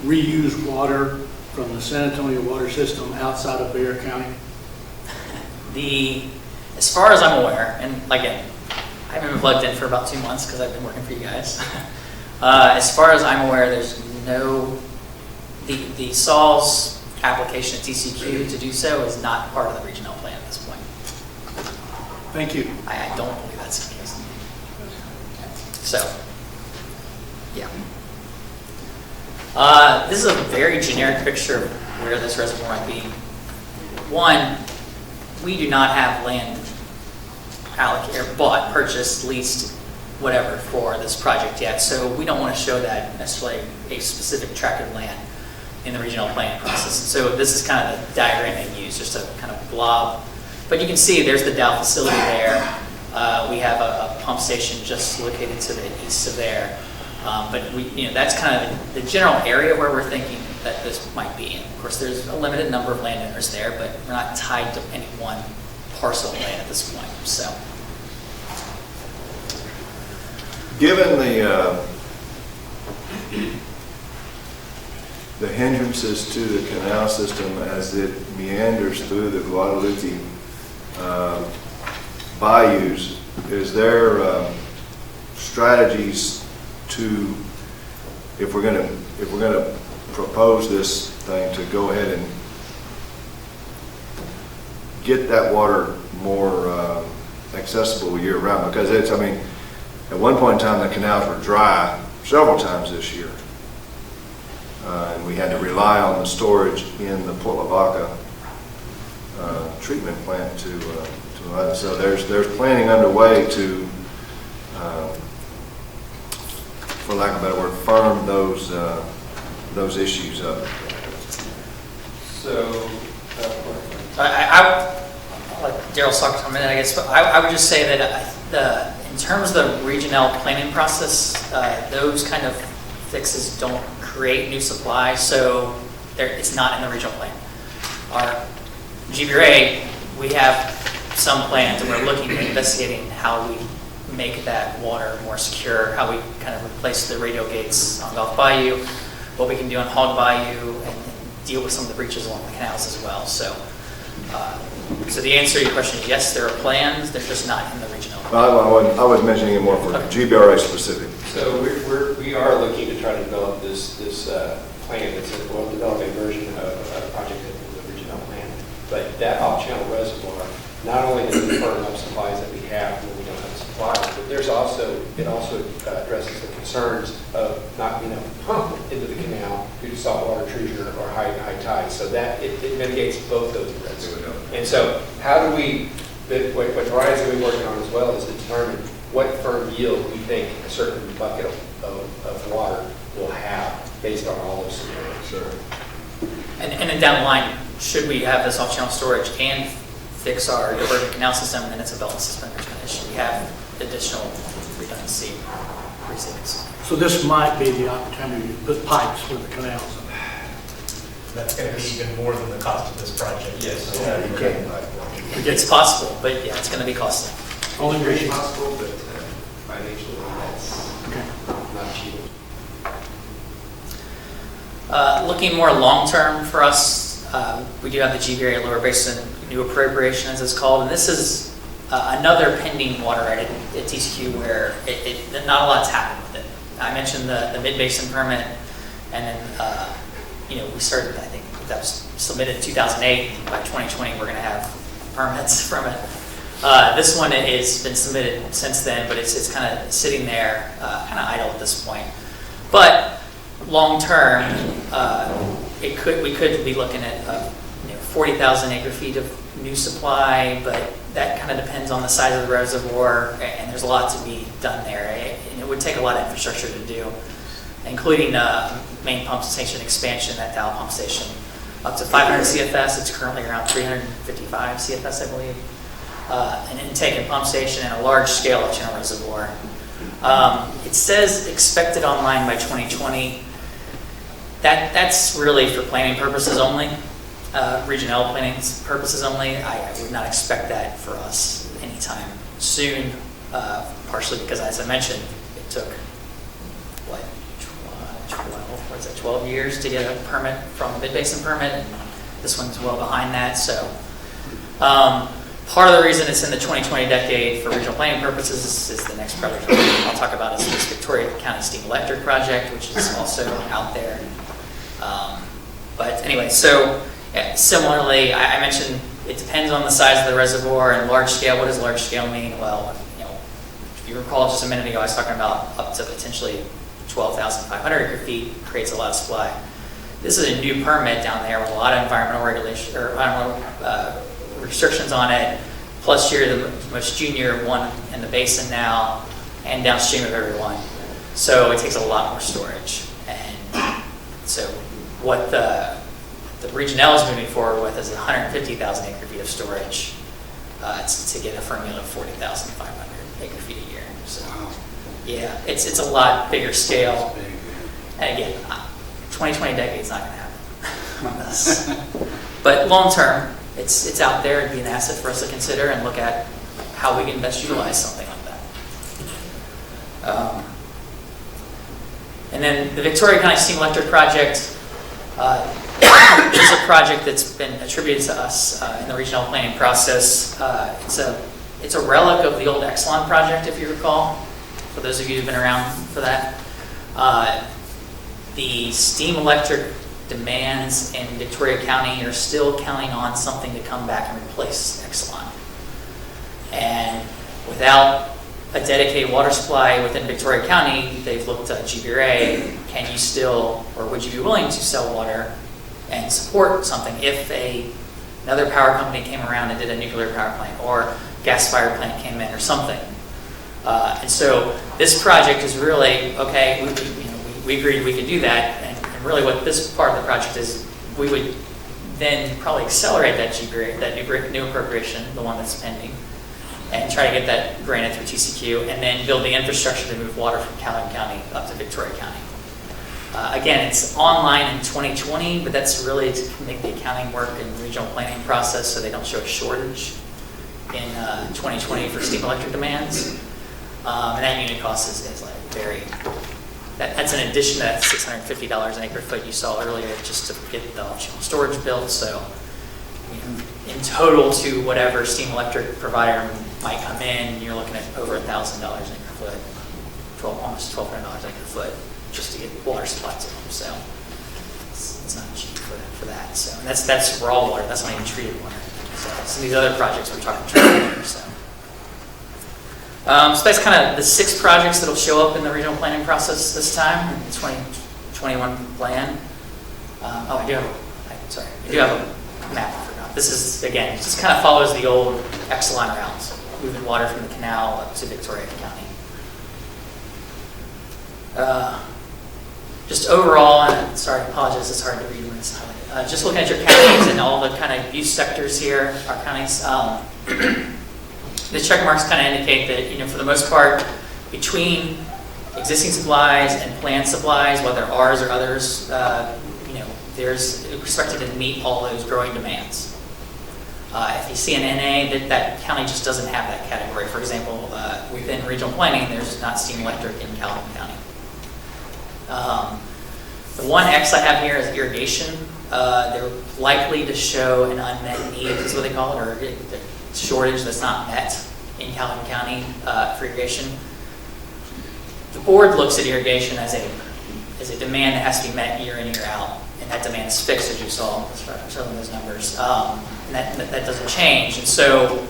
reuse water from the San Antonio water system outside of Bexar County? As far as I'm aware, and again, I haven't been plugged in for about 2 months because I've been working for you guys. As far as I'm aware, there's the SAWS application at TCQ to do so is not part of the regional plan at this point. Thank you. I don't believe that's the case. So, yeah. This is a very generic picture of where this reservoir might be. One, we do not have land allocated, bought, purchased, leased, whatever for this project yet. So we don't want to show that necessarily a specific tract of land in the regional planning process. So this is kind of the diagram they use, just a kind of blob. But you can see there's the Dow facility there. We have a pump station just located to the east of there. But that's kind of the general area where we're thinking that this might be. And of course, there's a limited number of landowners there, but we're not tied to any one parcel of land at this point. So, given the hindrances to the canal system as it meanders through the Guadalupe bayous, is there strategies to, if we're going to propose this thing, to go ahead and get that water more accessible year round? Because it's, I mean, at one point in time the canals were dry several times this year. And we had to rely on the storage in the Port Lavaca treatment plant to so there's planning underway to, for lack of a better word, firm those issues up. So, I'll let Daryl talk for a minute, I guess, but I would just say that in terms of the regional planning process, those kind of fixes don't create new supply, so it's not in the regional plan. Our GBRA, we have some plans, and we're looking at investigating how we make that water more secure, how we kind of replace the radial gates on Gulf Bayou, what we can do on Hog Bayou, and deal with some of the breaches along the canals as well. So, so the answer to your question is yes, there are plans, they're just not in the regional plan. I was mentioning it more for GBRA specific. So we are looking to try to develop this plan. We'll develop a version of a project in the regional plan. But that off-channel reservoir, not only does it burn up supplies that we have when we don't have supplies, but it also addresses the concerns of not being able to pump into the canal due to saltwater intrusion or high tide. So that it mitigates both those risks. And so how do we, what Brian's going to be working on as well is to determine what firm yield we think a certain bucket of water will have based on all those scenarios. Sure. And then down the line, should we have this off-channel storage and fix our diverted canal system, then it's a belt and suspenders kind of issue. We have additional redundancy reasons. So this might be the opportunity to put pipes for the canals. That's going to be even more than the cost of this project. Yes. Yeah, you can. It's possible, but yeah, it's going to be costly. Only very possible, but financially that's not cheap. Looking more long-term for us, we do have the GBRA Lower Basin New Appropriation, as it's called, and this is another pending water right at TCQ where not a lot's happened with it. I mentioned the mid-basin permit, and then we started, I think that was submitted in 2008. By 2020, we're going to have permits from it. This one has been submitted since then, but it's kind of sitting there, kind of idle at this point. But long term, we could be looking at 40,000 acre feet of new supply, but that kind of depends on the size of the reservoir, and there's a lot to be done there. And it would take a lot of infrastructure to do, including main pump station expansion at Dow Pump Station, up to 500 CFS. It's currently around 355 CFS, I believe. An intake and pump station and a large scale off-channel reservoir. It says expected online by 2020. That's really for planning purposes only, regional planning purposes only. I would not expect that for us anytime soon, partially because, as I mentioned, it took, 12 years to get a permit from a mid-basin permit, and this one's well behind that. So part of the reason it's in the 2020 decade for regional planning purposes is the next project I'll talk about is this Victoria County Steam Electric project, which is also out there. But anyway, so similarly, I mentioned it depends on the size of the reservoir and large scale. What does large scale mean? Well, if you recall just a minute ago, I was talking about up to potentially 12,500 acre feet creates a lot of supply. This is a new permit down there with a lot of environmental regulation or restrictions on it. Plus, you're the most junior one in the basin now, and downstream of everyone. So it takes a lot more storage. And so what the Regional is moving forward with is 150,000 acre feet of storage to get a formula of 40,500 acre feet a year. So yeah, it's a lot bigger scale. And again, 2020 decade's not going to happen on this. But long term, it's out there and be an asset for us to consider and look at how we can best utilize something like that. And then the Victoria County Steam Electric project is a project that's been attributed to us in the regional planning process. It's a relic of the old Exelon project, if you recall, for those of you who've been around for that. The steam electric demands in Victoria County are still counting on something to come back and replace Exelon. And without a dedicated water supply within Victoria County, they've looked at GBRA. Can you still, or would you be willing to sell water and support something if another power company came around and did a nuclear power plant or gas-fired plant came in or something? And so this project is really, okay, we agreed we could do that, and really what this part of the project is, we would then probably accelerate that GBRA, that new appropriation, the one that's pending, and try to get that granted through TCQ, and then build the infrastructure to move water from Calhoun County up to Victoria County. Again, it's online in 2020, but that's really to make the accounting work and regional planning process so they don't show a shortage in 2020 for steam electric demands. And that unit cost is like that's an addition to that $650 an acre foot you saw earlier just to get the optional storage built. So in total to whatever steam electric provider might come in, you're looking at over $1,000 an acre foot, almost $1,200 an acre foot just to get water supply to them. So it's not cheap for that. So, and that's raw water, that's not even treated water. So some of these other projects we're talking treated water, so. So that's kind of the 6 projects that'll show up in the regional planning process this time, in the 2021 plan. I do have a map, I forgot. This is, again, just kind of follows the old Exelon routes, moving water from the canal up to Victoria County. Just overall, and sorry, I apologize, it's hard to read when it's highlighted. Just looking at your counties and all the kind of use sectors here, our counties, the check marks kind of indicate that, for the most part, between existing supplies and planned supplies, whether ours or others, there's expected to meet all those growing demands. If you see an NA, that county just doesn't have that category. For example, within regional planning, there's not steam electric in Calhoun County. The one X I have here is irrigation. They're likely to show an unmet need, is what they call it, or a shortage that's not met in Calhoun County for irrigation. The board looks at irrigation as a demand that has to be met year in, year out, and that demand is fixed, as you saw from those numbers, and that doesn't change. And so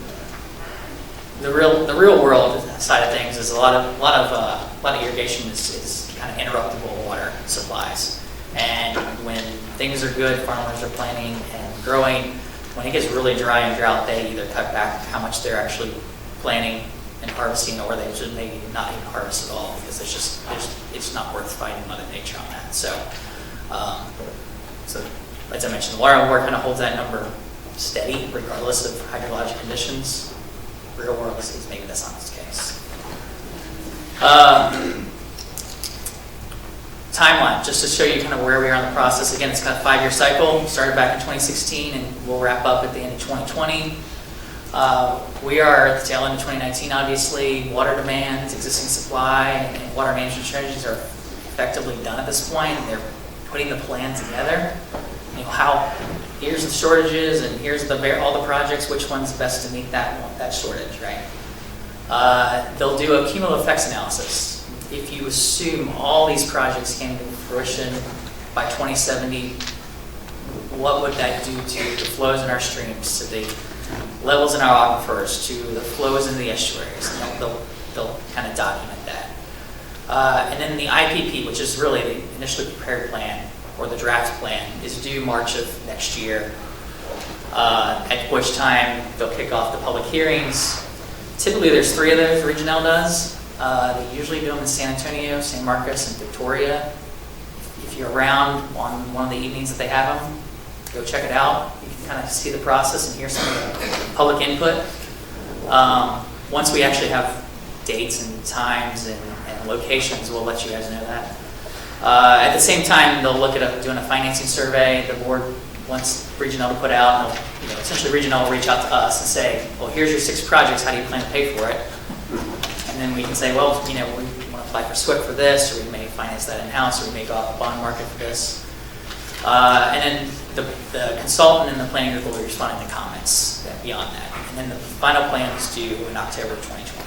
the real world side of things is a lot of irrigation is kind of interruptible water supplies. And when things are good, farmers are planting and growing. When it gets really dry and drought, they either cut back how much they're actually planting and harvesting, or they should maybe not even harvest at all, because it's not worth fighting Mother Nature on that. So as I mentioned, the water on board kind of holds that number steady regardless of hydrologic conditions. Real world is maybe that's not the case. Timeline, just to show you kind of where we are in the process. Again, it's kind of a 5-year cycle. Started back in 2016 and we'll wrap up at the end of 2020. We are at the tail end of 2019, obviously. Water demands, existing supply, and water management strategies are effectively done at this point. They're putting the plan together. Here's the shortages and here's all the projects, which one's best to meet that shortage, right? They'll do a cumulative effects analysis. If you assume all these projects came to fruition by 2070, what would that do to the flows in our streams, to the levels in our aquifers, to the flows in the estuaries? And they'll kind of document that. And then the IPP, which is really the initially prepared plan, or the draft plan, is due March of next year, at which time they'll kick off the public hearings. Typically there's 3 of those, Regional does. They usually do them in San Antonio, San Marcos, and Victoria. If you're around on one of the evenings that they have them, go check it out. You can kind of see the process and hear some of the public input. Once we actually have dates and times and locations, we'll let you guys know that. At the same time, they'll look at doing a financing survey. The board wants Regional to put out, and essentially Regional will reach out to us and say, well, here's your 6 projects, how do you plan to pay for it? And then we can say, well, we want to apply for SWIP for this, or we may finance that in-house, or we may go off the bond market for this. And then the consultant and the planning group will be responding to comments beyond that. And then the final plan is due in October 2020.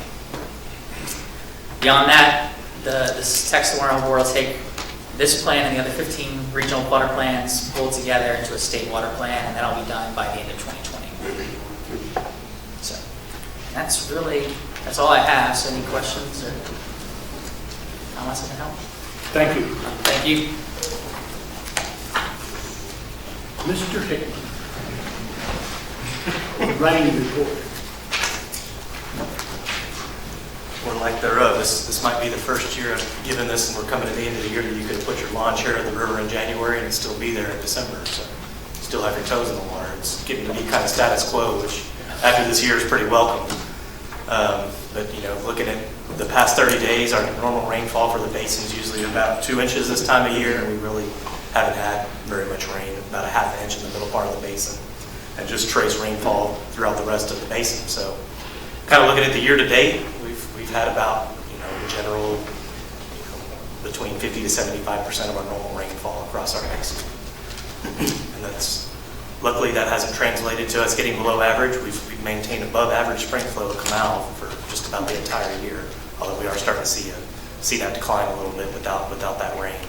Beyond that, this text warrant board will take this plan and the other 15 regional water plans pulled together into a state water plan, and that'll be done by the end of 2020. So that's all I have. So any questions or comments I can help? Thank you. Thank you. Mr. Hickman. Rain report. Or lack thereof. This might be the first year I've given this, and we're coming to the end of the year that you could put your lawn chair in the river in January and it'd still be there in December. So you still have your toes in the water. It's getting to be kind of status quo, which after this year is pretty welcome. But looking at the past 30 days, our normal rainfall for the basin is usually about 2 inches this time of year, and we really haven't had very much rain, about a ½ inch in the middle part of the basin, and just trace rainfall throughout the rest of the basin. So kind of looking at the year to date, we've had about, in general, between 50 to 75% of our normal rainfall across our basin. And luckily that hasn't translated to us getting below average. We've maintained above average spring flow to Canal for just about the entire year, although we are starting to see that decline a little bit without that rain.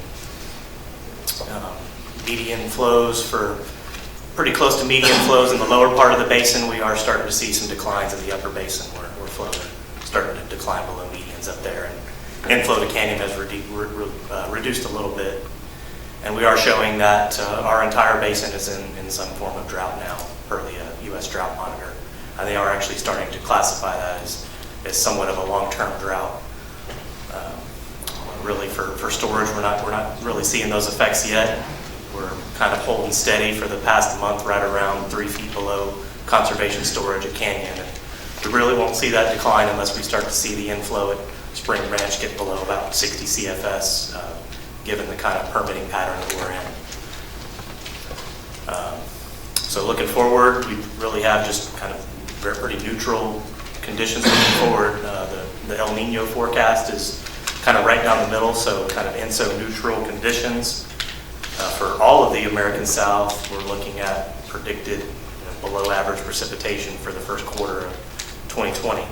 median flows for, pretty close to median flows in the lower part of the basin. We are starting to see some declines in the upper basin where flows are starting to decline below medians up there. And inflow to canyon has reduced a little bit. And we are showing that our entire basin is in some form of drought now, per the U.S. Drought Monitor. And they are actually starting to classify that as somewhat of a long-term drought. Really, for storage, we're not really seeing those effects yet. We're kind of holding steady for the past month, right around 3 feet below conservation storage at Canyon. And we really won't see that decline unless we start to see the inflow at Spring Ranch get below about 60 CFS, given the kind of permitting pattern that we're in. So looking forward, we really have just kind of pretty neutral conditions looking forward. The El Nino forecast is kind of right down the middle, so kind of ENSO neutral conditions. For all of the American South, we're looking at predicted below average precipitation for the first quarter of 2020.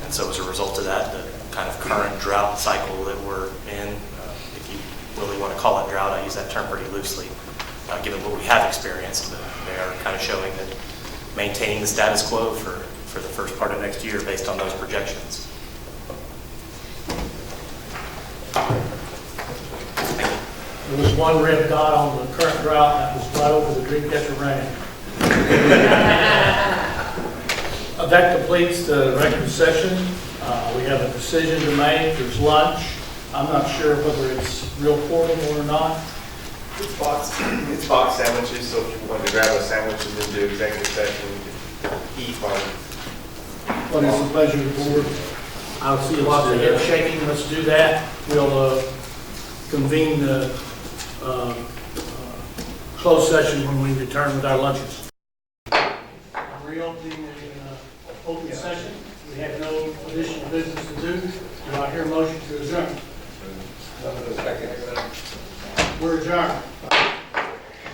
And so as a result of that, the kind of current drought cycle that we're in, if you really want to call it drought, I use that term pretty loosely, given what we have experienced, but they are kind of showing that maintaining the status quo for the first part of next year based on those projections. There was one red dot on the current drought, that was right over the Dreamcatcher Ranch. That completes the regular session. We have a decision to make. There's lunch. I'm not sure whether it's real portable or not. It's box sandwiches, so if you want to grab a sandwich and then do executive session, eat while. What is the pleasure of the board? I see lots of head shaking. Let's do that. We'll convene the closed session when we return with our lunches. Reopening the open session. We have no additional business to do. Do I hear a motion to adjourn? We're adjourned.